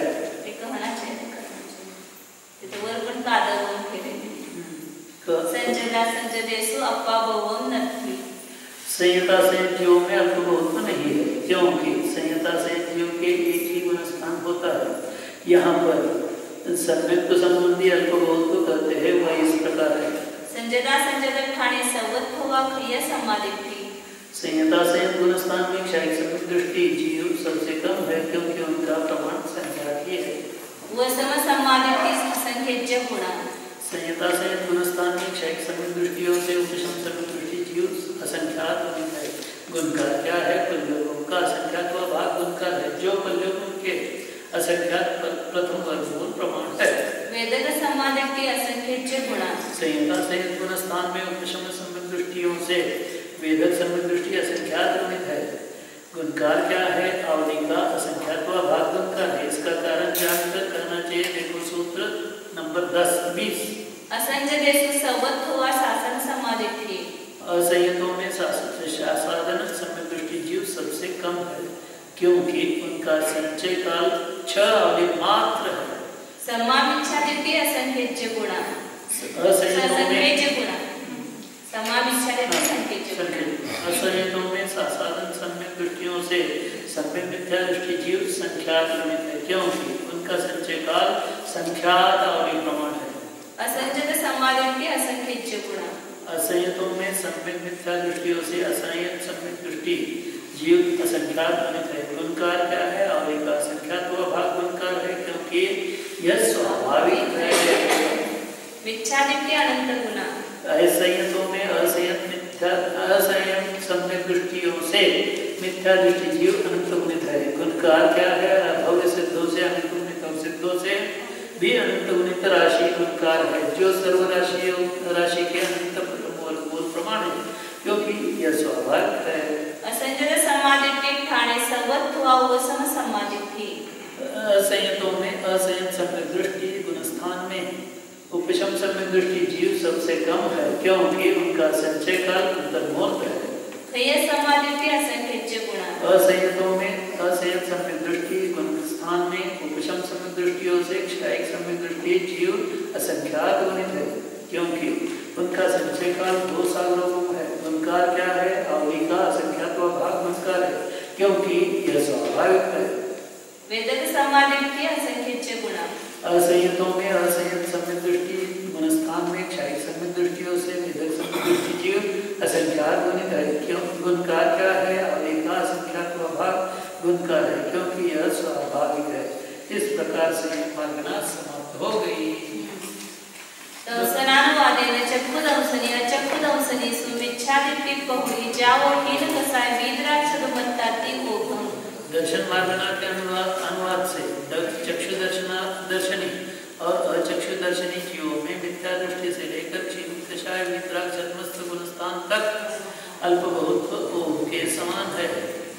[SPEAKER 2] कहना चाहिए, तो वरपण कादवम केले। संजदा संजदेषु अपवावम नथि।
[SPEAKER 4] संयता संयत जीवों में अल्पभूतत्व नहीं है, क्योंकि संयता संयत जीव के एक ही गुण स्थान होता है। यहाँ पर सम्यक्त संबंधी अल्पभूतत्व करते हैं, वह इस प्रकार है।
[SPEAKER 2] संजदा संजद ठाणे सवत हुआ क्रिया समाधिति।
[SPEAKER 4] संयता संयत गुण स्थान में क्षयिक सम्यक दृष्टि जीव सबसे कम है, क्योंकि उनका प्रमाण संख्याकीय है।
[SPEAKER 2] वह सम समाधिति संख्यज्य गुणा।
[SPEAKER 4] संयता संयत गुण स्थान में क्षयिक सम्यक दृष्टियों से उपशम सम्यक दृष्टि जीव असंख्यात है। गुणकार क्या है? पल्योगों का असंख्यात व भाग गुणकार है, जो पल्योगों के असंख्यात प्रथम वर्गमूल प्रमाण है।
[SPEAKER 2] वेदक समाधिति असंख्यज्य गुणा।
[SPEAKER 4] संयता संयत गुण स्थान में उपशम सम्यक दृष्टियों से वेदक सम्यक दृष्टि असंख्यात है। गुणकार क्या है? आवली का असंख्यात व भाग गुणकार है। इसका कारण जानकर कहना चाहिए। देखो सूत्र नंबर 10-20।
[SPEAKER 2] असंजदेषु सवत हुआ शासन समाधिति।
[SPEAKER 4] असंयतों में साधन सम्यक दृष्टि जीव सबसे कम है, क्योंकि उनका संचय काल 6 अवधि मात्र है।
[SPEAKER 2] समामिच्छादिति असंख्यज्य गुणा।
[SPEAKER 4] असंयतों में साधन सम्यक दृष्टियों से सम्यक मिथ्या दृष्टि जीव संख्यात है, क्योंकि उनका संचय काल संख्यात अवधि प्रमाण है।
[SPEAKER 2] असंजत समाधिति असंख्यज्य गुणा।
[SPEAKER 4] असंयतों में सम्यक मिथ्या दृष्टियों से असंयत सम्यक दृष्टि जीव असंख्यात है। गुणकार क्या है? आवली का असंख्यात व भाग गुणकार है, क्योंकि यह स्वाभाविक है।
[SPEAKER 2] मिथ्यादिति अनंत गुणा।
[SPEAKER 4] असंयतों में असंयत सम्यक दृष्टियों से मिथ्या दृष्टि जीव अनंत गुणित है। गुणकार क्या है? भव्य सिद्धों से अनंत गुणित और सिद्धों से भी अनंत गुणित राशि गुणकार है, जो सर्वराशि के अनंत मूल प्रमाण है, क्योंकि यह स्वाभाविक है।
[SPEAKER 2] असंजत समाधिति ठाणे सवत हुआ उपशम समाधिति।
[SPEAKER 4] असंयतों में असंयत सम्यक दृष्टि गुण स्थान में उपशम सम्यक दृष्टि जीव सबसे कम है, क्योंकि उनका संचय काल अंतर्मूर्त है।
[SPEAKER 2] क्षय समाधिति असंख्यज्य गुणा।
[SPEAKER 4] असंयतों में असंयत सम्यक दृष्टि गुण स्थान में उपशम सम्यक दृष्टियों से क्षयिक सम्यक दृष्टि जीव असंख्यात गुणित है, क्योंकि उनका संचय काल 2 सागरों है। गुणकार क्या है? आवली का असंख्यात व भाग गुणकार है, क्योंकि यह स्वाभाविक है।
[SPEAKER 2] वेदक समाधिति असंख्यज्य गुणा।
[SPEAKER 4] असंयतों में असंयत सम्यक दृष्टि गुण स्थान में क्षयिक सम्यक दृष्टियों से वेदक सम्यक दृष्टि जीव असंख्यात गुणित है, क्यों? गुणकार क्या है? आवली का असंख्यात व भाग गुणकार है, क्योंकि यह स्वाभाविक है। इस प्रकार से मार्गना समाप्त हो गई।
[SPEAKER 2] दंसनानुवादेन चक्षुदंसनी अचक्षुदंसनी सुमिच्छादिति बहुरी जावो हीन कसाय वीद्राक्षदमत्ताति ओघम।
[SPEAKER 4] दर्शन मार्गना के अनुवाद से चक्षु दर्शनी और अचक्षु दर्शनी जीवों में मिथ्या दृष्टि से लेकर क्षीण कषाय वीतराग गुण स्थान तक अल्पभूतत्व ओम के समान है।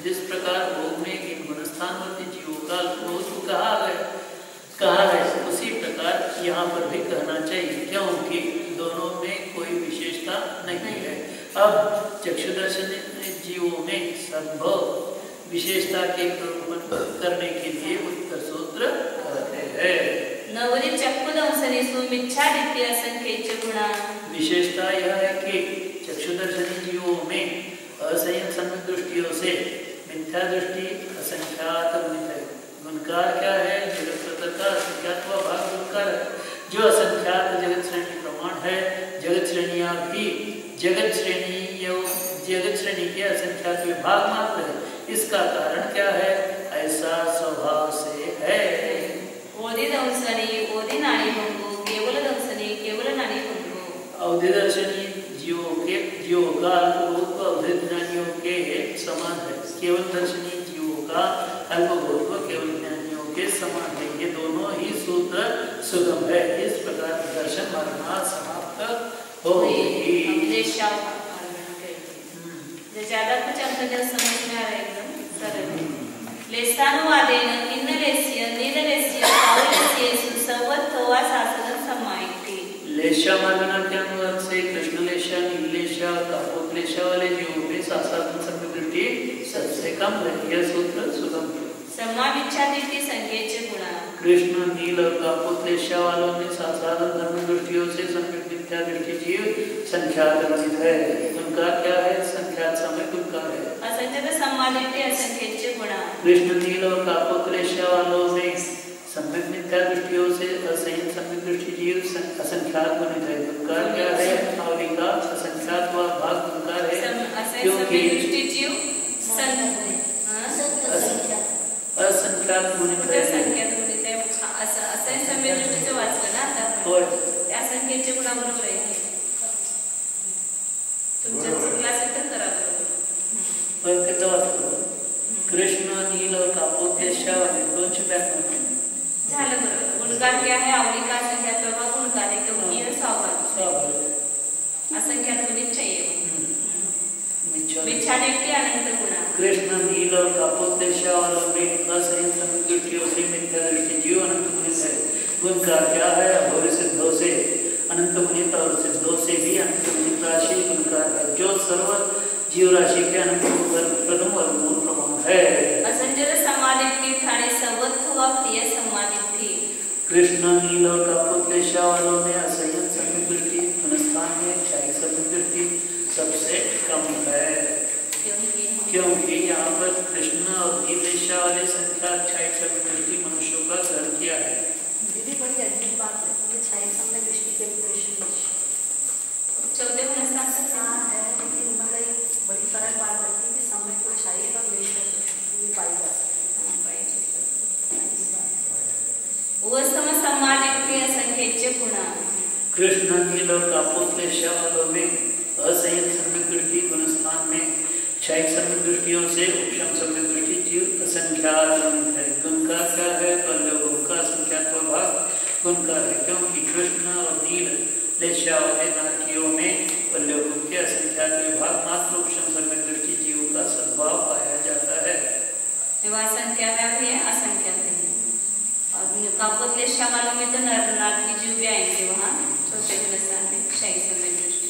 [SPEAKER 4] जिस प्रकार ओम में इन गुणस्थानवर्ती जीवों का अल्पभूतत्व कहा है, उसी प्रकार यहाँ पर भी कहना चाहिए, क्योंकि दोनों में कोई विशेषता नहीं है। अब चक्षुदर्शन जीवों में संभव विशेषता के प्ररूपण करने के लिए उत्तर सूत्र कहते हैं।
[SPEAKER 2] नवरी चक्षुदंसनी सुमिच्छादिति असंख्यज्य गुणा। विशेषता
[SPEAKER 4] यह है कि चक्षुदर्शनी जीवों में असंयत सम्यक दृष्टियों से मिथ्या दृष्टि असंख्यात गुणित है। गुणकार क्या है? जगत का असंख्यात व भाग गुणकार है, जो असंख्यात जगत श्रेणी प्रमाण है। जगत श्रेणियां भी जगत दर्शनी के असंख्यात विभाग मात्र है। इसका कारण क्या है? ऐसा स्वभाव से है।
[SPEAKER 2] ओदी दंसनी ओदी नानी भंगो, केवल दंसनी केवल नानी भंगो।
[SPEAKER 4] अवधि दर्शनी जीवों का अल्पभोग अवधि ज्ञानियों के समान है। केवल दर्शनी जीवों का अल्पभोग केवल ज्ञानियों के समान है। ये दोनों ही सूत्र सुगम है। इस प्रकार दर्शन मार्ग समाप्त होगी।
[SPEAKER 2] ज्यादा कुछ अंक समझ में आ रहा है, एकदम सरल। लेसानुवादेन इन्नलेस्य नीललेस्य कावलेस्य सुसवत्तवा शासनं समायति।
[SPEAKER 4] लेशा मार्गना के अनुवाद से कृष्ण लेशा, नीलेशा, कापोतलेशा वाले जीवों में शास्त्रात्मक संपत्ति सबसे कम है। यह सूत्र सुगम है।
[SPEAKER 2] सम्माविच्छादिति संकेत गुणा।
[SPEAKER 4] कृष्ण नील और कापोतलेशा वालों में शास्त्रात्मक धर्म दृष्टियों से संकेत मिथ्या दृष्टि जीव संख्यात वर्णित है। उनका क्या है? संख्यात समय उनका है।
[SPEAKER 2] असंख्यत सम्मादिति असंकेत गुणा।
[SPEAKER 4] कृष्ण नील और कापोतलेशा वालों में सम्यक मिथ्या दृष्टियों से असंयत सम्यक दृष्टि जीव असंख्यात वर्णित है। उनका क्या है? आवलिका असंख्यात व भाग उनका है। क्योंकि
[SPEAKER 2] दृष्टि जीव
[SPEAKER 4] असंख्यात वर्णित है।
[SPEAKER 2] असंख्यात वर्णित है। असंख्य सम्यक दृष्टीचं वाचलं ना आता आपण, त्या असंख्याचे गुणा बरोबर आहे। तुमच्या चुकला असेल तर करा बरोबर।
[SPEAKER 4] कृष्ण नील और कापोतलेशा वाले दोन व्याकरण
[SPEAKER 2] झालं बरोबर। गुणकार क्या है? आवलिका असंख्यात व गुणकार है, क्योंकि यह स्वाभाविक असंख्यात गुणित चाहिए। मिथ्यादृष्टि अनंत गुणा।
[SPEAKER 4] कृष्ण नील और कापोतलेशा वालों में असंयत सम्यक दृष्टियों से मिथ्या दृष्टि जीव अनंत गुणित है। गुणकार क्या है? अभोर सिद्धों से अनंत गुणित और सिद्धों से भी अनंत गुणित राशि गुणकार है, जो सर्व जीव राशि के अनंत प्रथम और मूल प्रमाण है।
[SPEAKER 2] असंजय समाधिति ठाणे सवत्व प्रिय समाधिति।
[SPEAKER 4] कृष्ण नील और कापोतलेशा वालों में असंयत सम्यक दृष्टि घनस्थान में क्षयिक सम्यक दृष्टि सबसे कम है। क्योंकि यहाँ पर कृष्ण और नीलेशा वाले संख्या क्षयिक सम्यक दृष्टि मनुष्यों का ग्रहण किया है।
[SPEAKER 3] दीदी बड़ी अजीब बात है, ये क्षयिक सम्यक दृष्टि के विपरीत
[SPEAKER 2] चौथे घनस्थान से
[SPEAKER 3] है, लेकिन मतलब बड़ी सरल बात है कि समय को क्षयिक और लेशा पाई जा सकती है।
[SPEAKER 2] वो समाधिति असंख्यचे गुणा।
[SPEAKER 4] कृष्ण नील और कापोतलेशा वालों में असंयत सम्यक दृष्टि गुणस्थान में क्षयिक सम्यक दृष्टियों से उपशम सम्यक दृष्टि जीव असंख्यात है। गुणकार क्या है? पल्लव का असंख्यात भाग गुणकार है, क्योंकि कृष्ण और नील लेशा वाले नारकियों में पल्लव के असंख्यात विभाग मात्र उपशम सम्यक दृष्टि जीव का सद्भाव पाया जाता है।
[SPEAKER 2] असंख्यात है, असंख्यात है। और कापोतलेशा वालों में तो नारकी जीव भी आएंगे वहाँ चौथे घनस्थान में क्षयिक सम्यक दृष्टि।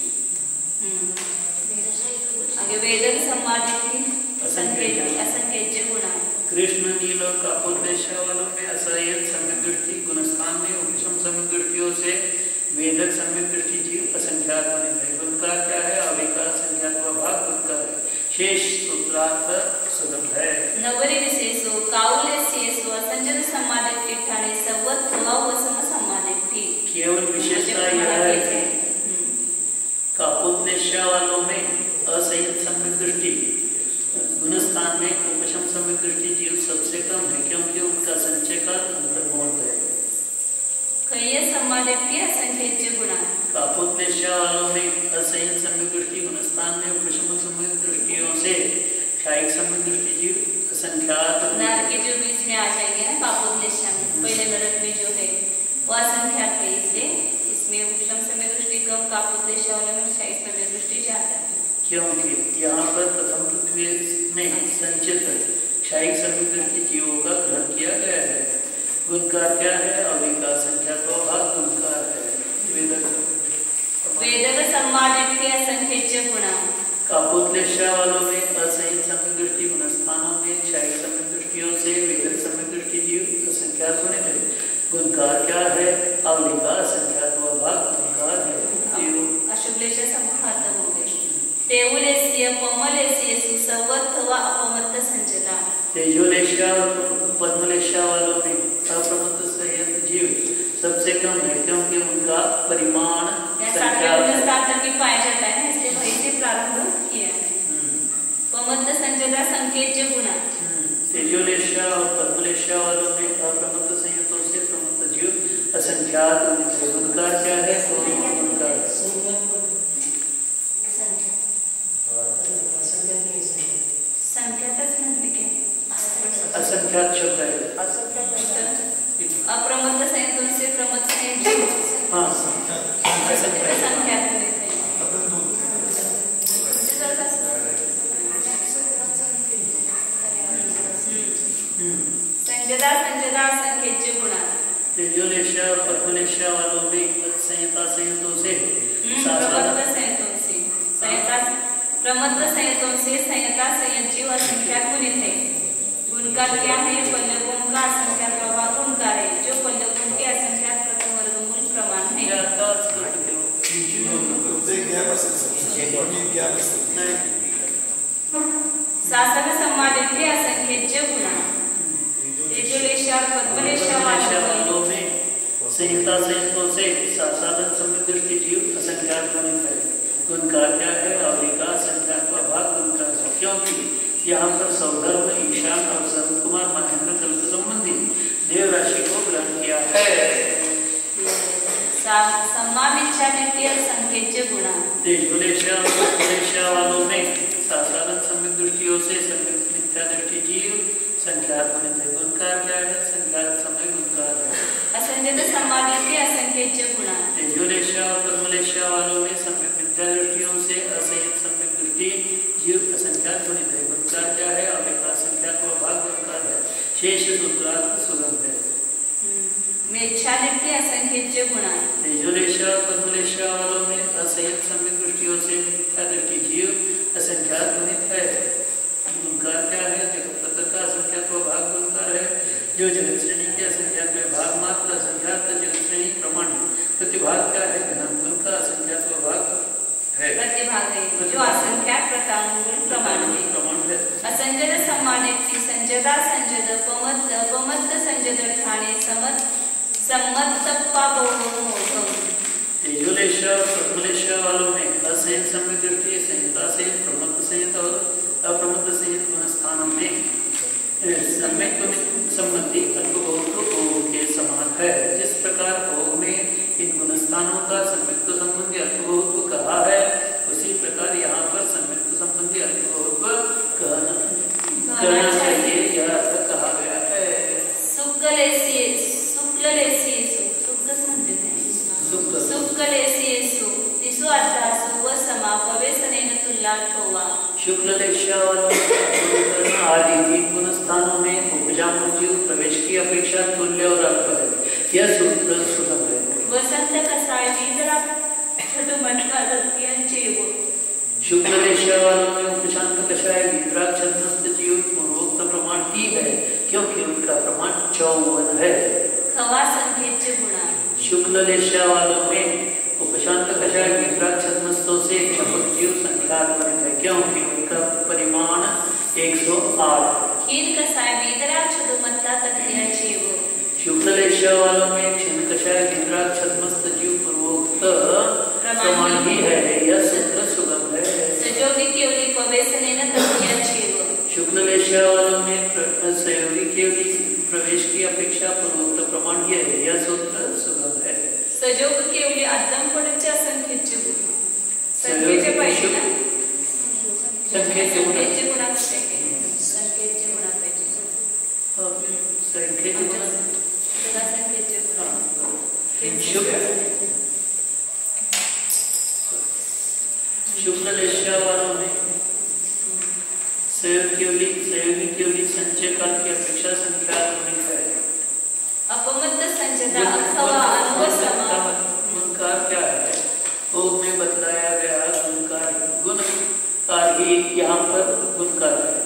[SPEAKER 2] आगे वेदक समाधिति असंख्यचे गुणा।
[SPEAKER 4] कृष्ण नील और कापोतलेशा वालों में असंयत सम्यक दृष्टि गुणस्थान में उपशम सम्यक दृष्टियों से वेदक सम्यक दृष्टि जीव असंख्यात वर्णित है। गुणकार क्या है? आवलिका असंख्यात भाग गुणकार है। शेष सूत्रार्थ सुगम है।
[SPEAKER 2] नवरी विशेषो काउलेस्येषु असंजन समाधिति ठाणे सवत्व वसम समाधिति।
[SPEAKER 4] केवल विशेषता यह है कि कापोतलेशा वालों में असंयत सम्यक दृष्टि गुणस्थान में उपशम सम्यक दृष्टि जीव सबसे कम है, क्योंकि उनका संचय का अंतर्मोह है।
[SPEAKER 2] कई समाधिति असंख्यचे गुणा।
[SPEAKER 4] कापोतलेशा वालों में असंयत सम्यक दृष्टि गुणस्थान में उपशम सम्यक दृष्टियों से क्षयिक सम्यक दृष्टि जीव असंख्यात।
[SPEAKER 2] नारकी जो बीच में आ जाएंगे ना कापोतलेशा में, पहले नरक में जो है वो असंख्यात है, इसलिए इसमें उपशम सम्यक दृष्टि कम, कापोतलेशा वालों में क्षयिक सम्यक दृष्टि ज्यादा है।
[SPEAKER 4] क्योंकि यहाँ पर प्रथम पृथ्वी में संचित क्षयिक सम्यक दृष्टि जीवों का ग्रहण किया गया है। गुणकार क्या है? आवलिका संख्यात भाग गुणकार है।
[SPEAKER 2] वेदक समाधिति असंख्यचे गुणा।
[SPEAKER 4] कापोतलेशा वालों में असंयत सम्यक दृष्टि गुणस्थानों में क्षयिक सम्यक दृष्टियों से वेदक सम्यक दृष्टि जीव असंख्यात वर्णित है। गुणकार क्या है? आवलिका संख्यात भाग गुणकार है।
[SPEAKER 2] अशुभलेशा समूह खत्म हो गए। तेवलेस्य पमलेस्य सुसवत्व अपमत्त संचता।
[SPEAKER 4] तेजोलेशा और पद्मलेशा वालों में अप्रमत्त संयत जीव सबसे कम है, क्योंकि उनका परिमाण
[SPEAKER 2] सातवें स्थान तक ही पाया जाता है, इसलिए वहीं से प्रारंभ किया है। संजदा संकेत गुणा।
[SPEAKER 4] तेजोलेशा और पद्मलेशा वालों में अप्रमत्त संयतों से प्रमत्त जीव असंख्यात होते। गुणकार क्या है? गुणकार
[SPEAKER 2] संख्यातच म्हणते की
[SPEAKER 4] असंख्यात शब्द है।
[SPEAKER 2] अप्रमत्त संयतों से प्रमत्त संयत जीव
[SPEAKER 4] हाँ
[SPEAKER 2] संख्यात होते। संजदा संजदा संकेत गुणा।
[SPEAKER 4] तेजोलेशा और पद्मलेशा वालों में संयता संयतों से
[SPEAKER 2] प्रमत्त संयतों से संयता प्रमत्त संयतों से संयता संयत जीव असंख्यात गुणित है। गुणकार क्या है? पल्लवों का असंख्यात प्रभाव गुणकार है, जो पल्लवों के असंख्यात प्रथम वर्गमूल प्रमाण है। शासन सम्मानित के असंख्य गुणा। तेजोलेशा और पद्मलेशा वालों
[SPEAKER 4] में संहिता संयतों से साधन समदृष्टि जीव असंख्यात गुणित है। गुणकार क्या है? अवधि का संख्यात भाग गुणकार है, क्योंकि यहाँ पर सौधर्म ईशान और संत कुमार महेंद्र कल्प संबंधी देव राशि को ग्रहण किया है।
[SPEAKER 2] सम्मानित्य संकेत गुणा।
[SPEAKER 4] तेजोलेशा और पद्मलेशा वालों में साधारण सम्यक दृष्टियों से सम्यक मिथ्या दृष्टि जीव संख्यात गुणित है। गुणकार क्या है? संख्यात समय गुणकार है।
[SPEAKER 2] असंजत सम्मानित्य असंकेत गुणा।
[SPEAKER 4] तेजोलेशा और पद्मलेशा वालों में सम्यक मिथ्या दृष्टियों से असंयत सम्यक दृष्टि जीव असंख्यात गुणित है। गुणकार क्या है? अव्यक्त संख्यात व भाग गुणकार है। शेष सूत्रार्थ सुगम है।
[SPEAKER 2] मेच्छादित्य असंख्य गुणा।
[SPEAKER 4] तेजोलेशा और पद्मलेशा वालों में असंयत सम्यक दृष्टियों से मिथ्या दृष्टि जीव असंख्यात गुणित है। गुणकार क्या है? जगत का असंख्यात व भाग गुणकार है, जो जगत श्रेणी के असंख्यात में भाग मात्र असंख्यात जगत श्रेणी प्रमाण है। प्रतिभाग क्या है? गुण का असंख्यात व भाग है।
[SPEAKER 2] प्रतिभाग है, जो असंख्यात प्रतानुगुण प्रमाण है। असंजद सम्मानित संजदा संजद पमत्त पमत्त संजद ठाणे समत सम्मतप्पा बहुमोघम।
[SPEAKER 4] तेजोलेशा और पद्मलेशा वालों में असंयत सम्यक दृष्टि संहिता से प्रमत्त संयत और अप्रमत्त संयत गुण स्थानों में सम्यक संबंधी अल्पभोग के समान है। जिस प्रकार भोग में इन गुण स्थानों का सम्यक संबंधी अल्पभोग कहा है, उसी प्रकार यहाँ पर सम्यक संबंधी अल्पभोग कहना चाहिए, यह अर्थ कहा गया है।
[SPEAKER 2] तिसु अर्थासु व समापवेशनेन तुल्लात् होवा।
[SPEAKER 4] शुक्ललेशा आदि तीन गुण स्थानों में उपजामन जीव प्रवेश की अपेक्षा तुल्य और अल्प है। यह सूत्र सुगम है।
[SPEAKER 2] वसंत कसाय वीतरा छठमंडका दत्तियंचेव।
[SPEAKER 4] शुक्ललेशा वालों में उपशांत कषाय वीतरा छद्मस्त जीव पूर्वोक्त प्रमाण ही है, क्योंकि उनका प्रमाण 54 है।
[SPEAKER 2] खवा संकेत गुणा।
[SPEAKER 4] शुक्ललेशा वालों में उपशांत कषाय वीतरा छद्मस्तों से क्षपक जीव संख्यात बनित है, क्योंकि उनका परिमाण 108।
[SPEAKER 2] क्षीण कषाय वीतरा छद्मत्ता तत्तियंचेव।
[SPEAKER 4] शुक्ललेशा वालों में क्षीण कषाय वीतरा छद्मस्त जीव पूर्वोक्त प्रमाण ही है, यह सूत्र सुगम है।
[SPEAKER 2] सजोगी केवली पवेशनेन तत्तियंचेव।
[SPEAKER 4] शुक्ललेशा वालों में सहयोगी केवली प्रवेश की अपेक्षा पूर्वोक्त प्रमाण ही है, यह सूत्र सुगम है।
[SPEAKER 2] सजोग केवली आदम पडच्या संख्येचे गुण। संख्येचे पाहिजे ना? संख्येचे गुण कसे? संख्येचे गुण पाहिजे।
[SPEAKER 4] संख्येचे गुण
[SPEAKER 2] सदा संख्येचे गुण।
[SPEAKER 4] शुक्ललेशा वालों में सहयोगी केवली संचय काल की अपेक्षा संख्या अधिक है।
[SPEAKER 2] अपमत्त संजदा अथवा अनुवसमा।
[SPEAKER 4] गुणकार क्या है? भोग में बतलाया गया गुणकार गुणकार ही यहाँ पर गुणकार है।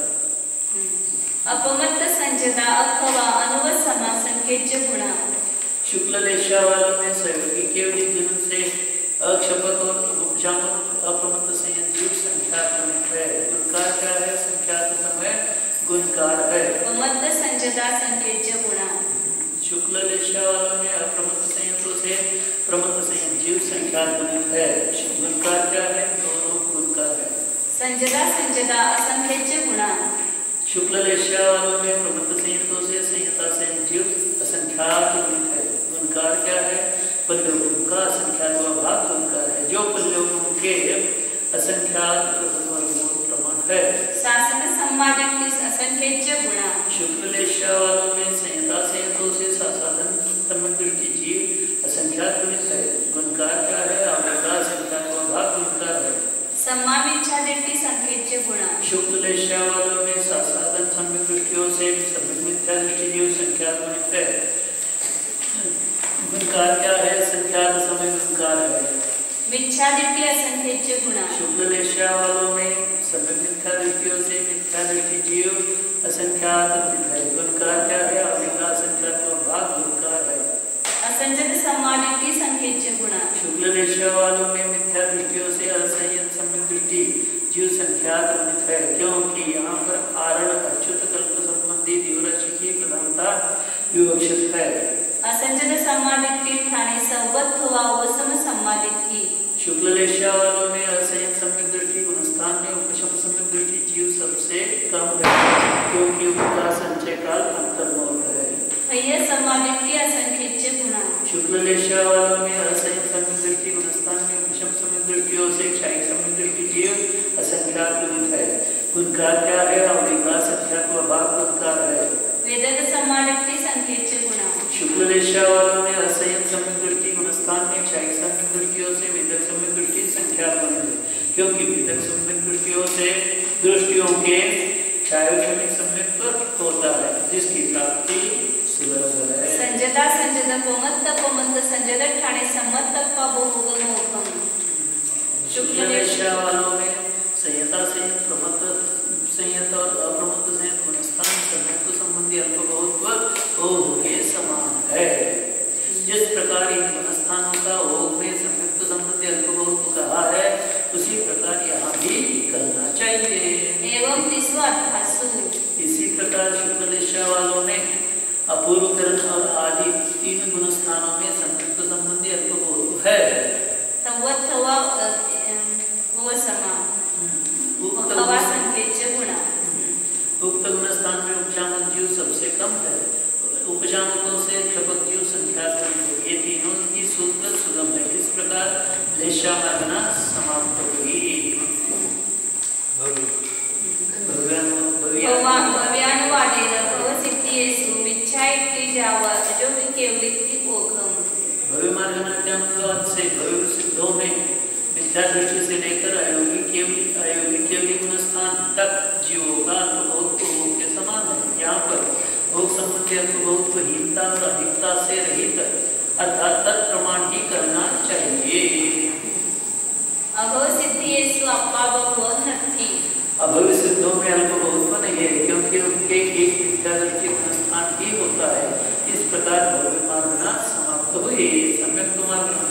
[SPEAKER 2] अपमत्त संजदा अथवा अनुवसमा संकेत गुणा।
[SPEAKER 4] शुक्ललेशा वालों में सहयोगी केवली गुण से अक्षपक और उपशामक अप्रमत्त संयत जीव संख्यात है। गुणकार क्या है? संख्यात समय गुणकार है।
[SPEAKER 2] अपमत्त संजदा संकेत गुणा।
[SPEAKER 4] शुक्ललेशा वालों में अप्रमत्त संयतों से प्रमत्त संयत जीव संख्यात गुणित है। गुणकार क्या है? दोनों गुणकार है।
[SPEAKER 2] संजदा संजदा असंख्यचे गुणा
[SPEAKER 4] शुक्ल लेश्या वालों में प्रबंध संहितों से संहिता से जीव असंख्यात गुण है। गुणकार क्या है? पल्लवों का असंख्यात भाग गुणकार है, जो पल्लवों के असंख्यात प्रमाण है।
[SPEAKER 2] शासन सम्मादित असंख्यचे गुणा
[SPEAKER 4] शुक्ल लेश्या वालों में संहिता संहितों से साधन सम्यक दृष्टि जीव असंख्यात गुणित है। गुणकार क्या है? आवृत्ता असंख्यात भाग गुणकार है।
[SPEAKER 2] सम्मामिच्छादित्य संख्यचे गुणा
[SPEAKER 4] शुक्ल लेश्या वालों में साधन सम्यक दृष्टियों से सम्यक मिथ्या दृष्टि जीव संख्यात गुणित है। गुणकार क्या है? संख्यात समय गुणकार है।
[SPEAKER 2] मिच्छादित्य असंख्यचे गुणा
[SPEAKER 4] शुक्ल लेश्या वालों में सम्यक मिथ्या दृष्टियों से मिथ्या दृष्टि जीव असंख्यात गुणित है। गुणकार क्या है? आवृत्ता असंख्यात भाग गुणकार है।
[SPEAKER 2] असंजत सम्मादित्य संख्यचे गुणा
[SPEAKER 4] शुक्ल लेश्या वालों में मिथ्या दृष्टियों से असंयत सम्यक दृष्टि जीव संख्यात गुणित है, क्योंकि यहाँ पर आरण अच्युत कल्प संबंधी दिवराशि की प्रधानता विवक्षित है।
[SPEAKER 2] असंजत सम्मादित्य ठाणे संवत हुआ उपशम सम्मादित्य
[SPEAKER 4] शुक्ल लेश्या वालों में असंयत सम्यक दृष्टि गुणस्थान में उपशम सम्यक दृष्टि जीव सबसे कम है, क्योंकि उनका संचय काल अंतर्मूल है।
[SPEAKER 2] हय्य सम्मादित्य असंख्यचे गुणा
[SPEAKER 4] शुक्ल लेश्या वालों में असंयत सम्यक दृष्टि गुणस्थान में उपशम सम्यक दृष्टियों से क्षयिक सम्यक दृष्टि जीव असंख्यात गुणित है। गुणकार क्या है? आवृत्ता संख्यात भाग गुणकार है।
[SPEAKER 2] वेदक सम्मादित्य संख्यचे गुणा
[SPEAKER 4] शुक्ल लेश्या वालों में असंयत सम्यक दृष्टि गुणस्थान में क्षयिक सम्यक दृष्टियों से वेदक सम्यक दृष्टि संख्यात गुणित है, क्योंकि वेदक सम्यक दृष्टियों से दृष्टियों के क्षयक्षमिक सम्यक होता है, जिसकी प्राप्ति सुलभ है।
[SPEAKER 2] संजदा संजद कोमत्त संजद ठाणे सम्मत बहुगमोकम
[SPEAKER 4] शुक्ल लेश्या वालों में संहिता संहित प्रमत्त संहित और अप्रमत्त संहित गुणस्थान संयुक्त संबंधी अल्प बहुत्व ओघ के समान है। जिस प्रकार इन गुणस्थानों का ओघ में संयुक्त संबंधी अल्प बहुत्व कहा है, उसी प्रकार यहाँ भी करना चाहिए।
[SPEAKER 2] एवं तिस्वाध्यासु
[SPEAKER 4] इसी प्रकार शुक्ल लेश्या वालों में अपूर्वकरण और आदि तीन गुणस्थानों में संयुक्त संबंधी अल्प बहुत्व है।
[SPEAKER 2] संवत हुआ उपशमा हवा संख्यचे गुणा
[SPEAKER 4] उक्त गुणस्थान में उपशामक जीव सबसे कम है। उपशामकों से क्षपक जीव संख्यात है। ये तीनों की सूत्र सुगम है। इस प्रकार लेश्या मार्गना समाप्त हुई।
[SPEAKER 2] भव्यानुवादेन भवसिद्धीयेषु मिच्छाइत्यावा अजोविकेवलित्ति ओघम
[SPEAKER 4] भव्य मार्गना के अनुवाद से भव्य सिद्धों में मिथ्या दृष्टि से लेकर अयोगी केवली गुणस्थान तक जीवों का अल्पबहुत्व के समान है। यहाँ पर भोग संबंधी अल्पबहुत्वहीनता और अधिकता से रहित अर्थात तत्प्रमाण ही करना चाहिए।
[SPEAKER 2] अभवसिद्धीयेषु अपावभवनत्ति
[SPEAKER 4] अभव्य सिद्धों में अल्पबहुत्व नहीं है, क्योंकि उनके एक मिथ्या दृष्टि गुणस्थान ही होता है। इस प्रकार भव्य मार्गना समाप्त हुई। सम्यक मार्गना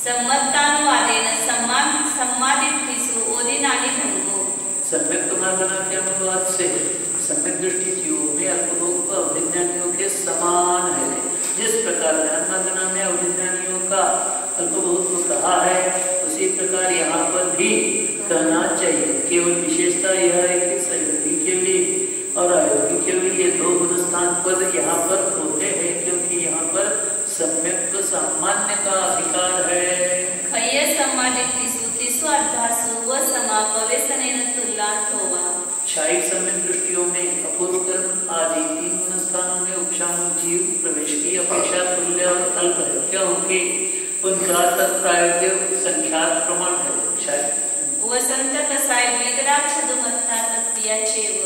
[SPEAKER 2] सम्मतानुवादेन सम्मादित्तिषु ओदिनानि भंगो
[SPEAKER 4] सम्यक मार्गना के अनुवाद से सम्यक दृष्टि जीवों में अल्पबहुत्व अवधिज्ञानियों के समान है। जिस प्रकार ध्यान मार्गना में अवधिज्ञानियों का अल्पबहुत्व कहा है, उसी प्रकार यहाँ पर भी कहना चाहिए। केवल विशेषता यह है कि संयोगी केवली और अयोगी केवली ये दो गुणस्थान पद यहाँ पर होते हैं, क्योंकि यहाँ पर सम्यक सामान्य का अधिकार है।
[SPEAKER 2] खय्य सम्मादित्तिषु तिस्वाध्यासु व समापवेशनेन तुल्लार्थोवा
[SPEAKER 4] क्षयिक सम्यक दृष्टियों में अपूर्वकरण आदि तीन गुणस्थानों में उपशामक जीव प्रवेश की अपेक्षा तुल्य और अल्प है, क्योंकि उनका तत्प्रायोग्य संख्यात प्रमाण है।
[SPEAKER 2] वसंत कसाय वीतराक्षदुमत्ता तत्याचेव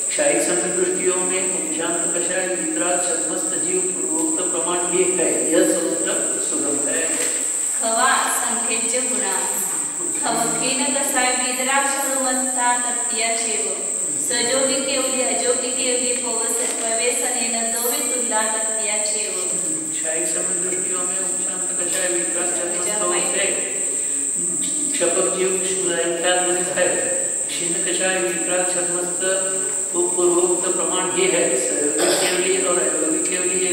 [SPEAKER 4] क्षयिक सम्यक दृष्टियों में उपशांत कषाय वीतराक्षदमस्त जीव पूर्वोक्त प्रमाण ही है। यह सूत्र सुगम है।
[SPEAKER 2] खवा संख्यचे गुणा खवकीन कसाय वीतराक्षदुमत्ता तत्याचेव सजोगी केवली अजोगी केवली पवेशनेन दोवि तुल्ला तत्याचेव
[SPEAKER 4] क्षयिक सम्यक दृष्टियों में उपशांत कषाय वीतराक्षदमस्त क्षपक जीव गुणित है। क्षीण कषाय वीतराक्षदमस्त पूर्वोक्त प्रमाण ही है। केवली और अयोगी केवली ये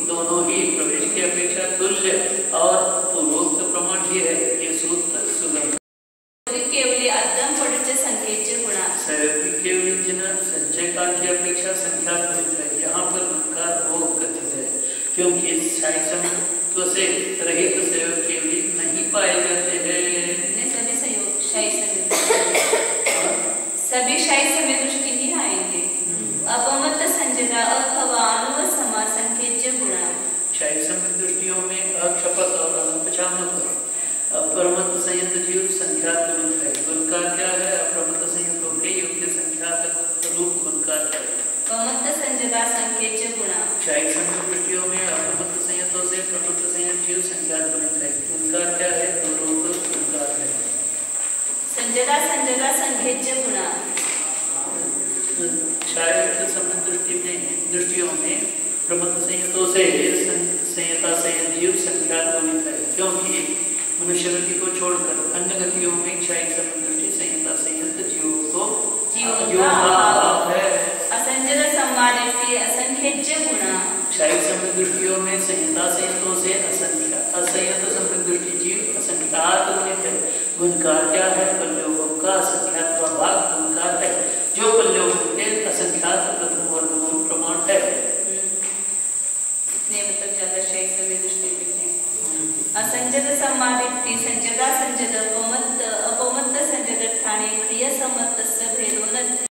[SPEAKER 4] दोनों ही प्रवेश की अपेक्षा तुल्य और पूर्वोक्त प्रमाण ही है। ये सूत्र सुगम
[SPEAKER 2] केवली अद्यम पड़चे संख्येचे
[SPEAKER 4] से रहित संयोग केवली नहीं पाए जाते हैं।
[SPEAKER 2] सभी संयोग शाही समय दृष्टि ही आएंगे। अपमत संजदा अखवानुव समासंख्यज्य गुणा।
[SPEAKER 4] शाही समय दृष्टियों में अक्षपत और अनुपचामक अपरमत संयत जीव संख्यात गुणित है। गुणकार क्या है? अपरमत संयतों के योग्य संख्यात रूप गुणकार है।
[SPEAKER 2] अपमत संजदा संख्यज्य गुणा।
[SPEAKER 4] शाही समय दृष्टियों में अपरमत संयतों से प्रमत संयत जीव संख्यात गुणित है। गुणकार क्या है? दो रूप गुणकार है।
[SPEAKER 2] संजदा संख्यज्य गुणा।
[SPEAKER 4] शाही समय दृष्टियों में प्रमत संयतों से संयता संयत जीव संख्यात गुणित है, क्योंकि मनुष्य गति को छोड़कर अन्य गतियों में क्षायिक समय दृष्टि संयता संयत जीवों को है।
[SPEAKER 2] असंजत संवादित्य असंख्यज्य गुणा।
[SPEAKER 4] क्षायिक समय दृष्टियों में संयता संयतों से असंयत समय दृष्टि जीव असंख्यात गुणित है। गुणकार क्या है? पल्योगों का असंख्यात भाग गुणकार है, जो पल्योगों के असंख्यात प्रथम वर्गमूल प्रमाण है।
[SPEAKER 2] मतलब ज्यादा शाही समय दृष्टि असंजत संवादित्य संजदा संजद अपमत संजद ठाणे